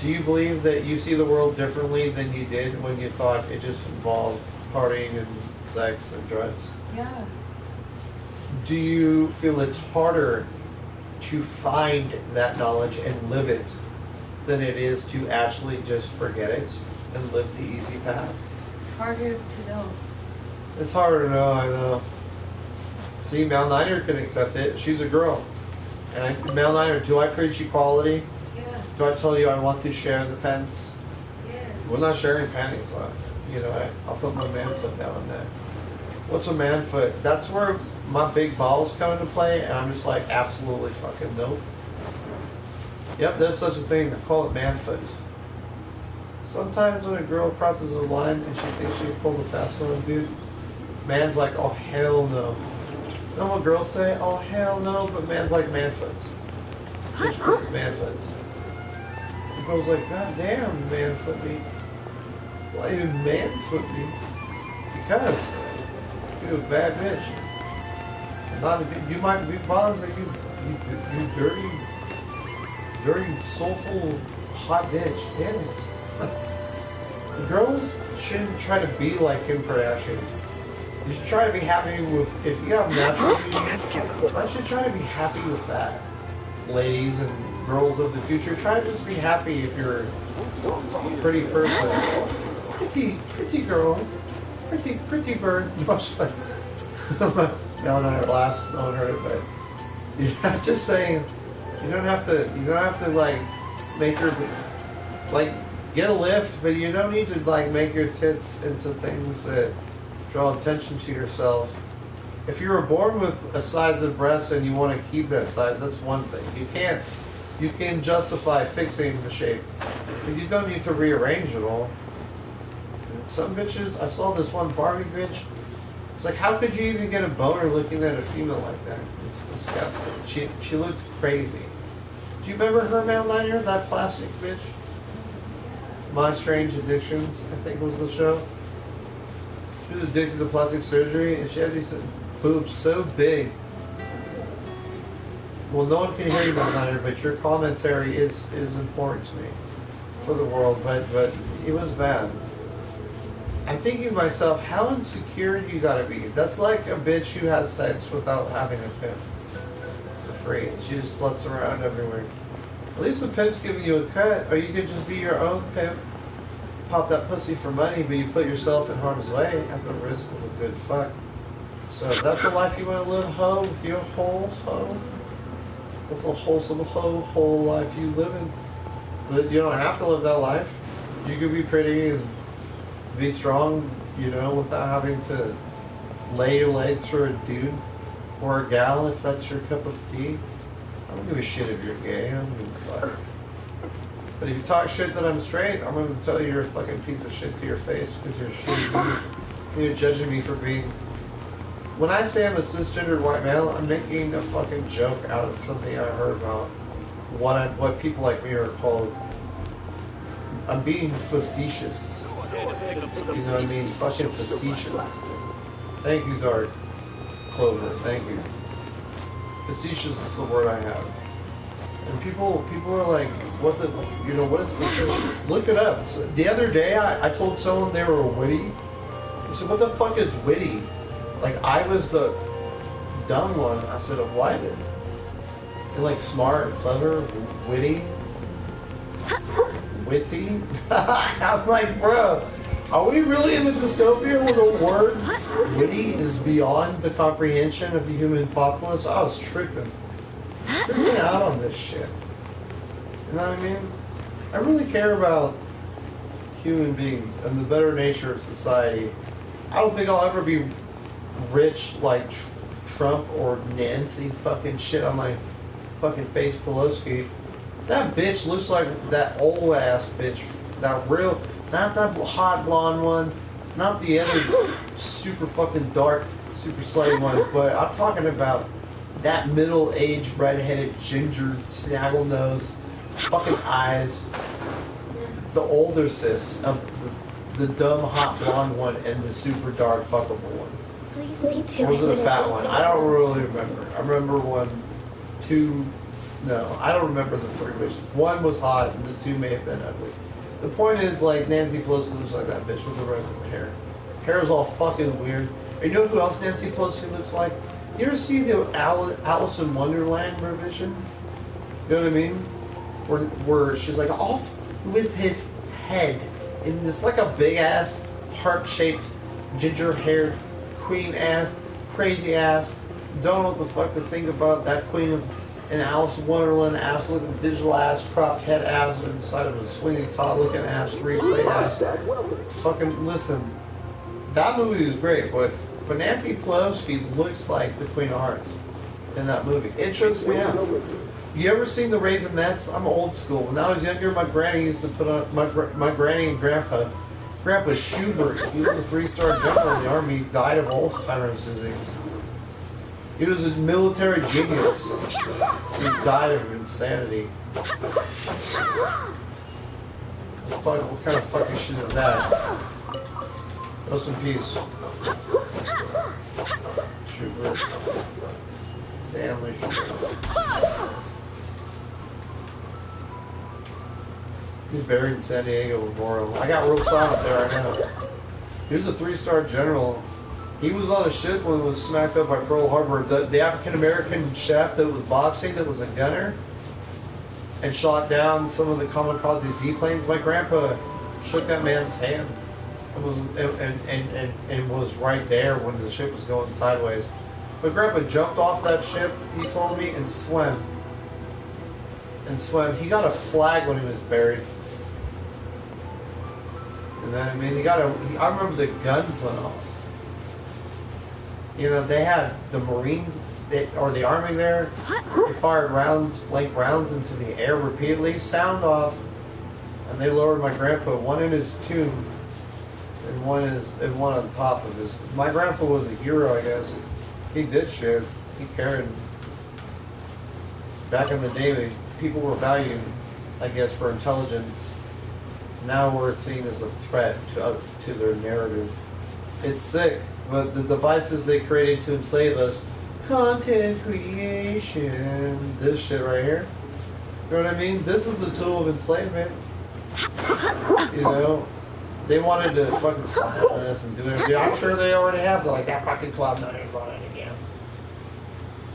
Do you believe that you see the world differently than you did when you thought it just involved partying and sex and drugs? Yeah. Do you feel it's harder to find that knowledge and live it than it is to actually just forget it and live the easy path? It's harder to know. It's harder to know, I know. See, Mel Niner can accept it. She's a girl. And Mel Niner, do I preach equality? Yeah. Do I tell you I want to share the pants? Yeah. We're not sharing panties. You know, I'll put my man foot down on that. What's a man foot? That's where my big balls come into play, and I'm just like, absolutely fucking nope. Yep, there's such a thing. They call it man foot. Sometimes when a girl crosses a line and she thinks she can pull the fast one, dude, man's like, oh hell no. You know what girls say? Oh hell no, but man's like man foots. Bitch foot's man foots. The girl's like, god damn, man foot me. Why you man foot me? Because you're a bad bitch. Not a good, you might be bottom, but you dirty, soulful, hot bitch. Damn it. The girls shouldn't try to be like Kim Kardashian. You should try to be happy with, if you have natural beauty, I should try to be happy with that. Ladies and girls of the future, try to just be happy if you're a pretty person. Pretty girl. Pretty bird. No, not her last. No one heard it, but yeah, just saying. You don't have to like make her like get a lift, but you don't need to like make your tits into things that draw attention to yourself. If you were born with a size of breasts and you want to keep that size, that's one thing. You can justify fixing the shape, but you don't need to rearrange it all. And some bitches, I saw this one Barbie bitch. It's like, how could you even get a boner looking at a female like that? It's disgusting. She looked crazy. Do you remember her, Mount Liner, that plastic bitch? My Strange Addictions, I think was the show. She was addicted to plastic surgery, and she had these boobs so big. Well, no one can hear you, Hunter, but your commentary is important to me for the world. But it was bad. I'm thinking to myself, how insecure you gotta be. That's like a bitch who has sex without having a pimp for free, and she just sluts around everywhere. At least the pimp's giving you a cut, or you could just be your own pimp. Pop that pussy for money, but you put yourself in harm's way at the risk of a good fuck. So if that's the life you want to live, hoe, with your whole hoe. That's a wholesome whole life you live in. But you don't have to live that life. You could be pretty and be strong, you know, without having to lay your legs for a dude or a gal if that's your cup of tea. I don't give a shit if you're gay. I don't give a fuck. But if you talk shit that I'm straight, I'm going to tell you you're a fucking piece of shit to your face because you're a shitty dude. You're judging me for being... When I say I'm a cisgendered white male, I'm making a fucking joke out of something I heard about what people like me are called. I'm being facetious. You know what I mean? Fucking facetious. Thank you, Dark Clover. Thank you. Facetious is the word I have. And people are like, what is facetious? Look it up. So the other day, I told someone they were witty. He said, what the fuck is witty? Like, I was the dumb one. I said, what? You're like smart, clever, witty? Witty? I'm like, bro, are we really in a dystopia where the word witty is beyond the comprehension of the human populace? I was tripping out on this shit. You know what I mean? I really care about human beings and the better nature of society. I don't think I'll ever be rich like Trump or Nancy fucking shit on my fucking face Pelosi. That bitch looks like that old ass bitch. That real, not that hot blonde one, not the other super fucking dark, super slutty one, but I'm talking about that middle-aged, red-headed, ginger, snaggle nose, fucking eyes, the older sis of the dumb hot blonde one and the super dark fuckable one. Please see to Or was it a fat one? I don't really remember. I remember one, two, no, I don't remember the three, which one was hot and the two may have been ugly. The point is, like, Nancy Pelosi looks like that bitch with the red hair. Hair is all fucking weird. And you know who else Nancy Pelosi looks like? You ever see the Alice in Wonderland revision? You know what I mean? Where she's like off with his head in this like a big ass heart-shaped ginger haired queen ass crazy ass. Don't know what the fuck to think about that queen of an Alice in Wonderland ass looking digital ass cropped head ass inside of a swinging top looking ass replay ass. Fucking listen, that movie was great, but Nancy Pelosi looks like the Queen of Hearts in that movie. It trips me out. You ever seen the Raisinets? I'm old school. When I was younger, my granny used to put on, my granny and grandpa Schubert, he was a 3-star general in the army, died of Alzheimer's disease. He was a military genius. He died of insanity. What kind of fucking shit is that? Rest in peace. Schubert. Stanley Schubert. He's buried in San Diego Memorial. I got real silent there, I know. He was a 3-star general. He was on a ship when it was smacked up by Pearl Harbor. The African-American chef that was boxing, that was a gunner, and shot down some of the kamikaze Z-planes. My grandpa shook that man's hand and was right there when the ship was going sideways. My grandpa jumped off that ship, he told me, and swam. He got a flag when he was buried. And then, I mean, I remember the guns went off. You know, they had the Marines, or the Army there, they fired blank rounds into the air repeatedly, sound off, and they lowered my grandpa, one in his tomb, and one on top of his. My grandpa was a hero, I guess. He did shit. He cared. Back in the day, people were valued, I guess, for intelligence. Now we're seen as a threat to their narrative. It's sick. But the devices they created to enslave us, content creation, this shit right here. You know what I mean? This is the tool of enslavement. You know? They wanted to fucking spy on us and do everything. I'm sure they already have like that fucking Cloud Nine's on it again.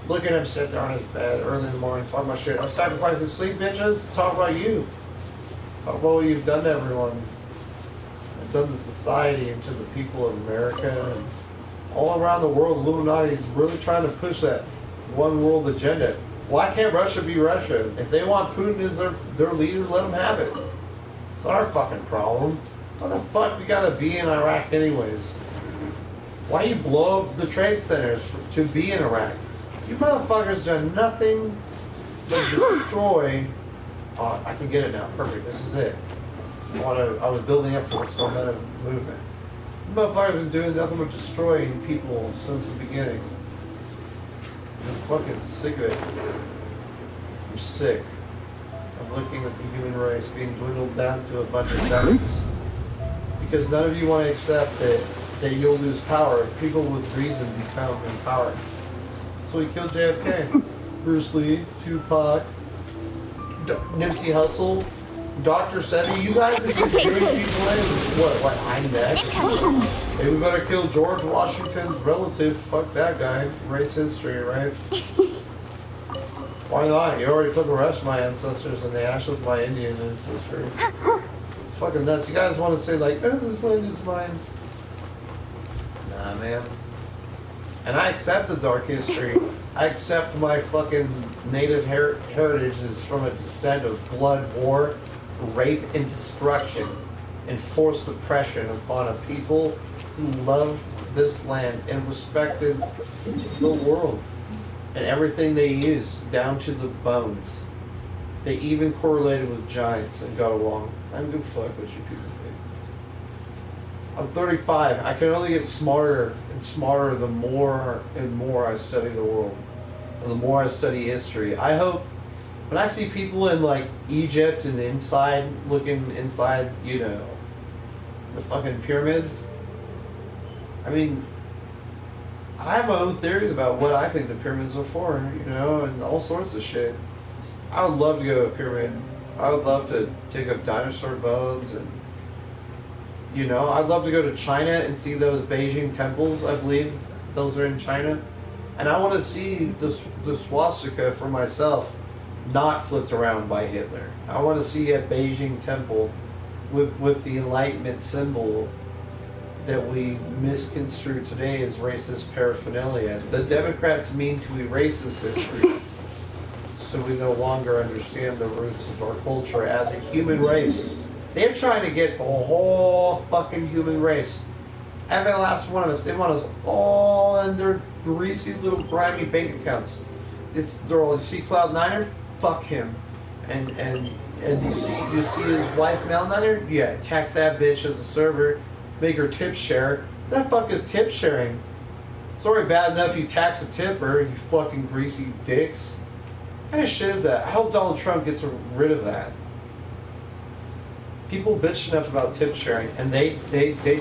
Look at him sit there on his bed early in the morning talking about shit. I'm sacrificing sleep, bitches. Talk about you. Talk about what you've done to everyone. You've done to society and to the people of America and all around the world. Illuminati is really trying to push that one world agenda. Why can't Russia be Russia? If they want Putin as their leader, let them have it. It's not our fucking problem. Why the fuck we gotta be in Iraq anyways? Why you blow up the trade centers to be in Iraq? You motherfuckers done nothing but destroy. Oh, I can get it now. Perfect. This is it. I was building up for this momentum movement. You motherfuckers been doing nothing but destroying people since the beginning. I'm fucking sick of it. I'm sick of looking at the human race being dwindled down to a bunch of dummies. Because none of you want to accept that you'll lose power if people with reason become in power. So he killed JFK. Bruce Lee, Tupac, Nipsey Hussle, Dr. Sebi. You guys are just bringing people in. What, I'm next? Hey, we better kill George Washington's relative. Fuck that guy. Race history, right? Why not? You already put the rest of my ancestors in the ash with my Indian ancestry. It's fucking nuts. You guys want to say like, oh, this land is mine. Nah, man. And I accept the dark history. I accept my fucking native heritage is from a descent of blood, war, rape, and destruction, and forced oppression upon a people who loved this land and respected the world and everything they used, down to the bones. They even correlated with giants and got along. I don't give a fuck what you people think. I'm 35. I can only get smarter and smarter the more and more I study the world. And the more I study history. I hope when I see people in like Egypt and looking inside, you know, the fucking pyramids. I mean, I have my own theories about what I think the pyramids are for, you know, and all sorts of shit. I would love to go to a pyramid. I would love to dig up dinosaur bones and, you know, I'd love to go to China and see those Beijing temples. I believe those are in China. And I want to see the swastika for myself, not flipped around by Hitler. I want to see a Beijing temple with the Enlightenment symbol that we misconstrue today as racist paraphernalia. The Democrats mean to erase this history so we no longer understand the roots of our culture as a human race. They're trying to get the whole fucking human race, every last one of us. They want us all in their greasy little grimy bank accounts. They're all, you see Cloud Niner? Fuck him. And you see his wife Mel Niner? Yeah, tax that bitch as a server, make her tip share. That fuck is tip sharing. It's already bad enough you tax a tipper, you fucking greasy dicks. What kind of shit is that? I hope Donald Trump gets rid of that. People bitch enough about tip sharing, and they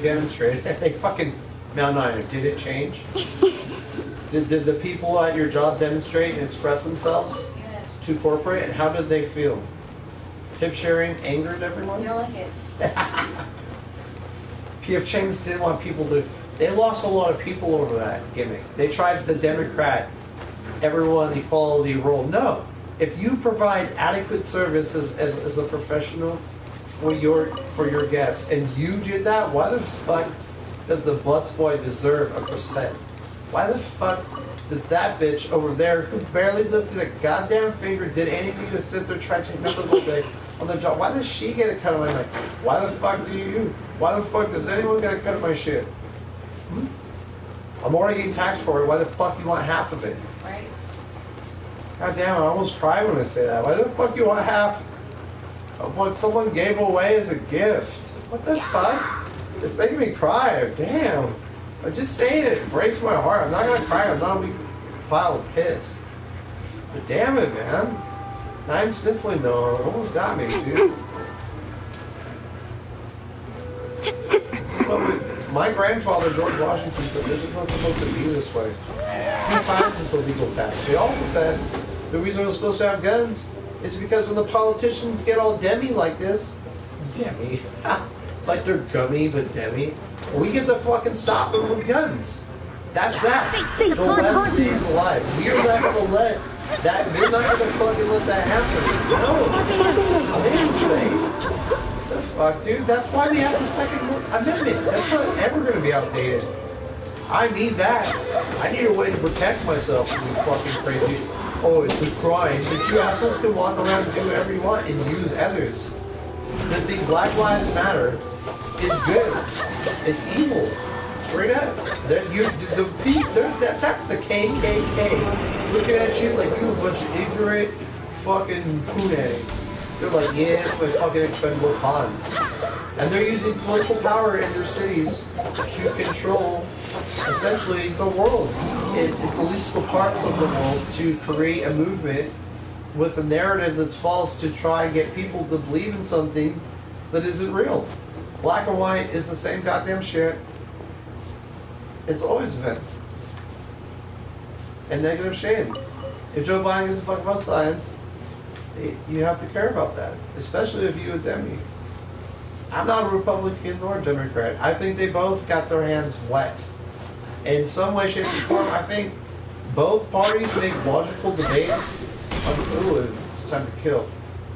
demonstrated. They fucking Mount Niner. Did it change? Did the people at your job demonstrate and express themselves to corporate? And how did they feel? Tip sharing angered everyone. You don't like it. PF Chang's didn't want people to. They lost a lot of people over that gimmick. They tried the Democrat, everyone equality role. No, if you provide adequate service as a professional for your guests, and you did that, why the fuck does the busboy deserve a percent? Why the fuck does that bitch over there, who barely lifted a goddamn finger, did anything to sit there trying to take numbers all day on the job? Why does she get a cut of my money? Why the fuck do you? Why the fuck does anyone get a cut of my shit? I'm already getting taxed for it. Why the fuck you want half of it? Right. God damn, I almost cry when I say that. Why the fuck you want half of what someone gave away as a gift? What the fuck? It's making me cry. Damn. I'm just saying it. It breaks my heart. I'm not gonna cry. I'm not a weak pile of piss. But damn it, man. I'm sniffling though. It almost got me, dude. My grandfather, George Washington, said this is not supposed to be this way. 3 times is the legal tax. They also said the reason we're supposed to have guns is because when the politicians get all demi like this, demi, like they're gummy but demi, we get to fucking stop them with guns. That's that. The West stays alive. We're not gonna let that. We're not gonna fucking let that happen. No. They didn't say. The fuck, dude. That's why we have the Second Amendment. That's not ever gonna be outdated. I need that. I need a way to protect myself from these fucking crazy. Oh, it's a crime. But you assholes can walk around and do whatever you want and use others. The thing Black Lives Matter is good. It's evil. Straight up. That's the KKK. Looking at you like you a bunch of ignorant fucking punags. They're like, yeah, it's my fucking expendable pawns. And they're using political power in their cities to control, essentially, the world. At least the parts of the world, to create a movement with a narrative that's false to try and get people to believe in something that isn't real. Black and white is the same goddamn shit. It's always been. And negative shade. If Joe Biden gives a fuck about science, you have to care about that. Especially if you're a Demi. I'm not a Republican nor a Democrat. I think they both got their hands wet. In some way, shape, or form, I think both parties make logical debates on... Ooh, it's time to kill.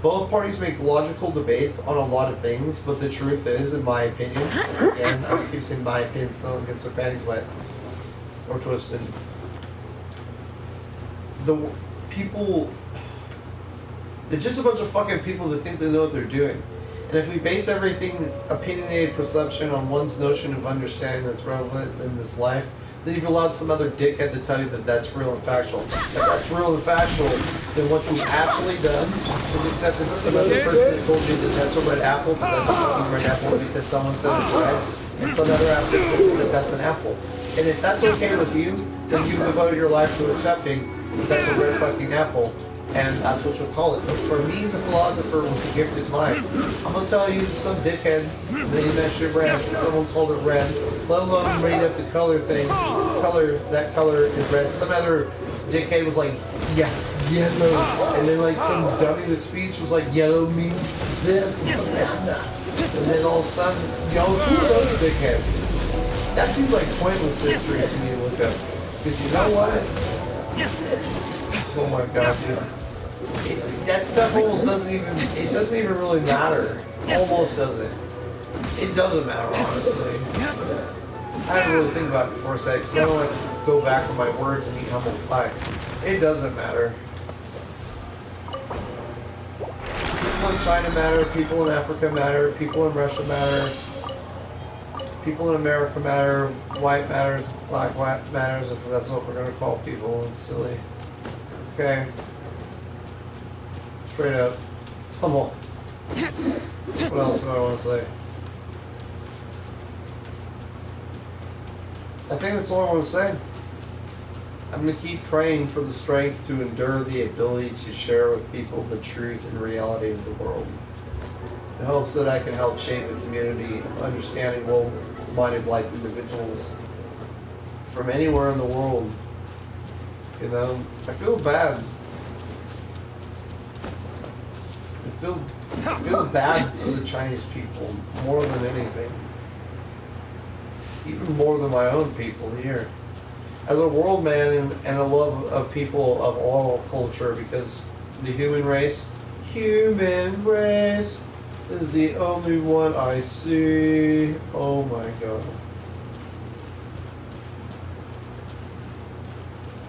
Both parties make logical debates on a lot of things, but the truth is, in my opinion, again, I keep saying my opinion, so no one gets their panties wet or twisted. The people, it's just a bunch of fucking people that think they know what they're doing. And if we base everything, opinionated perception, on one's notion of understanding that's relevant in this life, then you've allowed some other dickhead to tell you that that's real and factual. If that's real and factual, then what you've actually done is accepted some other person that told you that that's a red apple, that that's a fucking red apple because someone said it's red, and some other asshole told you that that's an apple. And if that's okay with you, then you've devoted your life to accepting that that's a red fucking apple. And that's what you'll call it. But for me, the philosopher with the gifted mind, I'm gonna tell you, some dickhead made that shit red. Someone called it red, let alone made up the color thing. That color is red. Some other dickhead was like, yeah, yellow. And then like some dummy with speech was like, yellow means this. And then all of a sudden, who are those dickheads? That seems like pointless history to me to look up. Because you know what? Oh my god, dude. That stuff almost doesn't even really matter. Almost doesn't. It doesn't matter, honestly. I didn't really think about it before a second, because I don't like to go back on my words and eat humble pie. It doesn't matter. People in China matter, people in Africa matter, people in Russia matter, people in America matter, white matters, black matters, if that's what we're going to call people. It's silly. Okay. Straight up. Come on. What else do I want to say? I think that's all I want to say. I'm going to keep praying for the strength to endure the ability to share with people the truth and reality of the world. In hopes that I can help shape a community of understanding, well-minded, like individuals from anywhere in the world. You know, I feel bad. I feel bad for the Chinese people more than anything. Even more than my own people here. As a world man and a love of people of all culture, because the human race is the only one I see. Oh my god.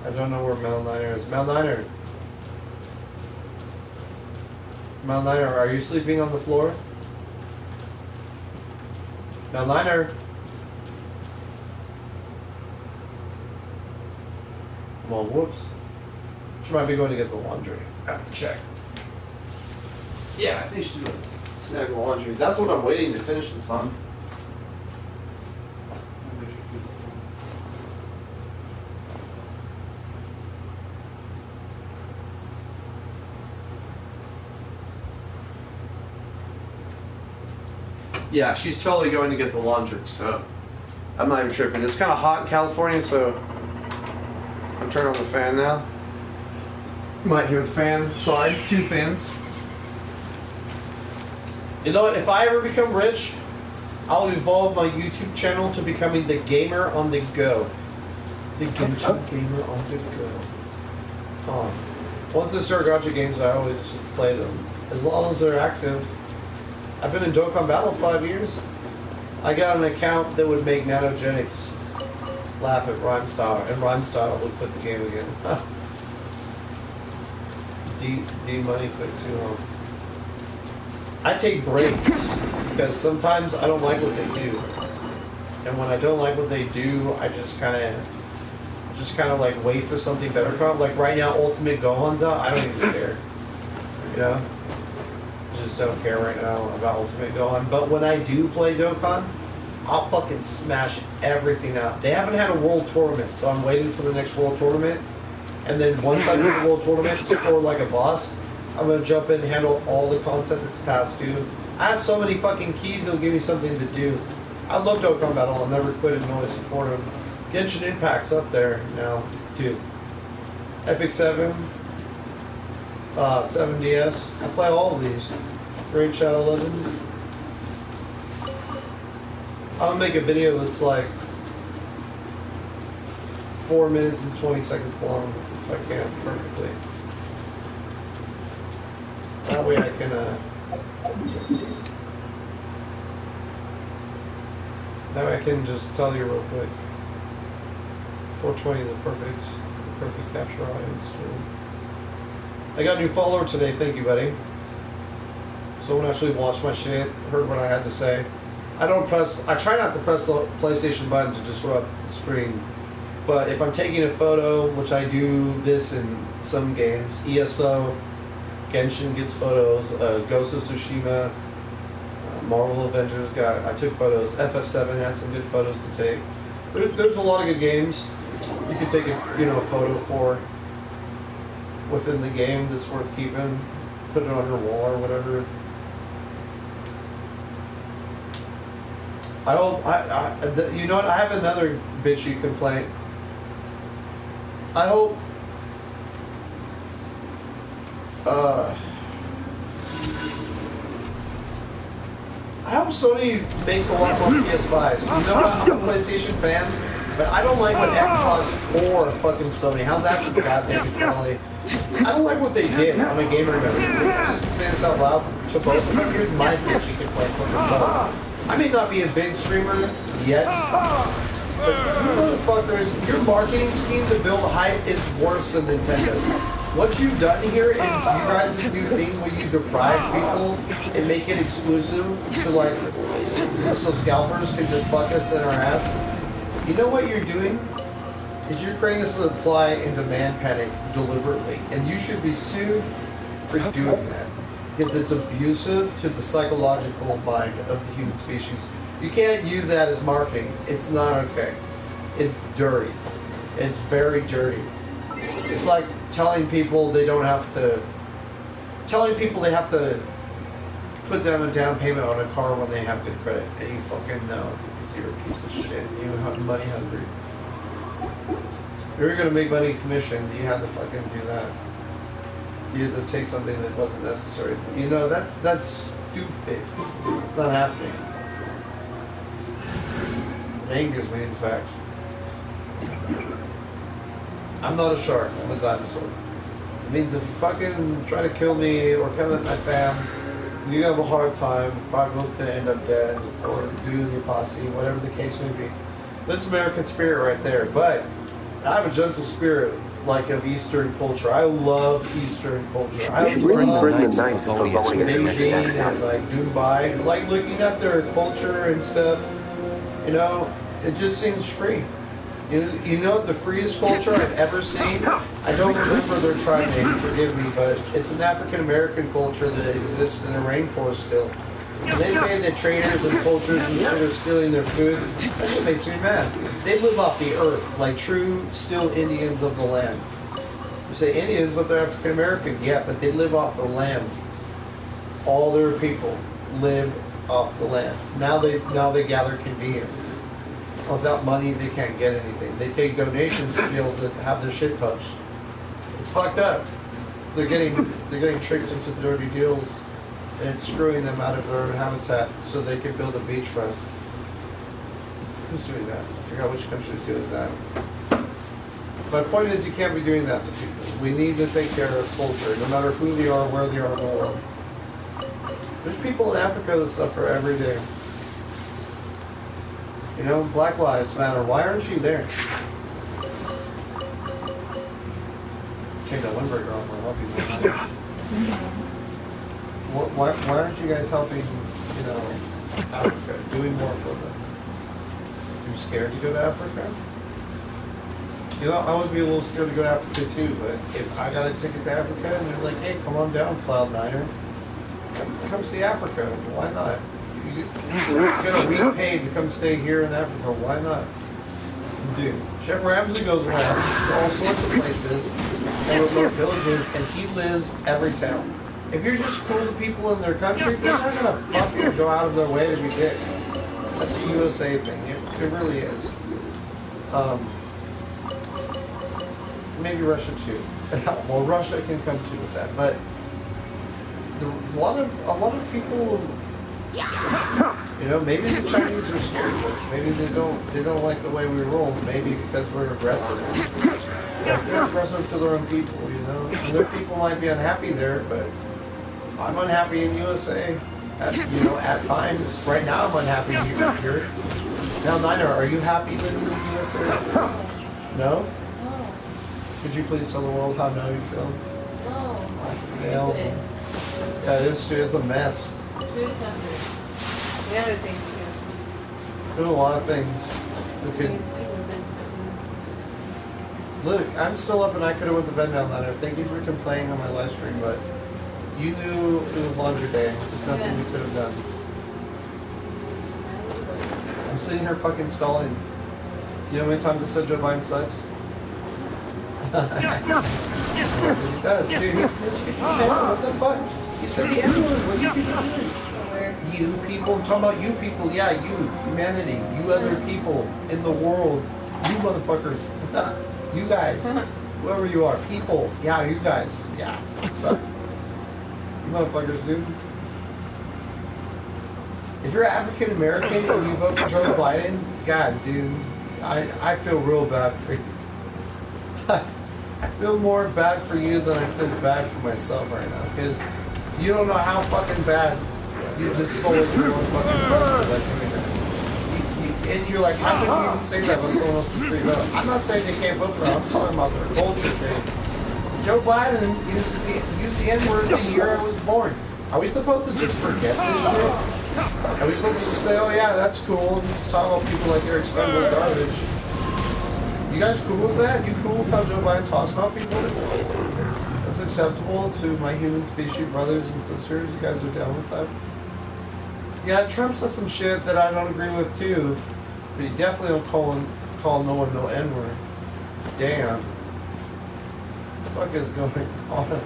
I don't know where Mount Niner is. Mount Niner. Mount Niner, are you sleeping on the floor? Mount Niner. Come on, whoops. She might be going to get the laundry. I have to check. Yeah, I think she's doing snag the laundry. That's what I'm waiting to finish this on. Yeah, she's totally going to get the laundry, so I'm not even tripping. It's kind of hot in California, so I'm turning on the fan now. You might hear the fan. Sorry. 2 fans. You know what? If I ever become rich, I'll evolve my YouTube channel to becoming the gamer on the go. The Genshin gamer on the go. Once they start gacha games, I always play them. As long as they're active. I've been in Dokkan Battle 5 years. I got an account that would make Nanogenics laugh at Rhyme Style, and Rhyme Style would quit the game again. D money quit too long. I take breaks because sometimes I don't like what they do, and when I don't like what they do, I just kind of like wait for something better to come. Like right now, Ultimate Gohan's out. I don't even care. You know, just don't care right now about Ultimate Gohan. But when I do play Dokkan, I'll fucking smash everything out. They haven't had a world tournament, so I'm waiting for the next world tournament. And then once I do the world tournament, score like a boss, I'm gonna jump in and handle all the content that's past due. I have so many fucking keys, it'll give me something to do. I love Dokkan Battle. I'll never quit it and always support them. Genshin Impact's up there now, dude. Epic 7, 7DS. I play all of these. Great Shadow Legends. I'm gonna make a video that's like 4 minutes and 20 seconds long if I can perfectly. That way I can that way I can just tell you real quick. 420 the perfect capture audience. I got a new follower today, thank you buddy. Someone actually watched my shit, heard what I had to say. I try not to press the PlayStation button to disrupt the stream. But if I'm taking a photo, which I do this in some games, ESO, Genshin gets photos, Ghost of Tsushima, Marvel Avengers I took photos, FF7 had some good photos to take. There's a lot of good games you could take a photo for within the game that's worth keeping. Put it on your wall or whatever. I hope you know what? I have another bitchy complaint. I hope Sony makes a lot more PS5s. You know, I'm a PlayStation fan, but I don't like what Xbox or fucking Sony. How's that for goddamn quality? I don't like what they did on a gamer event. Just to say this out loud to both of them, here's my bitchy complaint from them both. I may not be a big streamer yet, but you motherfuckers, your marketing scheme to build hype is worse than Nintendo's. What you've done here is you guys' new thing where you deprive people and make it exclusive to like, so scalpers can just fuck us in our ass. You know what you're doing? Is you're creating a supply and demand panic deliberately, and you should be sued for doing that. Because it's abusive to the psychological mind of the human species. You can't use that as marketing. It's not okay. It's dirty. It's very dirty. It's like telling people they have to put down a down payment on a car when they have good credit, and you fucking know because you're a piece of shit. You're money hungry. If you're gonna make money commission, you have to fucking do that. You had to take something that wasn't necessary. You know, that's stupid. It's not happening. It angers me, in fact. I'm not a shark, I'm a dinosaur. It means if you fucking try to kill me or come at my fam, you have a hard time. We're probably both gonna end up dead, or do the posse, whatever the case may be. That's American spirit right there. But I have a gentle spirit, like of Eastern culture. I love Eastern culture. I love Beijing and like Dubai. Like looking at their culture and stuff, you know, it just seems free. You know the freest culture I've ever seen? I don't remember their tribe name, forgive me, but it's an African American culture that exists in the rainforest still. And they say that traders and cultures and shit are stealing their food. That shit makes me mad. They live off the earth, like true still Indians of the land. You say Indians, but they're African American. Yeah, but they live off the land. All their people live off the land. Now they gather convenience. Without money, they can't get anything. They take donations to be able to have their shit poached. It's fucked up. They're getting tricked into dirty deals, and it's screwing them out of their own habitat so they can build a beachfront. Who's doing that? I forgot which country is doing that. My point is, you can't be doing that to people. We need to take care of culture, no matter who they are, where they are in the world. There's people in Africa that suffer every day. You know, Black Lives Matter. Why aren't you there? Change that Lindbergh girl for helping you. Why aren't you guys helping, you know, Africa, doing more for them? You're scared to go to Africa? You know, I would be a little scared to go to Africa too, but if I got a ticket to Africa and they're like, hey, come on down, Cloud Niner. Come see Africa. Why not? You're get a week paid to come stay here in Africa. Why not? Dude, Chef Ramsay goes around to all sorts of places and remote villages, and he lives every town. If you're just cool to people in their country, they're not gonna fucking go out of their way to be dicks. That's a USA thing. It really is. Maybe Russia too. Well, Russia can come too with that, but a lot of people, you know, maybe the Chinese are scared of us. Maybe they don't like the way we roll. Maybe because we're aggressive. Like, they're aggressive to their own people, you know. And their people might be unhappy there, but I'm unhappy in USA. At times. Right now, I'm unhappy here. Now, Nina, are you happy living in the USA? No? Could you please tell the world how now you feel? No. Yeah, it's a mess. The other things too. There's a lot of things that could. Look, I'm still up and I could have went to bed now, Nina. Thank you for complaining on my live stream, but you knew it was laundry day. There's nothing we could have done. I'm sitting here fucking stalling. You know how many times I said Joe Biden sucks? He does, dude. He's what the fuck? He said the N-word. What are you people doing? You people, I'm talking about you people. Yeah, you, humanity, you other people in the world, you motherfuckers, you guys, whoever you are, people. Yeah, you guys. Yeah, what's up? You motherfuckers, dude. If you're African American and you vote for Joe Biden, God, dude, I feel real bad for you. I feel more bad for you than I feel bad for myself right now, because you don't know how fucking bad you just stole your own fucking vote. Like, and you're like, how could you even say that about someone else's free vote? I'm not saying they can't vote for him. I'm talking about their culture thing. Joe Biden used the N-word the year I was born. Are we supposed to just forget this shit? Are we supposed to just say, oh yeah, that's cool, and just talk about people like they're expendable garbage? You guys cool with that? You cool with how Joe Biden talks about people? That's acceptable to my human species brothers and sisters? You guys are down with that? Yeah, Trump says some shit that I don't agree with too, but he definitely don't call no one no N-word. Damn. What the fuck is going on?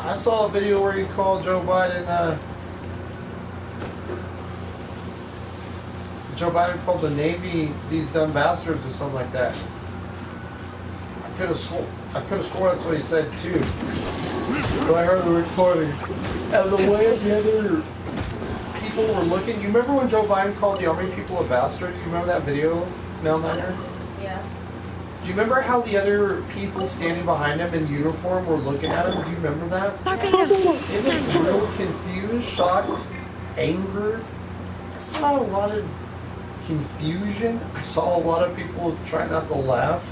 I saw a video where he called Joe Biden called the Navy these dumb bastards or something like that. I could have swore that's what he said too. But I heard the recording. And the way the other people were looking, you remember when Joe Biden called the Army people a bastard? You remember that video, Mel Niner? Yeah. Do you remember how the other people standing behind him in uniform were looking at him? Do you remember that? They looked real confused, shocked, angered. I saw a lot of confusion. I saw a lot of people try not to laugh.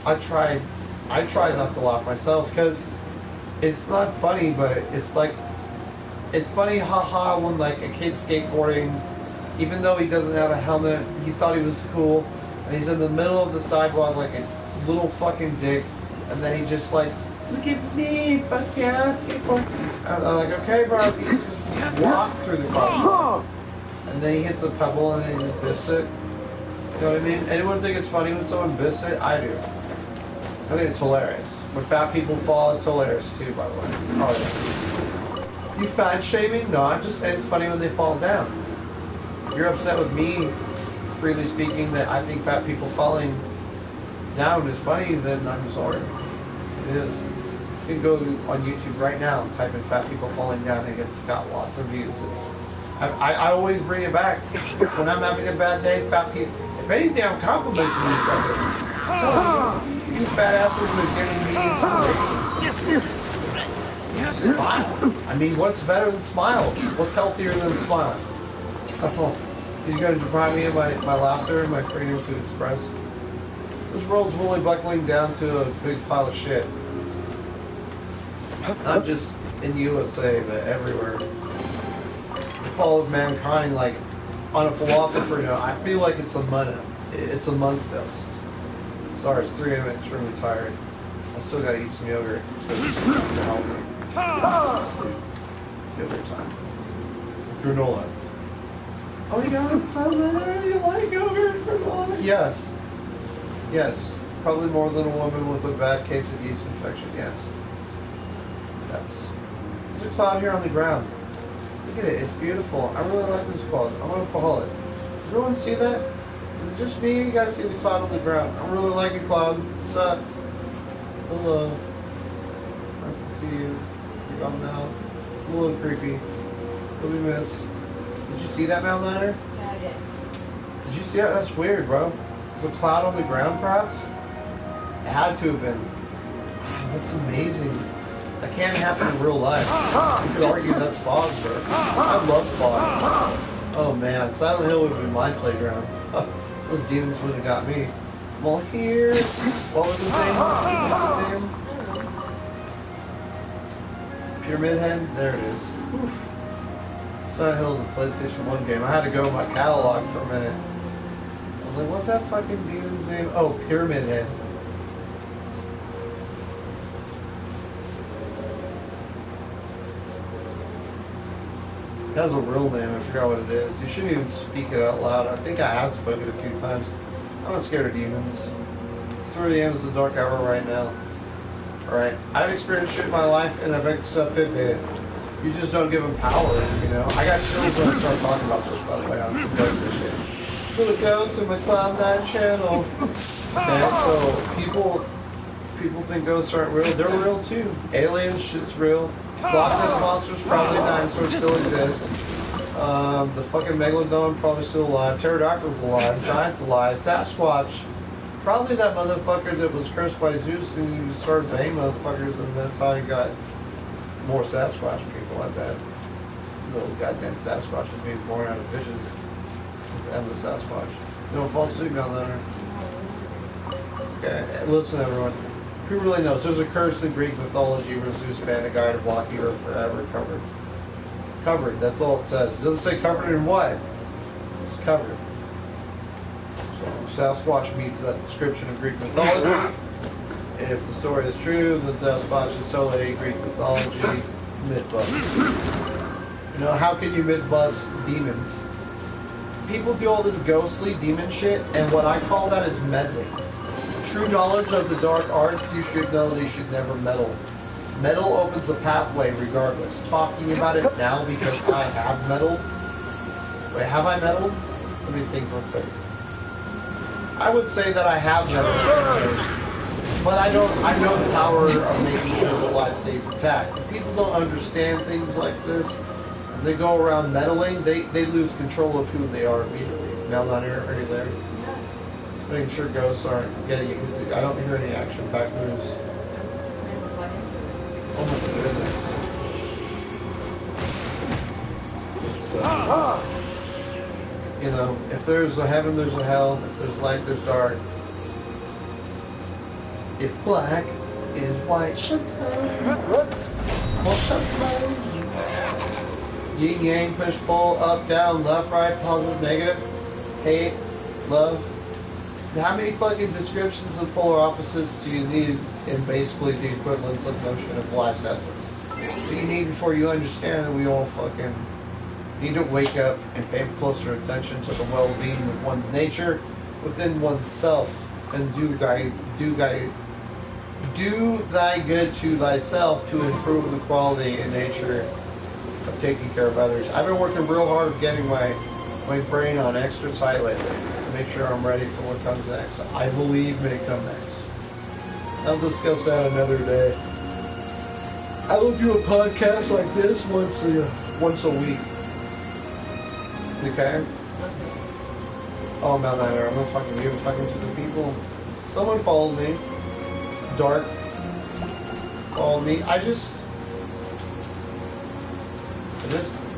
I tried not to laugh myself because it's not funny, but it's like, it's funny, haha, when like a kid skateboarding, even though he doesn't have a helmet, he thought he was cool, and he's in the middle of the sidewalk like a little fucking dick, and then he just like, look at me, fuck yeah, skateboard. And I'm like, okay, bro, he just walked through the crosswalk. And then he hits a pebble and then he just biffs it. You know what I mean? Anyone think it's funny when someone biffs it? I do. I think it's hilarious. When fat people fall, it's hilarious too, by the way. Oh, yeah. You fat shaming? No, I'm just saying it's funny when they fall down. If you're upset with me, freely speaking, that I think fat people falling down is funny, then I'm sorry. It is. You can go on YouTube right now and type in fat people falling down and it's got lots of views. I always bring it back. When I'm having a bad day, fat people, if anything, I'm complimenting you suckers. You fat asses are giving me inspiration. Smile. I mean, what's better than smiles? What's healthier than a smile? Oh, you're going to deprive me of my laughter and my freedom to express? This world's really buckling down to a big pile of shit. Not just in USA, but everywhere. The fall of mankind, like, on a philosopher note, I feel like it's amongst us. Sorry, it's 3 a.m. extremely tired. I still gotta eat some yogurt. It's gonna help me. Yogurt time. With granola. Oh my god, you like yogurt granola? Yes. Yes. Probably more than a woman with a bad case of yeast infection, yes. Yes. There's a cloud here on the ground. Look at it, it's beautiful. I really like this cloud. I'm gonna follow it. Does everyone see that? Is it just me? You guys see the cloud on the ground? I really like your cloud. What's up? Hello. It's nice to see you. You're gone now. It's a little creepy. You'll be missed. Did you see that, Mountliner? Yeah, I did. Did you see that? That's weird, bro. There's a cloud on the ground, perhaps? It had to have been. Wow, that's amazing. That can't happen in real life. You could argue that's fog, but I love fog. Oh man, Silent Hill would have been my playground. Those demons would have got me. Well, here. What was his name? What was his name? Pyramid Head? There it is. Oof. Silent Hill is a PlayStation 1 game. I had to go in my catalog for a minute. I was like, what's that fucking demon's name? Oh, Pyramid Head. It has a real name, I forgot what it is. You shouldn't even speak it out loud. I think I have spoken it a few times. I'm not scared of demons. It's 3 a.m. is the dark hour right now. Alright, I've experienced shit in my life and I've accepted that you just don't give them power, you know? I got chills when I start talking about this, by the way, on some ghost shit. Little ghost in my Cloud9 channel. And so people think ghosts aren't real. They're real too. Aliens, shit's real. Loch Ness monsters, probably dinosaurs, still exist. The fucking Megalodon probably still alive. Pterodactyl's alive. Giant's alive. Sasquatch, probably that motherfucker that was cursed by Zeus and he started banging motherfuckers, and that's how he got more Sasquatch people. I bet. Little goddamn Sasquatch was being born out of visions with the endless Sasquatch. You don't fall asleep now, Leonard. Okay, listen, everyone. Who really knows? There's a curse in Greek mythology where Zeus banned a guy to block the earth forever. Covered. Covered, that's all it says. It doesn't say covered in what? It's covered. So Sasquatch meets that description of Greek mythology. And if the story is true, then Sasquatch is totally a Greek mythology myth bust. You know, how can you myth bust demons? People do all this ghostly demon shit, and what I call that is meddling. True knowledge of the dark arts, you should know they should never meddle. Meddle opens a pathway regardless. Talking about it now because I have meddled. Wait, have I meddled? Let me think real quick. I would say that I have meddled. But I know the power of making sure the light stays intact. If people don't understand things like this, and they go around meddling, they lose control of who they are immediately. Melniner, are you there? Making sure ghosts aren't getting you, because I don't hear any action-packed moves. Oh my goodness. So, you know, if there's a heaven, there's a hell. If there's light, there's dark. If black is white, shut down. Well, shut down. Yin yang, push pull, up, down, left, right, positive, negative, hate, love. How many fucking descriptions of polar opposites do you need in basically the equivalence of notion of life's essence? Do you need before you understand that we all fucking need to wake up and pay closer attention to the well-being of one's nature within oneself, and do thy good to thyself to improve the quality and nature of taking care of others. I've been working real hard getting my my brain on extra tight lately to make sure I'm ready for what comes next. I believe may come next. I'll discuss that another day. I will do a podcast like this once a week. Okay? Oh, Mount Niner, I'm not talking to you, I'm talking to the people. Someone followed me. Dark followed me. I just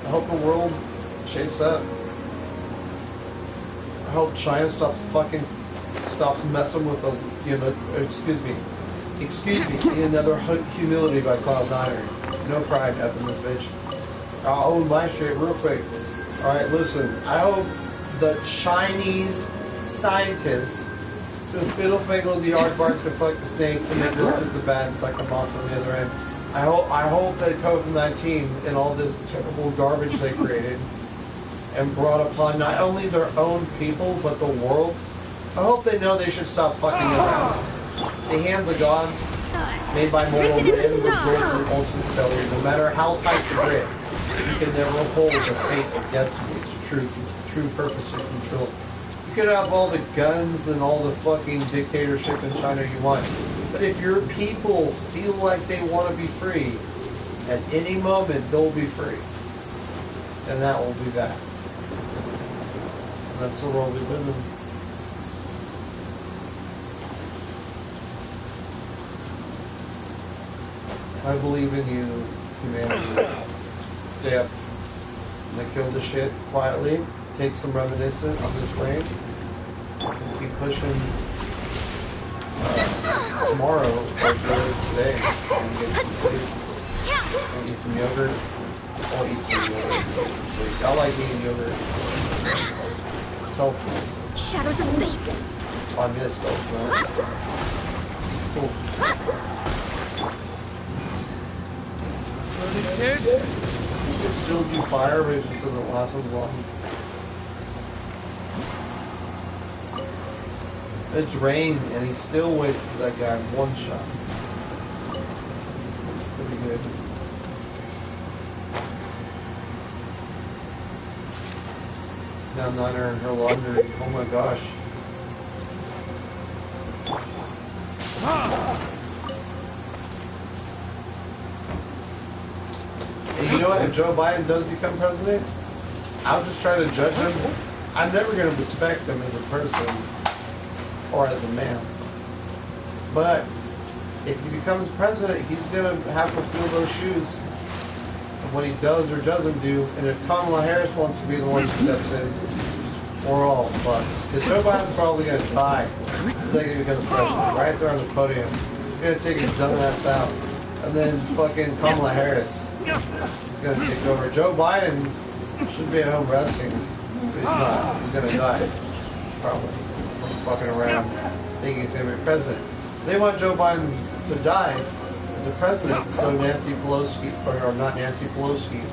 hope the world shapes up. I hope China stops messing with the, excuse me, another humility by Cloud9er. No pride up in this bitch. I'll own my shit real quick. Alright, listen, I hope the Chinese scientists who fiddle-fagle the aardvark to fuck the snake to make look at the bad and suck them off from the other end. I hope that COVID-19 and all this terrible garbage they created and brought upon not only their own people, but the world, I hope they know they should stop fucking around. The hands of God, made by mortal men, results in ultimate failure. No matter how tight the grip, you can never hold the fate of destiny's true purpose and control. You can have all the guns and all the fucking dictatorship in China you want, but if your people feel like they want to be free, at any moment they'll be free. And that will be that. And that's the world we live in. I believe in you, humanity. Stay up. I'm gonna kill this shit quietly, take some reminiscent of this rain, and keep pushing tomorrow, or today, and get some sleep. And eat some yogurt. I'll eat some yogurt. Get some sleep. I like eating yogurt. It's helpful. Shadows of fate. Oh, I missed those, man. Cool. You can still do fire, but it just doesn't last as long. It's rain, and he still wasted that guy one shot. Pretty good. Now Niner and her laundry. Oh my gosh. And you know what? If Joe Biden does become president, I'll just try to judge him. I'm never going to respect him as a person or as a man. But if he becomes president, he's going to have to fill those shoes of what he does or doesn't do. And if Kamala Harris wants to be the one who steps in, we're all fucked. Because Joe Biden's probably going to die the second he becomes president, right there on the podium. He's going to take his dumb ass out. And then fucking Kamala Harris is going to take over. Joe Biden should be at home resting, but he's not. He's going to die, probably, from fucking around, thinking he's going to be president. They want Joe Biden to die as a president, so Nancy Pelosi, or not Nancy Pelosi,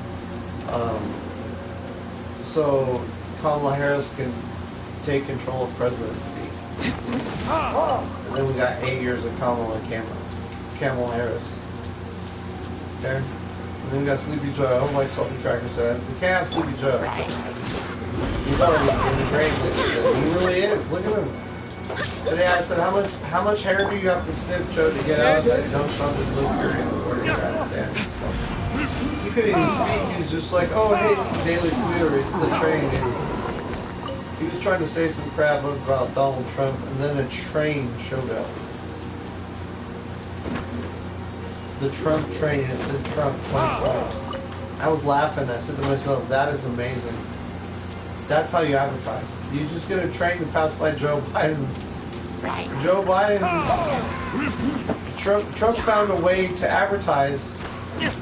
so Kamala Harris can take control of presidency. And then we got 8 years of Kamala Harris. Okay? And then we got Sleepy Joe, like Salty Tracker said. We can't have Sleepy Joe. He's already in the grave with it. He really is. Look at him. Today I said, how much hair do you have to sniff, Joe, to get out of that dumb funded little period where you're at standing stuff? He couldn't even speak. He was just like, oh, hey, it's the Daily Clear. It's the train. He was trying to say some crap about Donald Trump, and then a train showed up. The Trump train, it said Trump 2020. I was laughing. I said to myself, that is amazing. That's how you advertise. You're just going to train to pass by Joe Biden. Right. Joe Biden, Trump found a way to advertise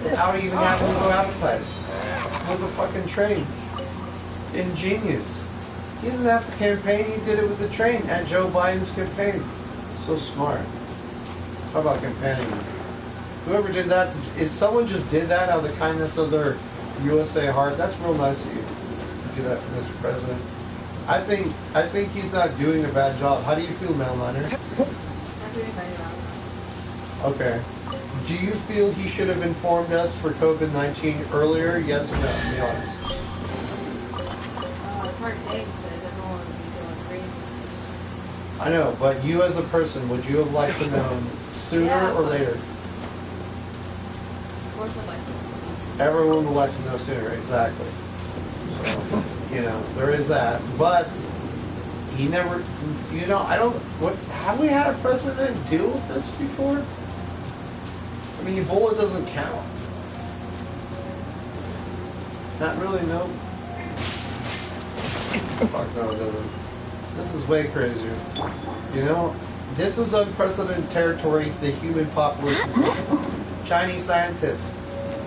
without even having to go advertise. With a fucking train. Ingenious. He doesn't have to campaign, he did it with the train at Joe Biden's campaign. So smart. How about campaigning? Whoever did that, if someone just did that out of the kindness of their USA heart, that's real nice of you to do that for Mr. President. I think he's not doing a bad job. How do you feel, Mailminer? Not doing a bad job. Okay. Do you feel he should have informed us for COVID-19 earlier? Yes or no? Be honest. hard saying because everyone would be going crazy. I know, but you as a person, would you have liked to know sooner Yeah, or but- later? Of course I'd like to. Everyone would like to know sooner, exactly. So, you know, there is that. But he never, you know, I don't, what, have we had a president deal with this before? I mean, Ebola doesn't count. Not really, no. Fuck no, it doesn't. This is way crazier. You know, this is unprecedented territory. The human populace is Chinese scientists.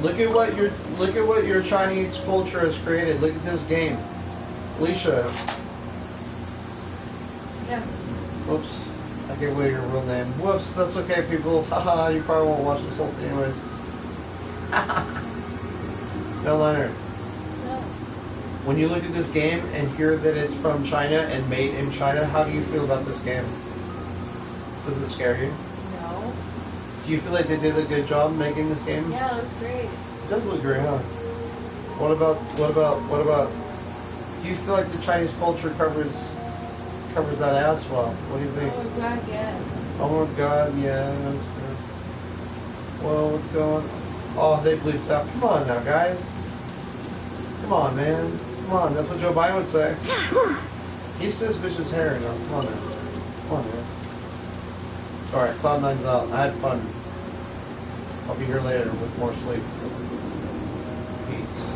Look at what your Chinese culture has created. Look at this game, Alicia. Yeah. Whoops, I gave away your real name. Whoops, that's okay, people. Haha, you probably won't watch this whole thing anyways. No, Leonard. No. When you look at this game and hear that it's from China and made in China, how do you feel about this game? Does it scare you? No. Do you feel like they did a good job making this game? Yeah, it looks great. It does look great, huh? What about? Do you feel like the Chinese culture covers that ass well? What do you think? Oh God, yes. Oh my God, yeah, that's good. Well, what's going on? Oh, they bleeped out. Come on now, guys. Come on, man. Come on, that's what Joe Biden would say. He's this bitch's hair, you know. Come on, man. Come on, man. Alright, Cloud9's out. I had fun. I'll be here later with more sleep. Peace.